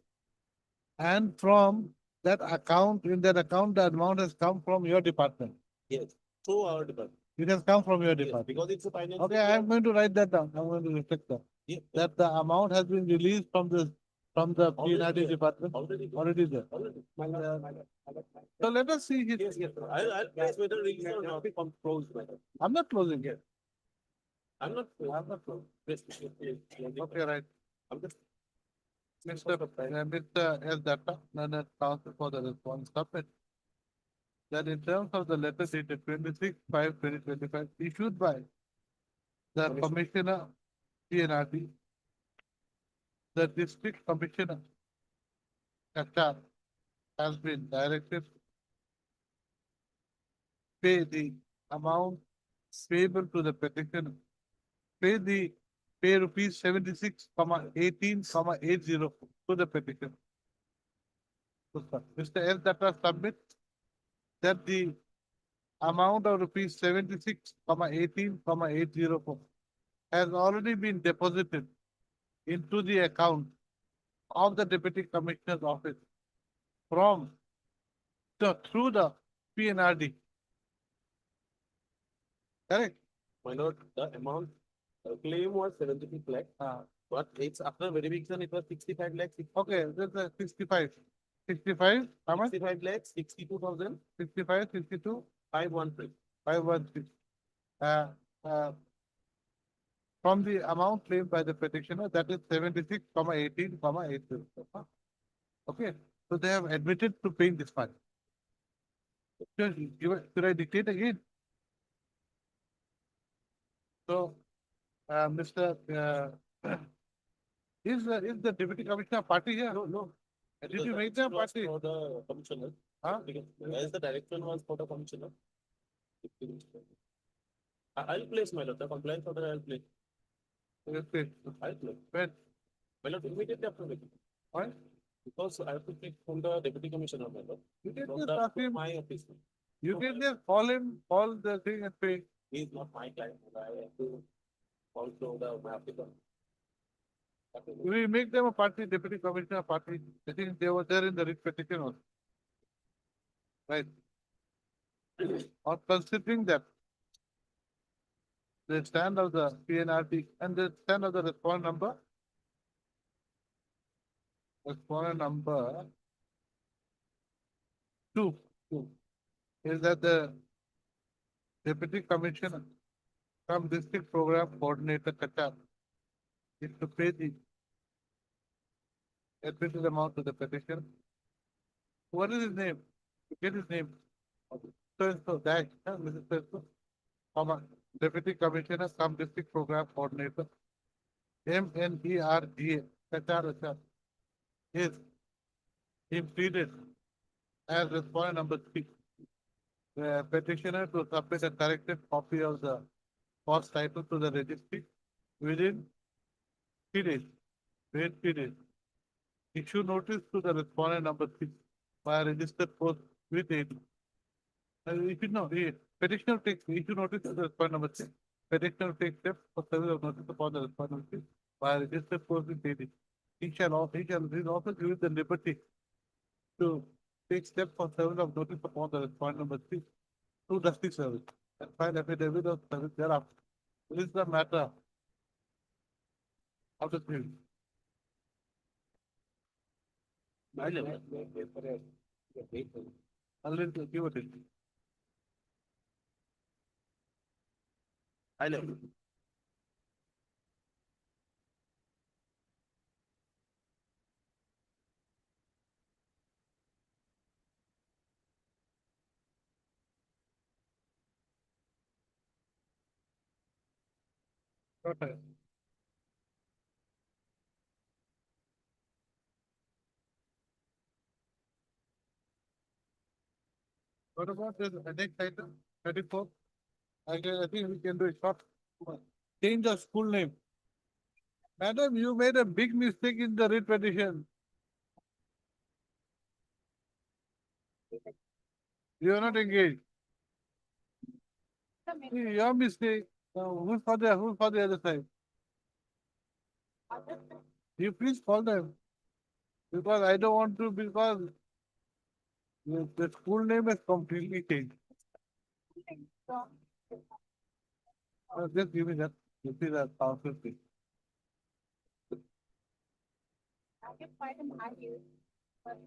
And from that account, in that account, the amount has come from your department. yes, through our department. It has come from your Yes, department. because it's a financial. Okay, I am going to write that down. I'm going to reflect that. Yeah, That the amount has been released from the Already PNRD there. department, already. already there. Already. So let us see his, Yes, yes, sir. I'll place whether release or not. Closed. I'm not closing it. I'm not. I'm not closing. Yes, yes, yes, yes. Okay, right. I'm just. Mr. S. Datta, Learned Counsel for the response submit. That in terms of the letter dated 26/5/2025 issued by the Commissioner PNRD, the District Commissioner Kachar has been directed to pay the amount payable to the petitioner, pay the pay rupees 76,18,80 to the petition. So, sir, Mr. S. Data submit that the amount of rupees 76,18,804 has already been deposited into the account of the Deputy Commissioner's office from through the PNRD. Correct? My lord, the amount claim was 76 lakh, but it's after verification, it was 65 lakhs. Okay, that's a 65. 65, how much? 65 lakhs, 62,000, 65, 62, 513. 516. From the amount claimed by the petitioner, that is 76,18,80. Okay, so they have admitted to paying this much. Should I dictate again? So, Mr. Is the Deputy Commissioner party here? No. Did you make them Was party? for the commissioner. Huh? Because as the direction was for the commissioner. I'll place, my lord, the compliance order I'll place. Okay. I'll place. When? My lord, immediately after meeting. Why? Because I have to take from the deputy commissioner, my lord. You can From just the, ask him, my office. you can just call him, call the thing and pay. He is not my client. I have to also the my applicant. We make them a party, Deputy Commissioner party. I think they were there in the writ petition also. Right? Or considering that the stand of the PNRD and the stand of the respondent number. Respondent number 2 is that the Deputy Commissioner from District Program Coordinator Qatar is to pay the admitted amount to the petition. What is his name? You get his name. So dash, Mrs. So, comma, Deputy Commissioner, some District Program Coordinator, MNERGA, Qatar, is pleaded as respondent number 3. The petitioner to submit a corrected copy of the cost title to the registry within 3 days. Wait 3 days. Issue notice to the respondent number 3 by registered post with it. If you know, the petitioner takes issue notice to the respondent number 3. Petitioner takes steps for service of notice upon the respondent number 3 by registered post with it. He is also given the liberty to take steps for service of notice upon the respondent number 3 through dusty service and file affidavit of service thereafter. This is the matter of the hearing. My level. I'll give it. High level. Okay. What about this next item, 34? I think we can do it short. Change the school name. Madam, you made a big mistake in the writ petition. You are not engaged. Your mistake. Who's for the other side? You please call them. Because I don't want to, because the school name is completely changed. Just give me that. This is a council thing. I can find him high here, but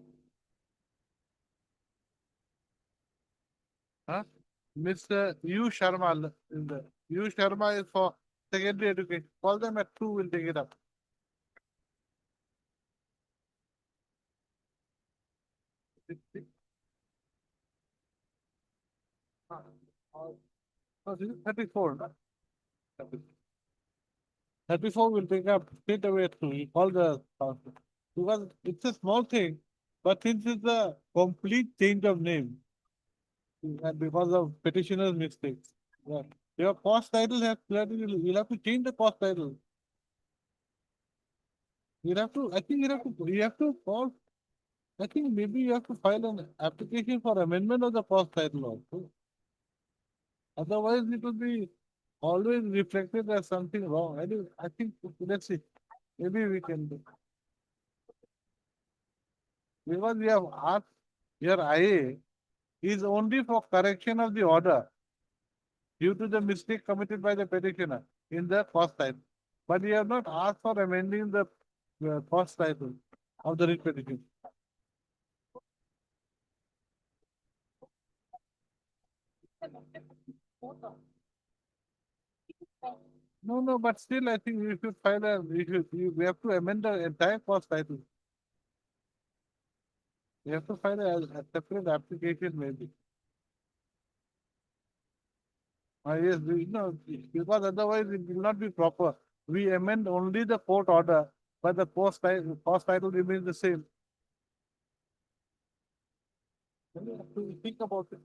Huh? Mr. U Sharma, U Sharma is for secondary education. Call them at 2, we'll take it up. Oh, this is 34. No? 34 will take up straight away at 2. We call the council. Because it's a small thing, but since it's a complete change of name, and because of petitioner's mistakes. Yeah. Your cost title has, you'll have to change the cost title. You have to, I think you have to call, I think maybe you have to file an application for amendment of the first title also. Otherwise, it will be always reflected as something wrong. I think, let's see, maybe we can do. Because we have asked your IA is only for correction of the order due to the mistake committed by the petitioner in the first title. But we have not asked for amending the first title of the writ petition. No, but still I think we should file we have to amend the entire first title. We have to file a separate application maybe. Yes, because otherwise it will not be proper. We amend only the court order, but the first title remains the same. We have to think about it.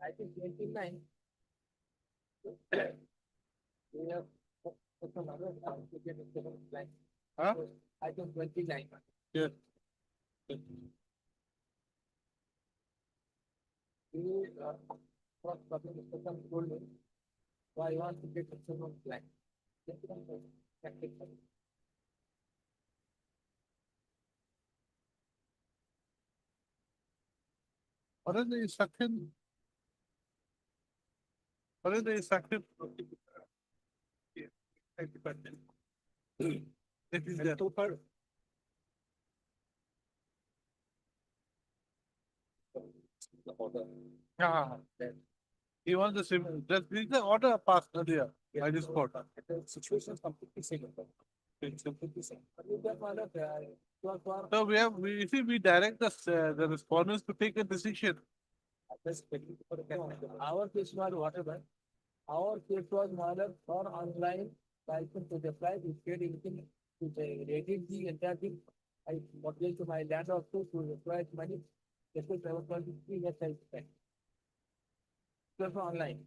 I think 29. We have some other to get a second line. Huh? I think 29. Yes. You, first public discussion told me, why you want to get a second line. What is the instruction? What is the instruction? It is there. The order. Yeah. He wants the same, just this is the order passed earlier by this court. The situation is completely same. It's completely same. So we see, we direct the respondents to take a decision. Our case was whatever. Our case was model for online license to apply, we paid anything to the rated the entire thing. I mortgage to my land also to require money. This is 7.3 years I spent. Just online.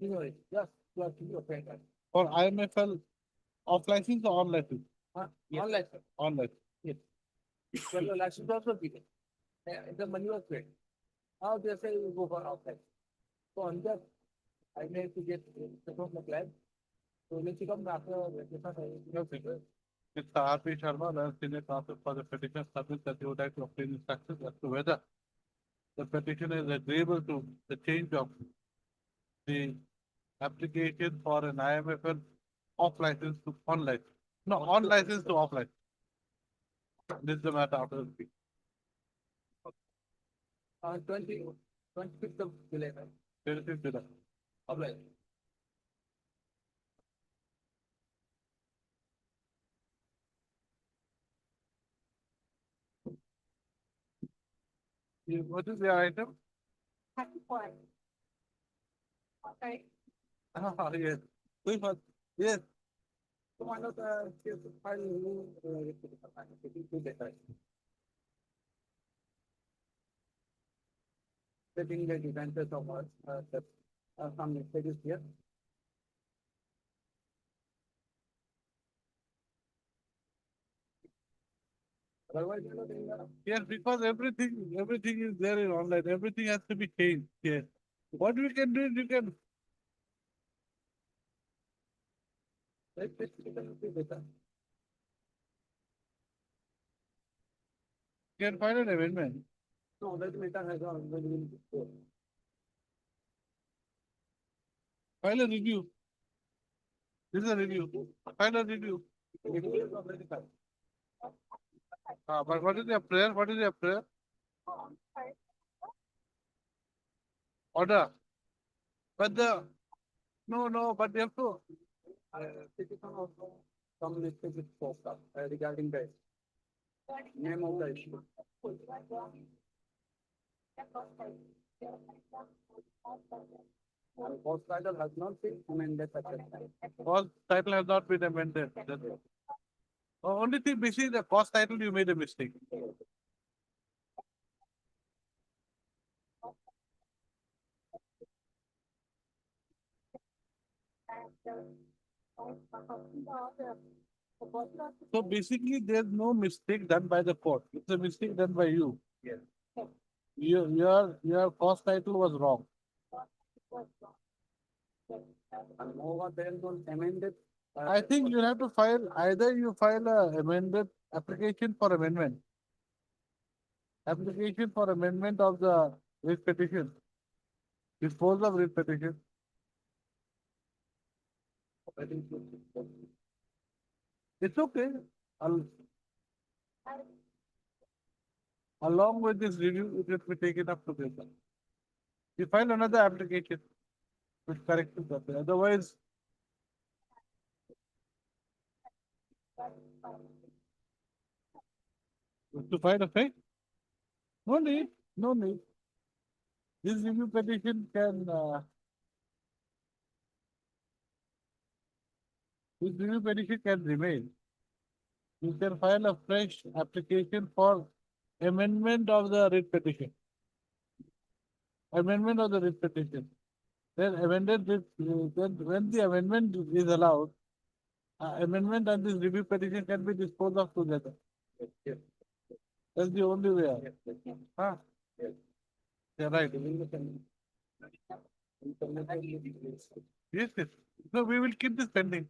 You know it, just to have to be a friend. For IMFL, off license or on license? Online. On license. Yes. Well, the license also given. The money was paid. Now they say you go for outside. So on that, I need to get the from the plan. So let's come after Mr. R.P. Sharma, the senior counsel for the petition, submits that he would like to obtain instructions as to whether the petition is agreeable to the change of the application for an IMFL off license to on license. No, on license to off license. This is the matter after the speech. 25th of July. 25th July. Apply. What is the item? Okay. Yes. Which one? Yes. So one of the case file setting the defenses of us, some messages here. Otherwise, you know, Yes, because everything is there in online. Everything has to be changed. Yes. What we can do is you can find an amendment. no, that matter has already been before. File a review. This is a review. File a review. It is already done. But what is your prayer? What is your prayer? Order. But but they have to. Petition also, some messages popped up regarding the name of the issue. Post title has not been amended at that time. Cost title has not been amended. That's all. Only thing missing the cost title, you made a mistake. So basically, there's no mistake done by the court. It's a mistake done by you. Yes. Your cost title was wrong. And moreover, there is one amended. I think you have to file, either you file a amended application for amendment. Application for amendment of the writ petition. Dispose of writ petition. It's okay. Al- Along with this review, it will be taken up together. You file another application with corrections of it. Otherwise, to file a fake? No need, no need. This review petition can, this review petition can remain. You can file a fresh application for amendment of the writ petition. Amendment of the writ petition. Then amended writ, then when the amendment is allowed, amendment and this review petition can be disposed of together. Yes. That's the only way out. Huh? Yes. Yeah, right. Yes, yes. No, we will keep this pending.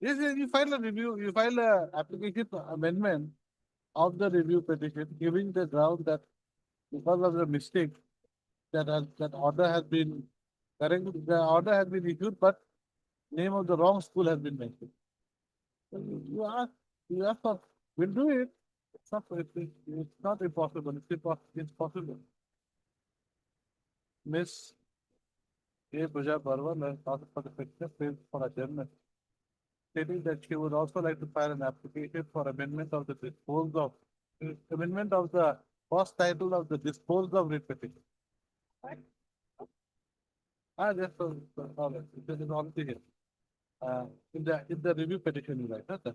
Yes, yes, you file a review, you file a application for amendment of the review petition, giving the ground that because of the mistake that order has been correct, the order has been issued, but name of the wrong school has been mentioned. So you ask for, we'll do it. It's not impossible, it's possible. Miss A. Puja Barwan has asked for the petitioner placed for adjournment, stating that she would also like to file an application for amendment of the amendment of the first title of the disposal of writ petition. That's all. This is all here. In the review petition, you write, huh, sir?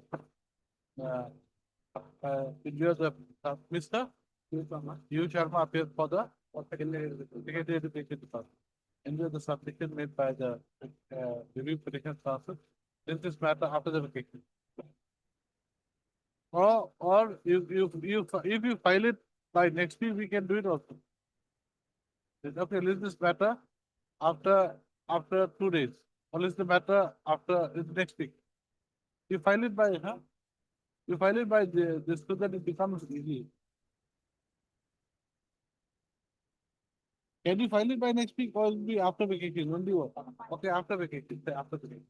In yours, Mr. U. Sharma appears for the secondary education department. And the submission made by the review petition sponsor. This matter after the vacation. Or if you file it by next week, we can do it also. Okay, list this matter after 2 days. Or list the matter after next week. You file it by, huh? You file it by this so that it becomes easy. Can you file it by next week or it will be after vacation? Only what? Okay, after vacation, say after vacation.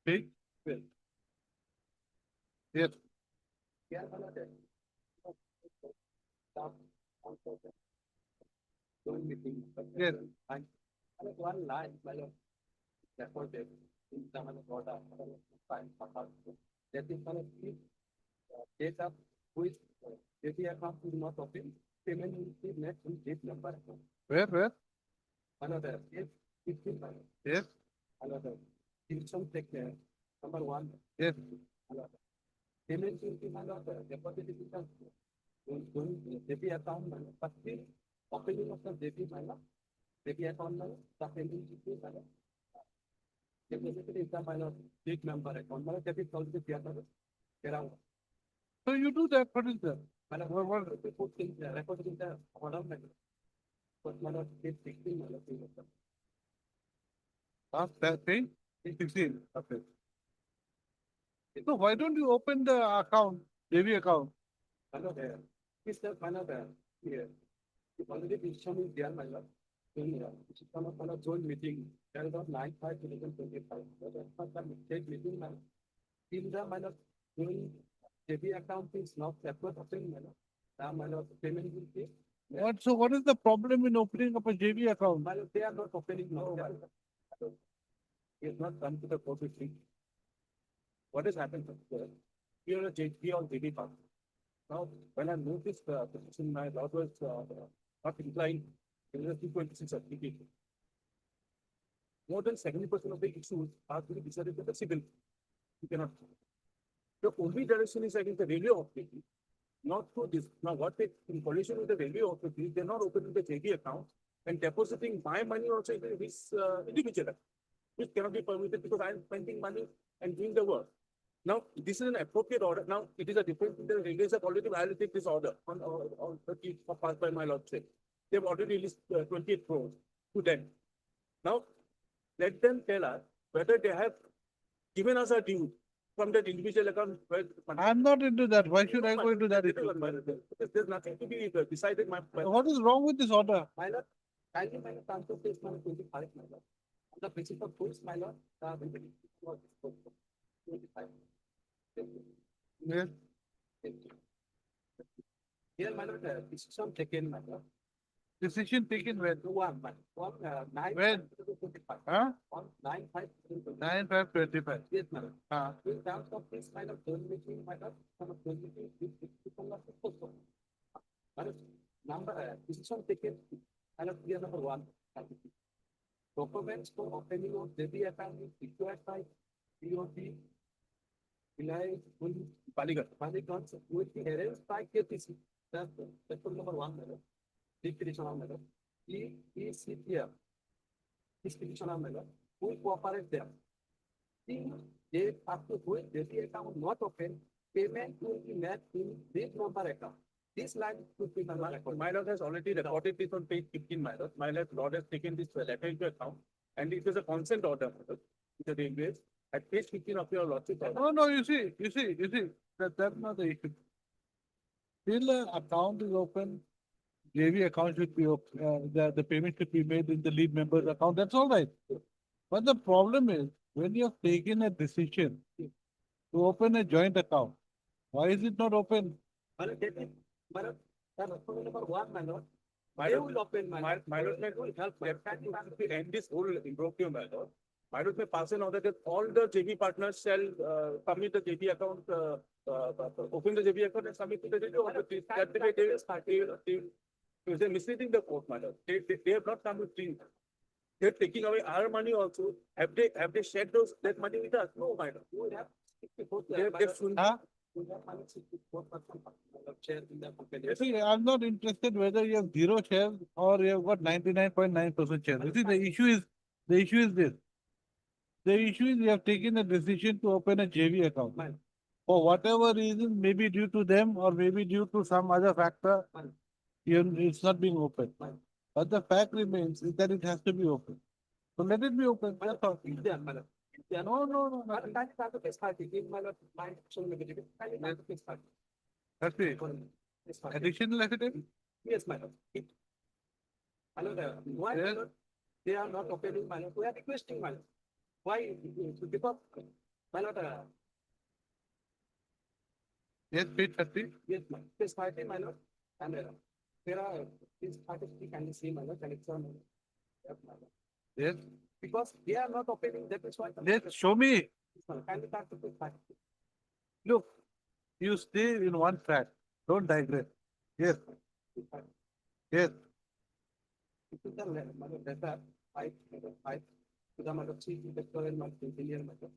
Big? Yes. Yes. One line, therefore, in some of the order, that is one of the data which data account is not open, payment will be made in this number. Where? Another, yes, 15. Yes. Another, in some sector, number one. Yes. Another. Payment will be another, deposit is going debit account, first opening of the debit account, the payment will be deposit is the minus big number account, debit also around. So you do that, what is that? What put things record in the order, but minus 16 minus. Last that thing? 16. Okay. So why don't you open the account, JV account? Another, is the another here. If already decision is there, my love. Then it's come up on a joint meeting, there is on 9/5/2025. That's the mistake meeting, my love. In the minor, doing JB account is not separate opening, my love. Now, my love, payment will be. What is the problem in opening up a JV account? My love, they are not opening now. He has not come to the court with me. What has happened? We are a JB or JB fund. Now, when I moved this petition, my lot was not inclined, it was 226 application. More than 70% of the issues are to be decided by the civil. You cannot. The only direction is against the railway authority, not through this. Now, what they, in coalition with the railway authority, they're not opening the JD account and depositing my money also into this individual account, which cannot be permitted because I'm spending money and doing the work. Now, this is an appropriate order. Now, it is a different, the railways have already violated this order on 30 passed by my lordship. They've already released 28 crores to them. Now, let them tell us whether they have given us a due from that individual account. I'm not into that. Why should I go into that issue? Because there's nothing to be decided. What is wrong with this order? My lord, kindly my lord, transfer case number 25, my lord. On the basis of which, my lord, we will 25. Yes. Here, my lord, decision taken, my lord. Decision taken when? One, nine. When? 25. Huh? On 9/5. 9/5/25. Yes, my lord. Ah. In terms of this, my lord, meeting, my lord, from a meeting, decision taken, my lord, clear number 1. Documents for opening of JB account is required by DOT. Paliganj with the errors by KTC. That's number 1, my lord. Petition on matter. ECPF. This petition on matter. Who will cooperate them? They have to do it. The account not open. Payment will be made in this number account. This line should be number account. My lord has already recorded this on page 15. My lord has taken this letter into account, and it is a consent order. The railways at page 15 of your lordship. No, you see, that's not the issue. Till an account is open, JV account should be open, the payment should be made in the lead member's account, that's all right. But the problem is, when you have taken a decision to open a joint account, why is it not open? Number 1, my lord. They will open, my lord will help them to end this whole imbroglio, my lord. My lord may pass an order that all the JV partners shall submit the JV account, open the JV account and submit to the JV order. That the way they're misleading the court, my lord. They have not come with things. They're taking away our money also. Have they shared that money with us? No, my lord. You will have 64%. Huh? You have money 64% share in the company. You see, I'm not interested whether you have 0 shares or you have got 99.9% shares. You see, the issue is this. The issue is you have taken a decision to open a JV account. For whatever reason, maybe due to them or maybe due to some other factor, it's not being open. But the fact remains is that it has to be open. So let it be open. That's all. No. That's it. Additional affidavit? Yes, my lord. My lord, why, my lord, they are not opening, my lord? We are requesting, my lord. Why? Because, my lord, Yes, page 30. yes, my lord. This party, my lord, and there are this party can see, my lord, collection. Yes, my lord. Yes. Because they are not opening, that is why. Let's show me. Kindly talk to this party. Look, you stay in one track. Don't digress. Yes. Yes. It is the letter, I, to the mother chief inspector and my engineer, my lord.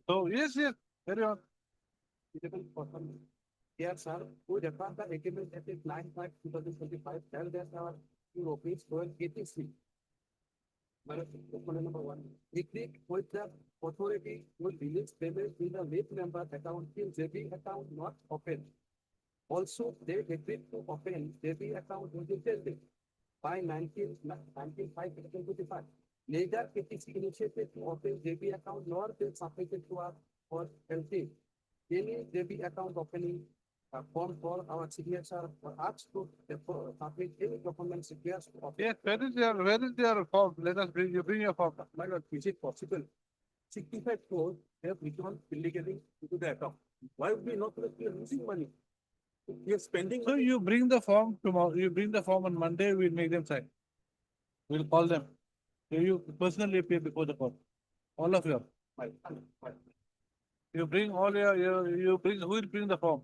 So, yes, carry on. Yes, sir. Who referred the agreement that is 9/5/2025, tell that our rupees 1283. Number 1. Agreed with the authority will release payment in the late member account till JB account not open. Also, they agreed to open JB account immediately by 19/5/2025. Neither KTC initiated to open JB account nor they submitted to us for LT. Any JB account opening form for our signature or asked to submit any documents required. Yes, where is your form? Let us bring your form. My lord, is it possible? 65 crores have returned illegally into the account. Why would we not, we are losing money? We are spending. So money. you bring the form tomorrow, you bring the form on Monday, we'll make them sign. We'll call them. So you personally appear before the court. All of you. You bring all you bring, who will bring the form?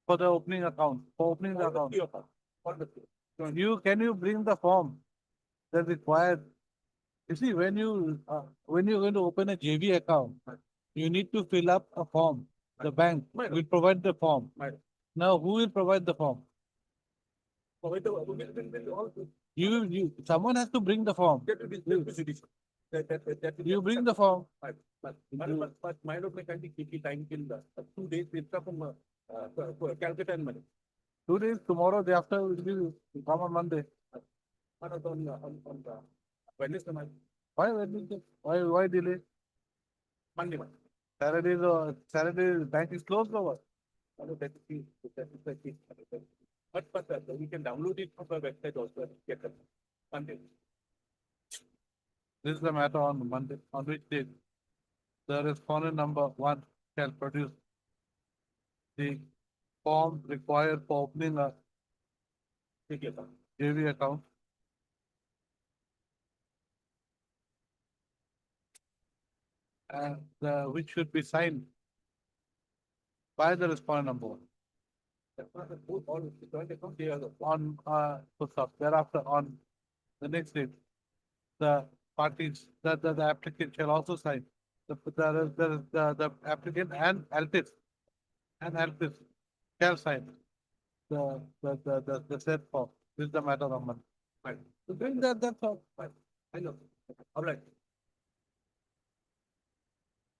For the opening account, for opening the account. Can you bring the form that required? You see, when you're going to open a JV account, you need to fill up a form. The bank will provide the form. Now, who will provide the form? Someone has to bring the form. You bring the form. But my लोग ने कहीं की time till 2 days इसका from Calcutta and Manila. 2 days, tomorrow, day after, will be come on Monday. On the Wednesday night, Why Wednesday? Why delay? Monday. Saturday, bank is closed or what? That is the key. But we can download it from the website also and get it Monday. This is the matter on Monday, on which date the respondent number 1 shall produce the form required for opening a JV account. And which should be signed by the respondent number 1. On thereafter on the next date, the parties the applicant shall also sign. The applicant and Altis shall sign the said form. This is the matter of money. Right. So bring that's all. Right. I know. All right.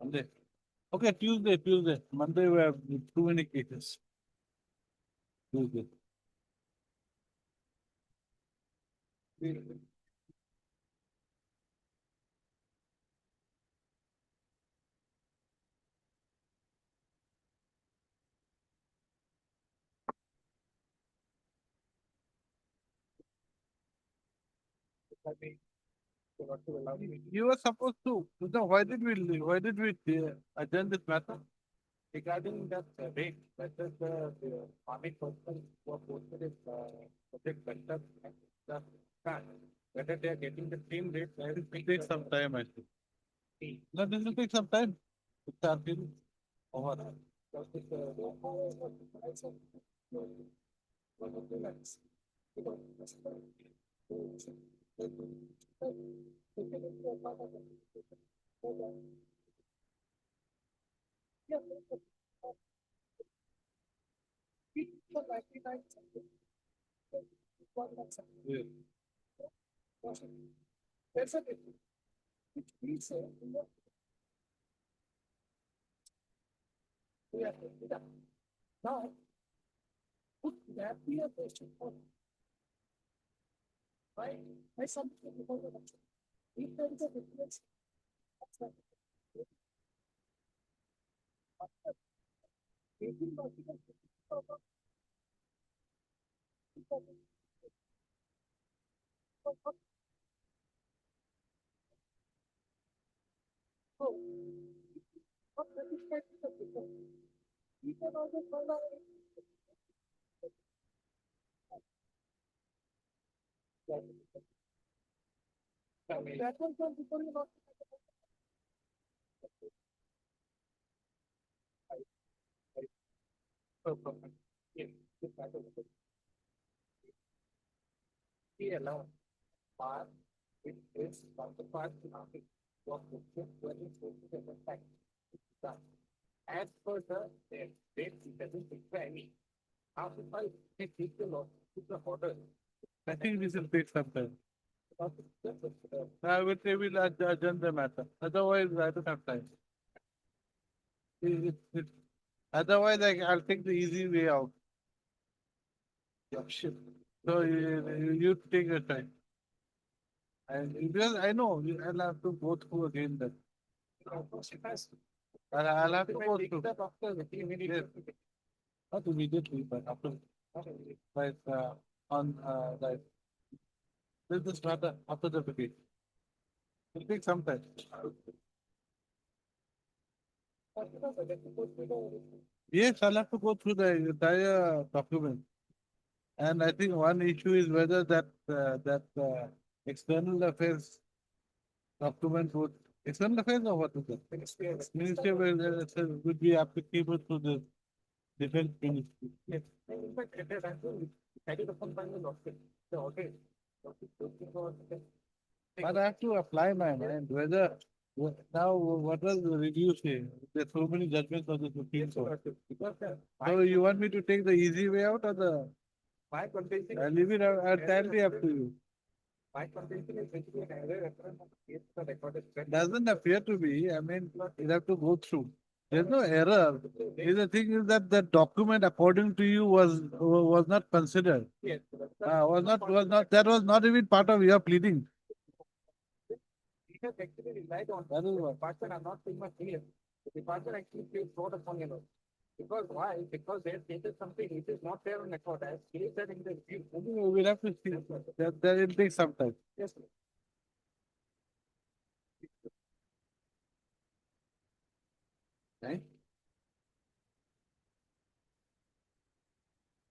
Monday. Okay, Tuesday. Monday we have too many cases. Tuesday. You were supposed to. No, why did we adjourn this matter? Regarding that rate, whether the farming person who are posted is project vendor and the plan, whether they are getting the same rate. It will take some time, I think. No, this will take some time. It's until over. Yeah. There's a difference. Which means, we have to do that. Now, would that be a question for? Right, I something about the. If there is a difference. That's right. You can also call that. That one from before you not. He allowed part with this counterpart to market was as per the rate, it doesn't require any. After five, they take the law, took the order. I think this will take some time. I will say we'll adjourn the matter. Otherwise, I don't have time. Otherwise, I'll take the easy way out. Yeah, shit. So you take your time. And because I know I'll have to go through again then. I'll have to go through. Yes. Not immediately, but after, like, on, like, this matter after the debate. It'll take some time. Yes, I'll have to go through the entire document. And I think one issue is whether that external affairs document would External affairs or what is it? Ministry of would be applicable to the defense ministry. Yes. In fact, it has actually decided upon by the law. The audit. But I have to apply my mind whether now what was the review say? There's so many judgments of the Supreme Court. Because So you want me to take the easy way out or the? my contention. I leave it entirely up to you. My contention is basically an error reference on the case for recorded. Doesn't appear to be. I mean, you have to go through. There's no error. The thing is that the document according to you was not considered. Yes. That was not even part of your pleading. He has actually relied on. That is what. Department are not saying much here. The department actually plays fraud upon you. Because why? Because they have stated something which is not there on record as he said in the review. We'll have to see. That will take some time. Yes. Sir. Right?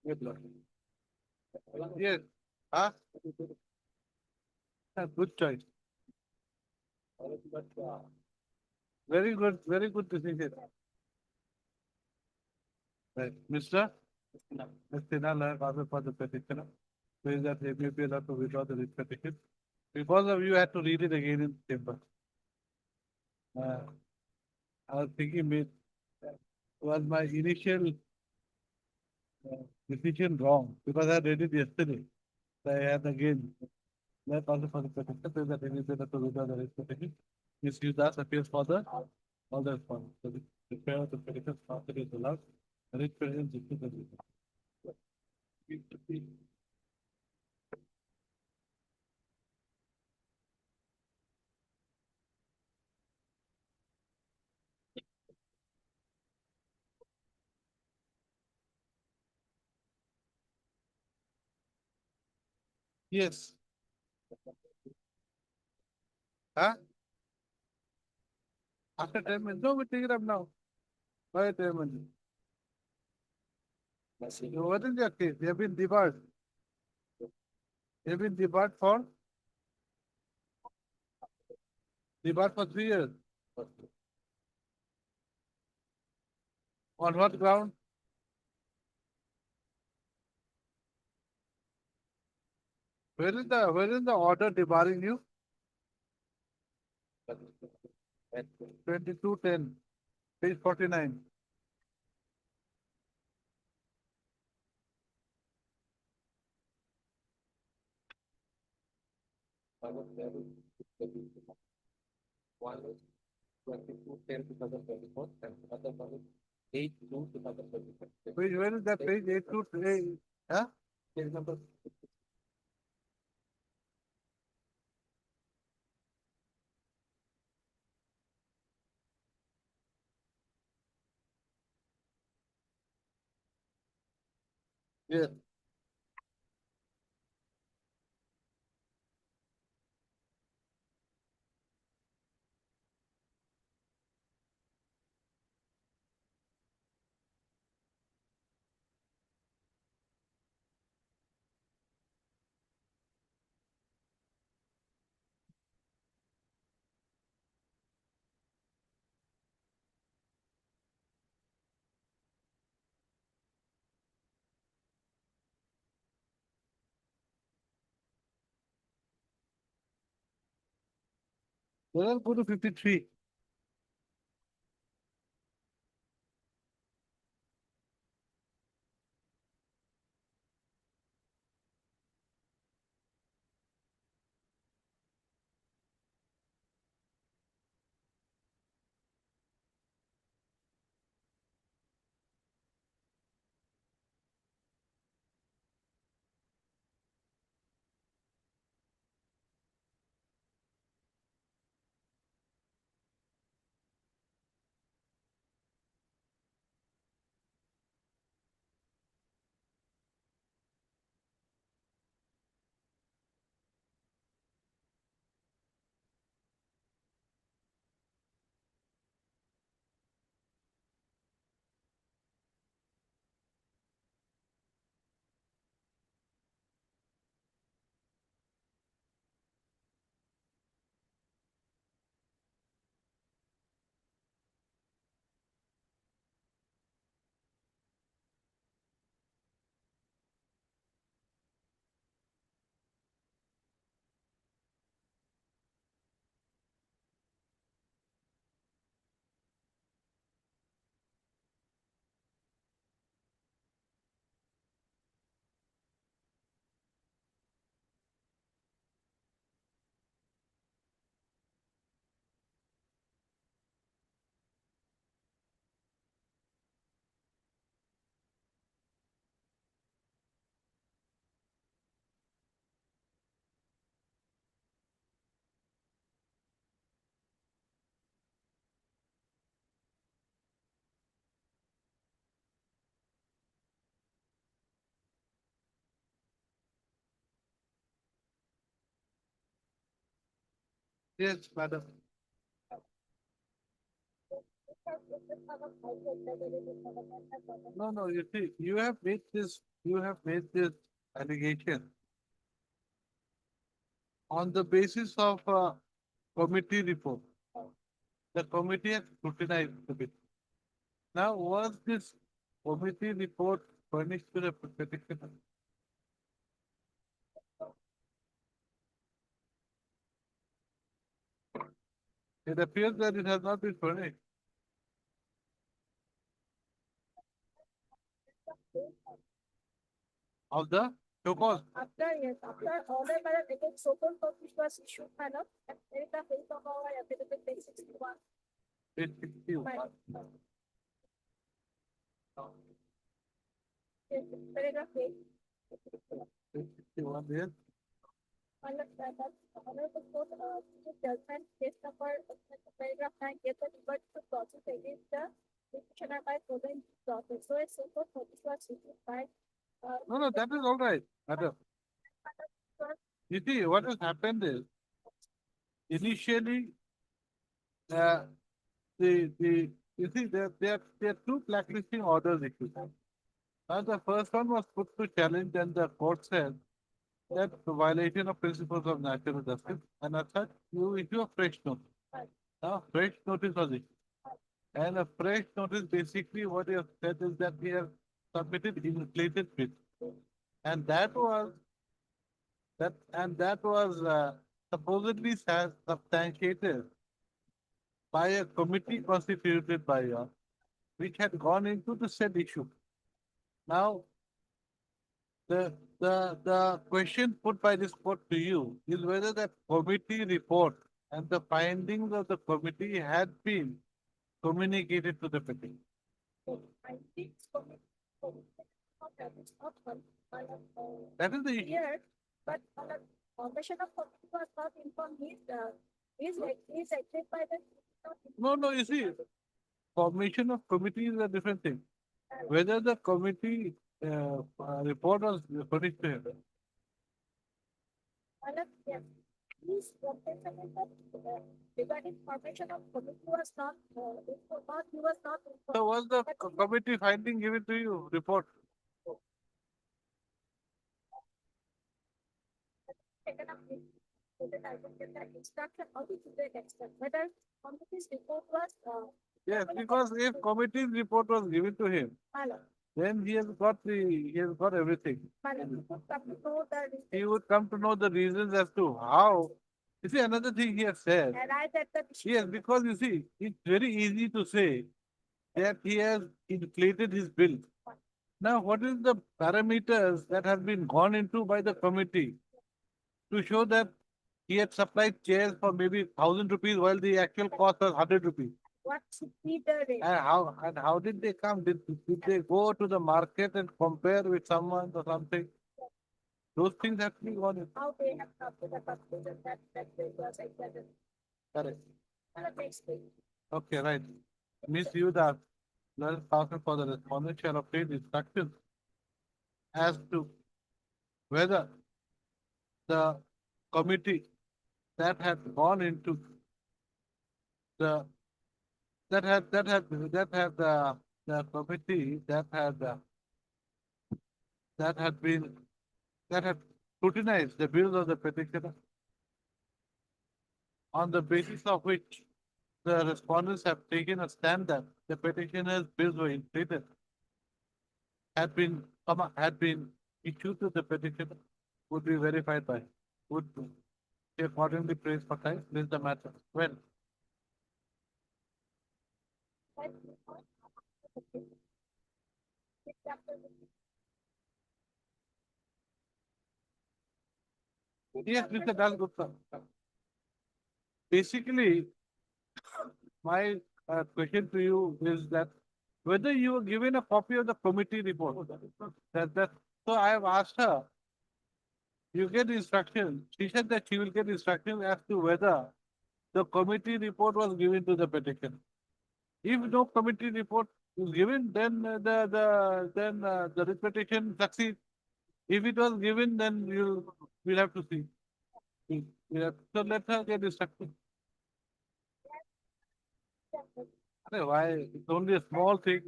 Good luck. Yes. Huh? Good choice. But, Very good decision. Right. Mr. Sinha, for the petitioner. Says that they may be allowed to withdraw the writ petition. Because of you, I had to read it again in chamber. I was thinking, was my initial decision wrong? Because I read it yesterday. So I had again. Let also for the petition, says that they may be allowed to withdraw the writ petition. Misuse thus appears for the all the response. So the repair of the petition after is allowed. The writ petition is issued as well. Yes. Huh? After 10 minutes. No, we take it up now. Why 10 minutes? So what is your case? They have been debarred. They have been debarred for 3 years. On what ground? Where is the order debarring you? 2210, page 49. One is 22/10/2024 and other one is 8/2/2024. Page, where is that page? 8 to 3? Huh? Page number. Yeah. Let us go to 53. Yes, madam. No, no, you see, you have made this allegation on the basis of a committee report. The committee has scrutinized the bit. Now, was this committee report furnished to the petitioner? It appears that it has not been furnished. Of the so-called, After, yes, after order by the ticket, so-called copy was issued, madam, and there is a face of our affidavit page 61. page 61. Yes, paragraph 8. Page 61, yes. Honorable Court, judgment, case number, paragraph 9, gave the liberty to process against the petitioner by following process. So a so-called notice was issued by, No, no, that is all right, madam. You see, what has happened is, initially, you see, there are two blacklisting orders issued. Now, the first one was put to challenge, and the court said that the violation of principles of natural justice, and as such, you issue a fresh notice. Now, fresh notice was issued. And a fresh notice, basically, what he has said is that he has submitted inflated bids. And that was supposedly substantiated by a committee constituted by you, which had gone into the said issue. Now, the question put by this court to you is whether that committee report and the findings of the committee had been communicated to the petitioner. I think so. That is the issue. Here, but formation of committee was not informed, is acted by the. No, no, you see, formation of committee is a different thing. Whether the committee report was furnished to him. Yes. Please, regarding formation of committee was not, he was not. informed. So was the committee finding given to you, report? Taken up with, so that I will get that instruction how to do that extent, whether committee's report was, Yes, because if committee's report was given to him, Malak, then he has got everything. Malak, come to know the reason. He would come to know the reasons as to how. You see, another thing he has said. And I that the. Yes, because you see, it's very easy to say that he has inflated his bill. Now, what is the parameters that have been gone into by the committee to show that he had supplied chairs for maybe 1,000 rupees while the actual cost was 100 rupees? What should be the rate? And how did they come? Did they go to the market and compare with someone or something? Those things have to be gone in. How they have come to the conclusion that it was exactly. Correct. Malak, next week. Okay, right. Miss Yuda, let us ask for the respondent shall obtain instructions as to whether the committee that had gone into the the committee that had scrutinized the bills of the petitioner, on the basis of which the respondents have taken a stand that the petitioner's bills were inflated, had been issued to the petitioner, would be verified by, would be accordingly praised for time. This is the matter. When? Yes, Mr. Das Gupta. Basically, my question to you is that whether you were given a copy of the committee report. So I have asked her, you get instruction. She said that she will get instruction as to whether the committee report was given to the petition. If no committee report is given, then the writ petition succeeds. If it was given, then we'll have to see. So let her get instruction. Hey, why? It's only a small thing.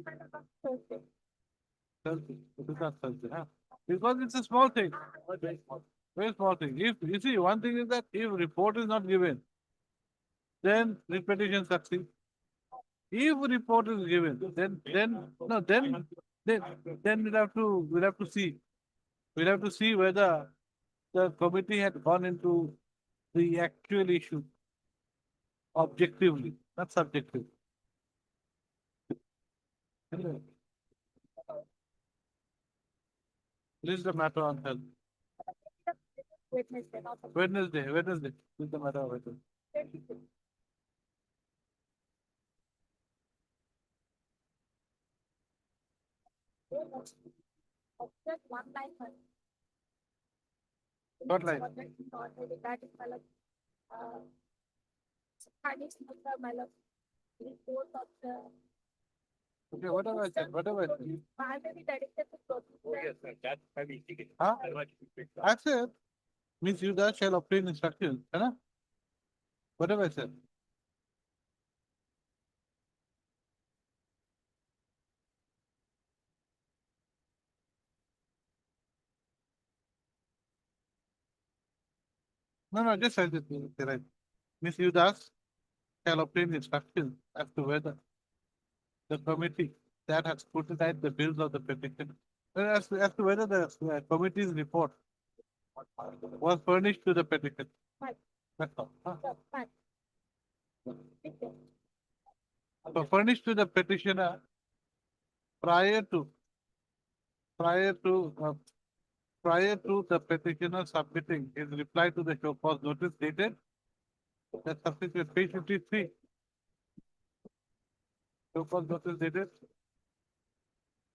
Thursday. It is not Thursday, huh? Because it's a small thing. Very small thing. If you see, one thing is that if report is not given, then repetition succeeds. If report is given, then no, then we'll have to see. We'll have to see whether the committee had gone into the actual issue objectively, not subjectively. Anyway, this is the matter on health. Wednesday. This is the matter of Wednesday. Just one line. What line? Regarding Spanish report of the. Okay, whatever I said. Primarily dedicated to procurement. Huh? I said, Miss Yuda shall obtain instructions, है ना? Whatever I said. No, just said it, right. Miss Yudas shall obtain instructions as to whether the committee that has scrutinized the bills of the petition, as to whether the committee's report was furnished to the petition. Right. That's all. Huh? Fine. So furnished to the petitioner prior to the petitioner submitting his reply to the show cause notice dated. That's substitute page 53. Show cause notice dated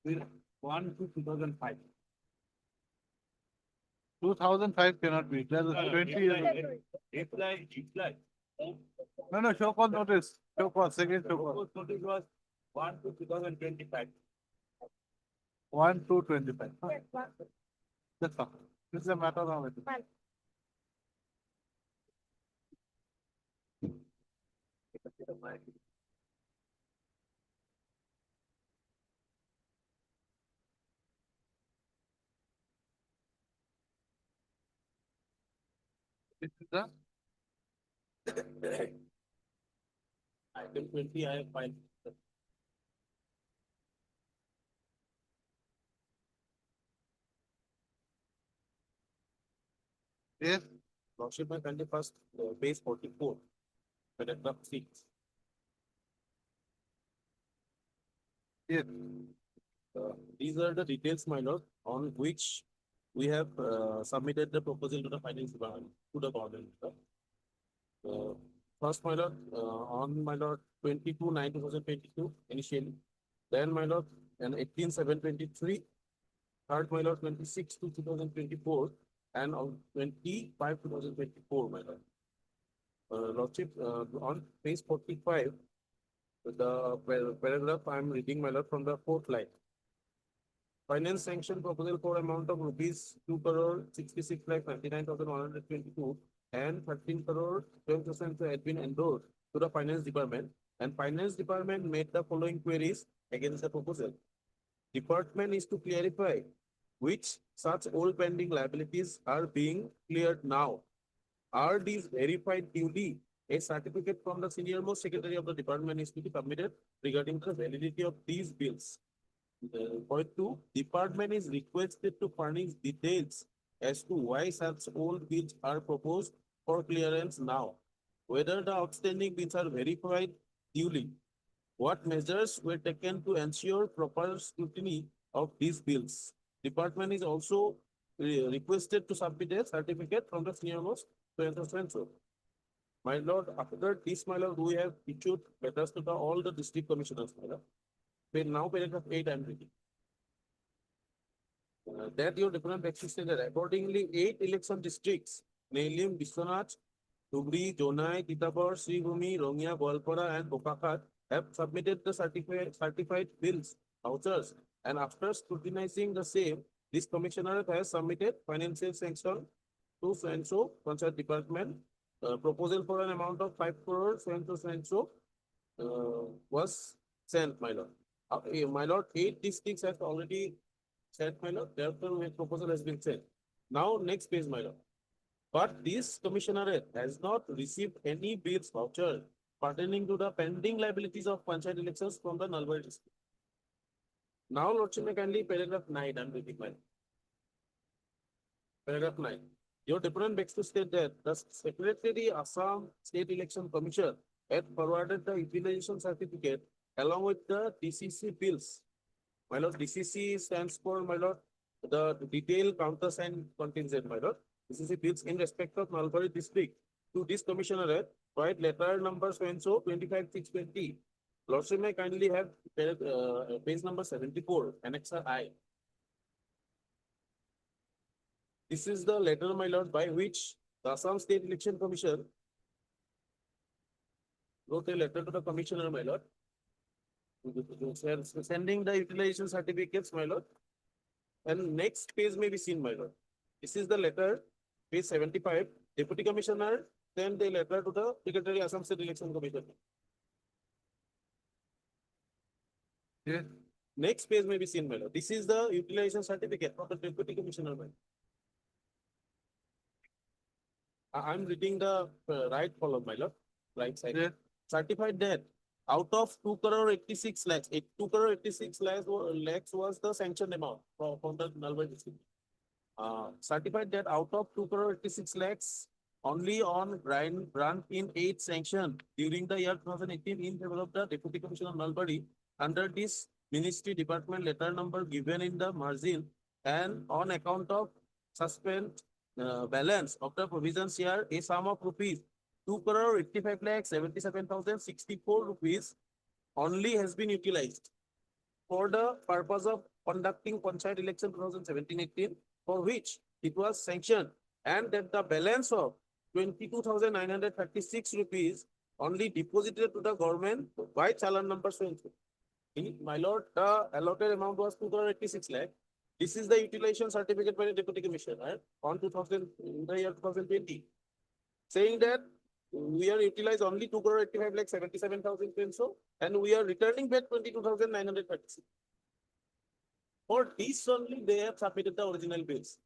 1/2/2005. 2005 cannot be. There's a 20 years. Reply. No, show cause notice. Show cause, second show cause. Notice was 1/2/2025. 1/2/25. Yes, one. That's all. This is a matter of it. Fine. This is the Item 20, I have filed. yes. Lordship, my kindly first, page 44, paragraph 6. Yes. These are the details, my lord, on which we have submitted the proposal to the finance department, to the government. First, my lord, on my lord 22/9/2022 initially, then my lord, and 18/7/23, third, my lord, 26/2/2024, and on 25/2024, my lord. Lordship, on page 45, the paragraph I am reading, my lord, from the fourth line. Finance sanction proposal for amount of rupees 2,66,99,122 and 13,12% had been endorsed to the finance department, and finance department made the following queries against the proposal. Department is to clarify which such old pending liabilities are being cleared now. Are these verified duly? A certificate from the senior most secretary of the department is to be submitted regarding the validity of these bills. Point 2, department is requested to furnish details as to why such old bills are proposed for clearance now. Whether the outstanding bills are verified duly. What measures were taken to ensure proper scrutiny of these bills? Department is also requested to submit a certificate from the senior most so. My lord, after this, my lord, we have issued letters to all the district commissioners, my lord. Now paragraph 8 I am reading. That your different existed accordingly 8 election districts, namely Biswanath, Dhubri, Jonai, Titabar, Sribhumi, Rongya, Goalpara, and Bokakhat have submitted the certified bills, vouchers, and after scrutinizing the same, this commissioner has submitted financial sanction to so Panchayat department. Proposal for an amount of 5 crore so was sent, my lord. My lord, 8 districts have already sent, my lord, therefore my proposal has been sent. Now, next page, my lord. But this commissionerate has not received any bills voucher pertaining to the pending liabilities of panchayat elections from the Nalbari district. Now, Lordship, may kindly paragraph 9, I'm reading, my lord. Paragraph 9. Your deponent begs to state that the Secretary Assam State Election Commission had forwarded the utilization certificate along with the DCC bills. My lord, DCC stands for, my lord, the detailed countersign contingent, my lord. DCC bills in respect of Nalbari district to this commissionerate, right, letter number so and so 25/6/20. Lordship may kindly have page number 74, annexer I. This is the letter, my lord, by which the Assam State Election Commission wrote a letter to the commissioner, my lord, sending the utilization certificates, my lord. And next page may be seen, my lord. This is the letter, page 75. Deputy Commissioner sent a letter to the Secretary Assam State Election Commission. Yes, Next page may be seen, my lord. This is the utilization certificate from the Deputy Commissioner, my lord. I'm reading the right column, my lord, right side. yes. Certified that out of 2 crore 86 lakhs, 2 crore 86 lakhs was the sanctioned amount from the Nalbari district. Certified that out of 2 crore 86 lakhs, only on grant in 8 sanction during the year 2018 in favor of the Deputy Commissioner of Nalbari under this ministry department letter number given in the margin and on account of suspend balance of the provision share, a sum of rupees 2 crore 85 lakhs 77,064 rupees only has been utilized for the purpose of conducting panchayat election 2017-18, for which it was sanctioned, and that the balance of 22,936 rupees only deposited to the government by challan number so and so. My lord, the allotted amount was 2 crore 86 lakh. This is the utilization certificate by the Deputy Commissioner on 2000, in the year 2020, saying that we are utilized only 2 crore 85 lakh 77,000 so, and we are returning back 22,936. For this only they have submitted the original bills.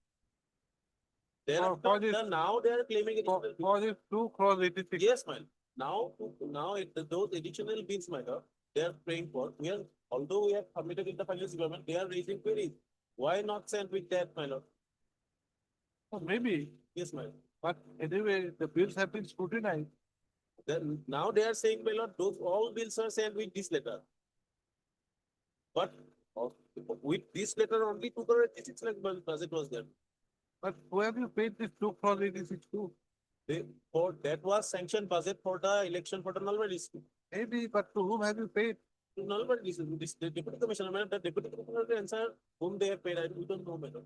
For this- Now they are claiming it. For this 2 crore 86. Yes, man. Now those additional bills, my lord, they are praying for. Although we have submitted in the finance department, they are raising queries. Why not send with that, my lord? Maybe, Yes, my lord. but anyway, the bills have been scrutinized. Then now they are saying, my lord, those all bills are sent with this letter. But with this letter only 2 crore 86 lakh budget was there. But who have you paid this 2 crore 86 to? For that was sanctioned budget for the election for the Nalbari district. Maybe, but to whom have you paid? To Nalbari district, this the deputy commissioner, man, the deputy commissioner will answer whom they have paid. We don't know, madam.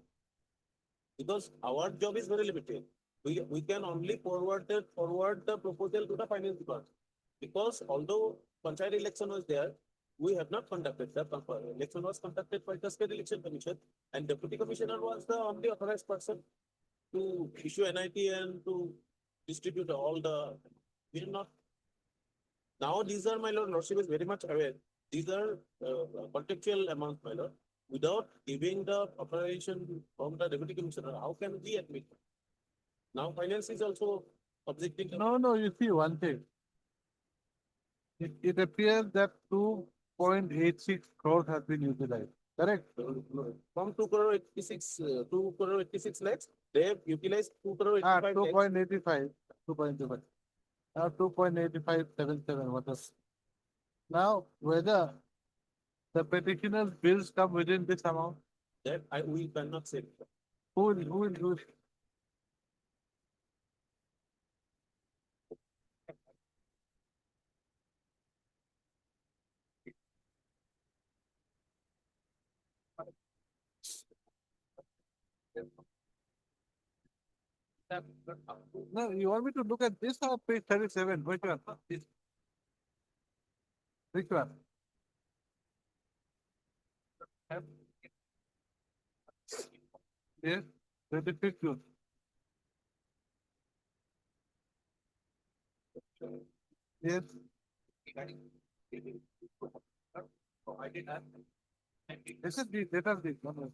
Because our job is very limited. We can only forward the proposal to the finance department. Because although panchayat election was there, we have not conducted the election was conducted by the state election commission, and deputy commissioner was the only authorized person to issue NIT and to distribute all the. We are not. Now these are, my lord, lordship is very much aware. These are contextual amounts, my lord. Without giving the authorization from the deputy commissioner, how can we admit? Now finance is also objecting. No, you see one thing. It appears that 2.86 crores has been utilized, correct? From 2 crore 86, 2 crore 86 lakhs, they have utilized 2 crore 85 lakhs. 2.85, 2.85. Now 2.8577, what is? Now, whether the petitioner's bills come within this amount, That we cannot say. who will do it? No, you want me to look at this or page 37? Which one? Which one? Yes, 26 June. Yes. This is the, let us the, no, no.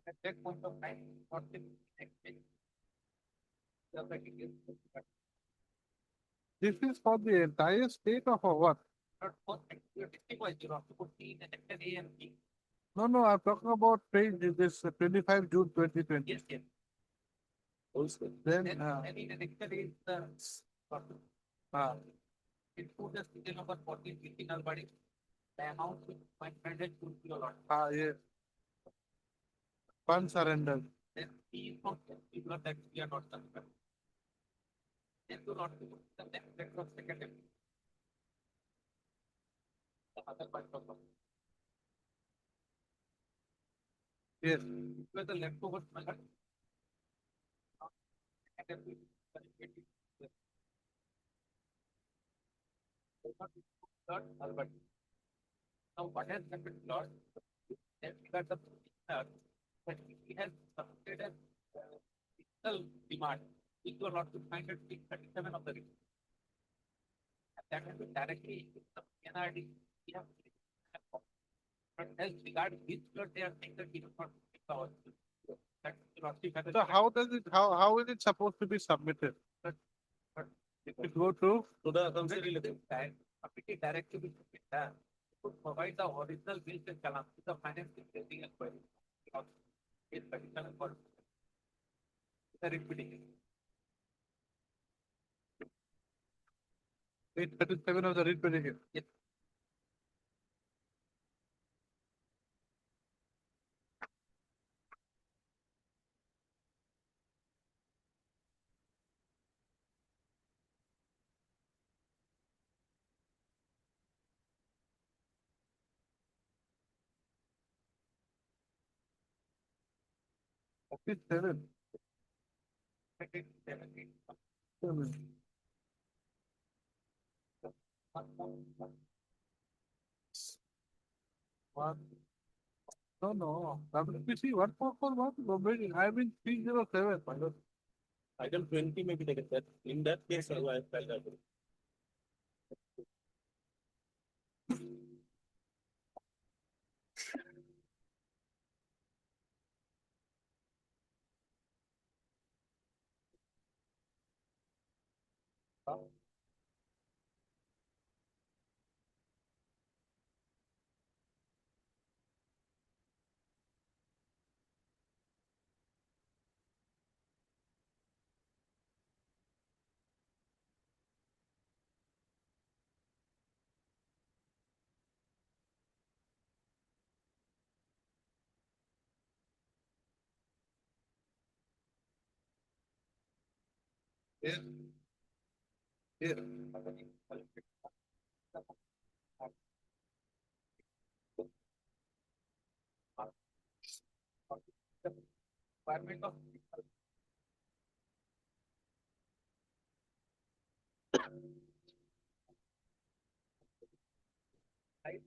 At that point of time, what the next page? The bracket is This is for the entire state of our what? not for your district wise, you have to put the sector A and B. No, no, I'm talking about page, this 25 June 2020. Yes, yes. Also, Then, Then, in the sector A is the. It put the serial number 14, 15, or body. The amount which my friend had put your lot. yes. Fund surrender. Then B is not, people that we are not done. Then do not do the next of second. The other part of. Yes. Where the leftover. Now, what has happened lot? That we got the, but he has submitted a fiscal demand equal not to 937 of the report. And that has been directly with the NRD. We have. But as regard this flood, they are saying that we do not. That philosophy has. So how does it, how is it supposed to be submitted? It go to, to the consideration. Application directly with to provide the original bills and columns to the finance secretary and query. Is particular for the repeating. 837 of the read period. Yes. Okay, 7. What? No, no, WPC 144 I mean 307. Item 20 may be taken that. In that case, I will file that. Here. Here. Requirement of. Right.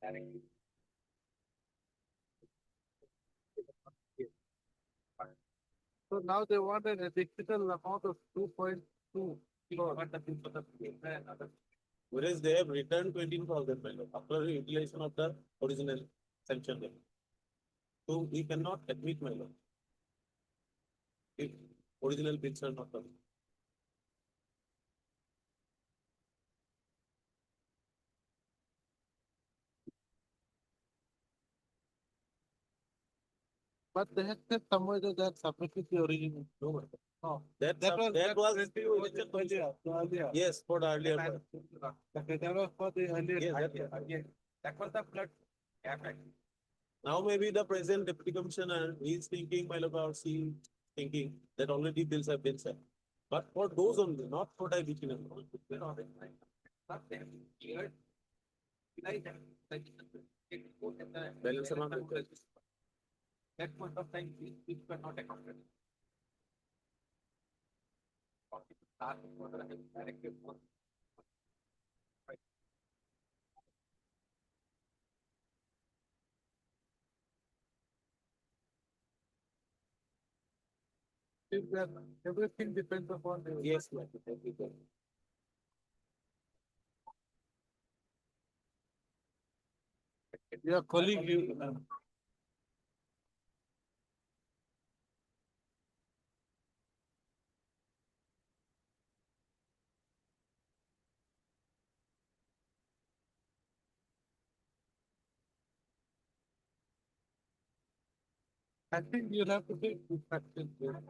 Directly. So now they want an additional amount of 2.2. What the bill for the and other. Whereas they have returned 18,000 after the utilization of the original sanction limit. So we cannot admit my lord. If original bids are not coming. But they had said somewhere that they had submitted the original. No, madam. Oh, That that was, that was earlier. yes for the earlier. one. Okay, that was for the earlier. Yes, time. that- That was the flood. Yeah, right. Now maybe the present deputy commissioner is thinking, my lord, or she thinking that already bills have been set. But for those only, not for diabetes. Balance amount. That point of time, which were not accounted. Directive for Is that everything depends upon the. Yes, ma'am. Thank you, sir. Your colleague, you. I think you'll have to take two factors there.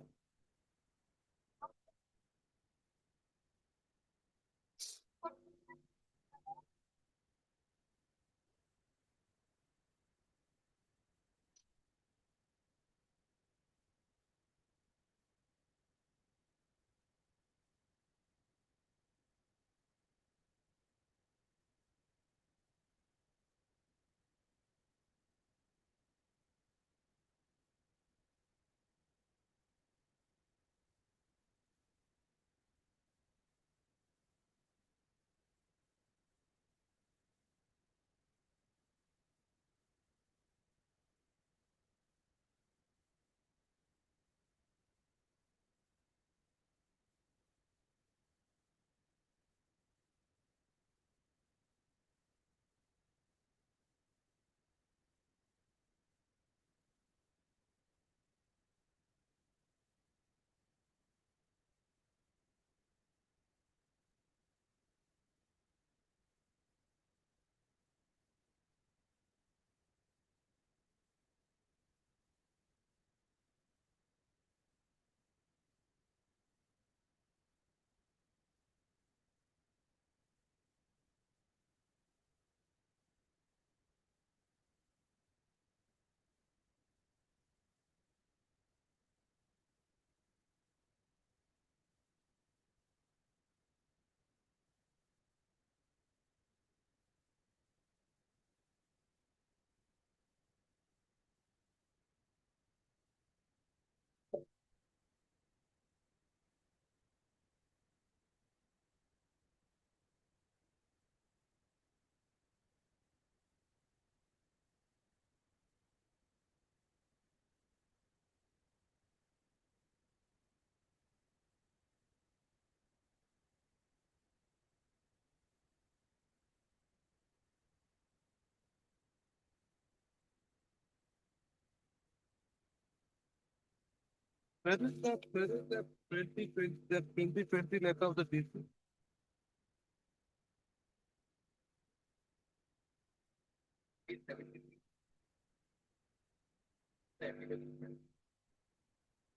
Where is that 2020, that 2020 letter of the DC?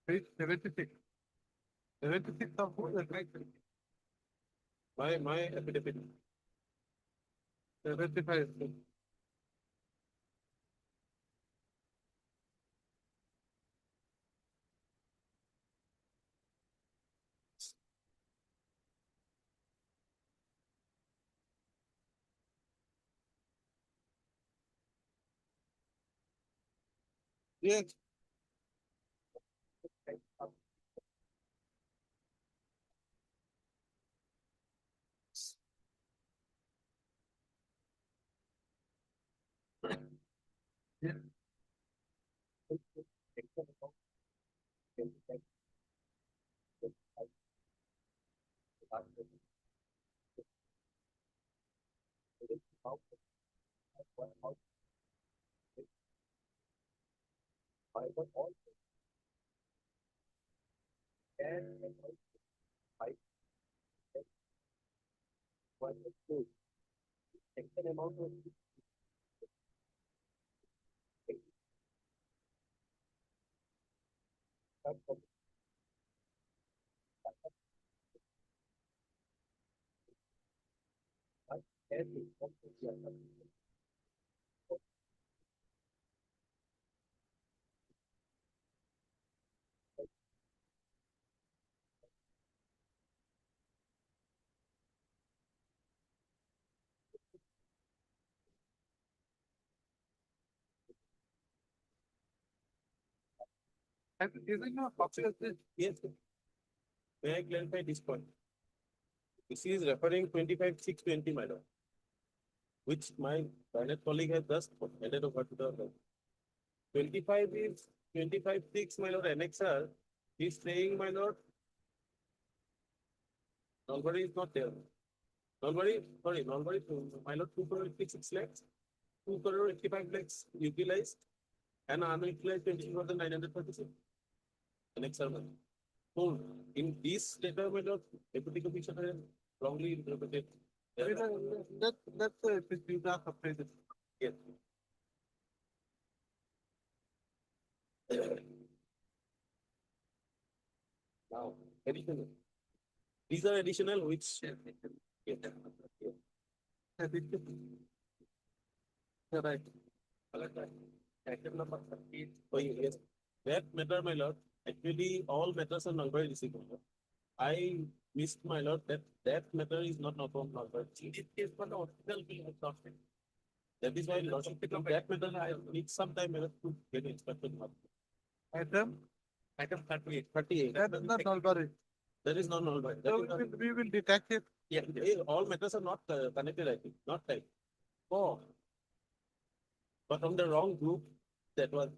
Page 76. 76 of who, the right? My affidavit. 75. Yes. Yeah. And isn't your copy of this? Yes. Sir. May I clarify this point? This is referring 25/6/20, my lord, which my pilot colleague has just handed over to the 25 is 25/6, my lord, annexer is saying, my lord, Nalbari is not there. Nalbari, sorry, Nalbari, my lord, 2 crore 86 lakhs, 2 crore 85 lakhs utilized and unutilized 20,936. Annexer, my lord. So in this data, my lord, deputy commissioner has wrongly interpreted. That's the Pisuta subject. Yes. Now, additional. These are additional which. Yes. You're right. Item number 38. Oh, yes. That matter, my lord, actually, all matters are not very received. I missed, my lord, that matter is not from Nalbari. It is for the original bill of lordship. That is why lordship, that matter, I need some time, my lord, to get inspected. Item, Item 38. 38. that is not Nalbari. That is not Nalbari. That So is not- we will detect it. Yeah, all matters are not connected, I think, not like. Oh, But from the wrong group, that was.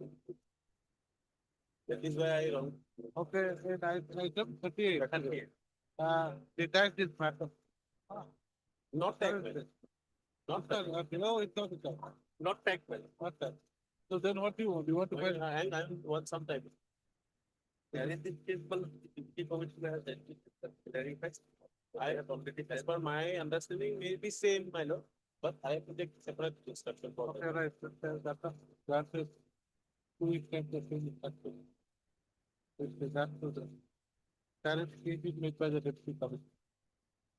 That is why I wrong. okay, and item 38. Detect this matter. Not tag well. Not tag, No, it's not. not tag well. What that? So then what do you want? You want to find? I want some time. There is this simple, I have already, as per my understanding, may be same, my lord, but I have to take separate instruction for Okay, that. right, that is 2 weeks time the same instruction. That to the tariff change is made by the deputy commissioner.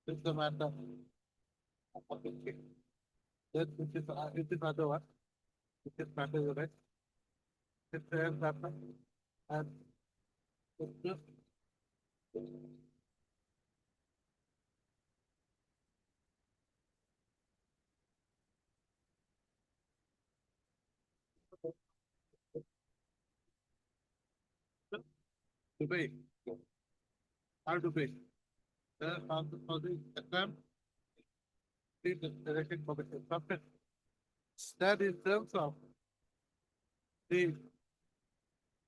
This is the matter. That it is other one. It is matter, right? It has happened and it's just to pay. How to pay? Then for the exam, the direction for the subject. That is terms of the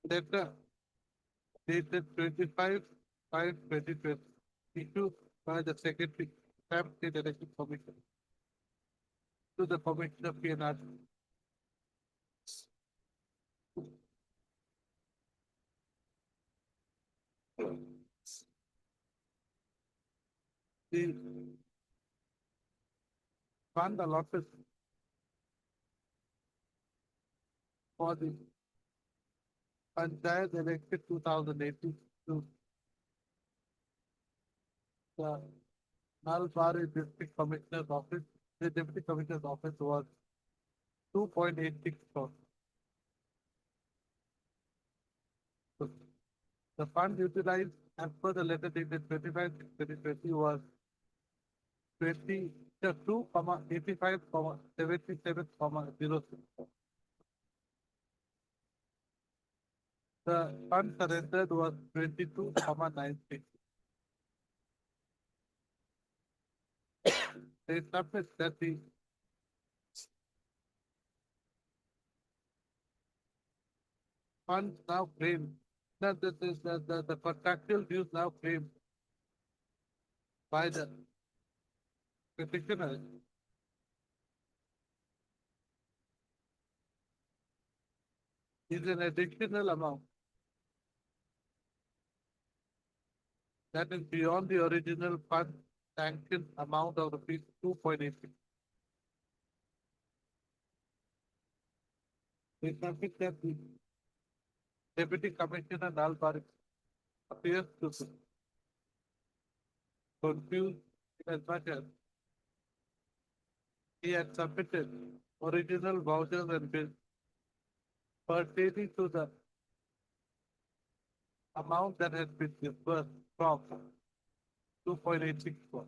letter dated 25/5/2020 issued by the secretary, State Election Commission to the Commissioner of PNR. The fund allotted for the Panchayat election 2018 to the Nalbari District Commissioner's Office, the Deputy Commissioner's Office was 2.86 crores. The fund utilized as per the letter dated 25/6/2020 was 22,85,77,06. The fund surrendered was 22,96. They submit that the funds now claimed, that the contractual dues now claimed by the petitioner is an additional amount that is beyond the original fund sanctioned amount of rupees 2.86. They submit that the Deputy Commissioner Nalbari appears to be confused as much as he had submitted original vouchers and bills pertaining to the amount that has been disbursed from 2.86 crores.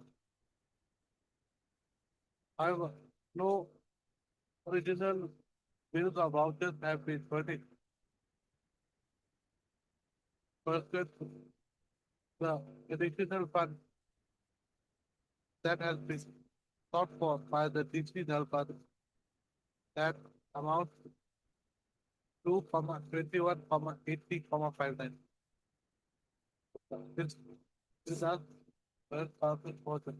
However, no original bills or vouchers have been furnished purchase the additional fund that has been sought for by the DC Dhalpad, that amount 2,21,80,59. This is our first purpose for the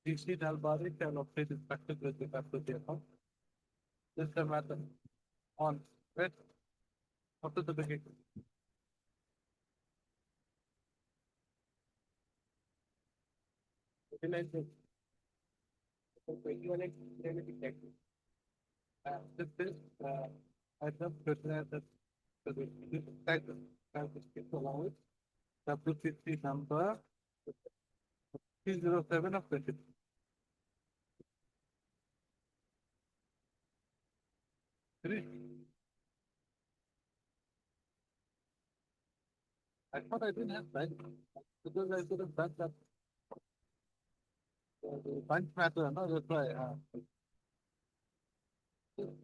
DC Dhalbari shall obtain inspected with regard to the account. This is the matter on it after the beginning. This is, I just prepared the, this type of allowance, WCC number 307 of 20. I thought I didn't have that, because I could have done that. The bunch matter, no, that's why,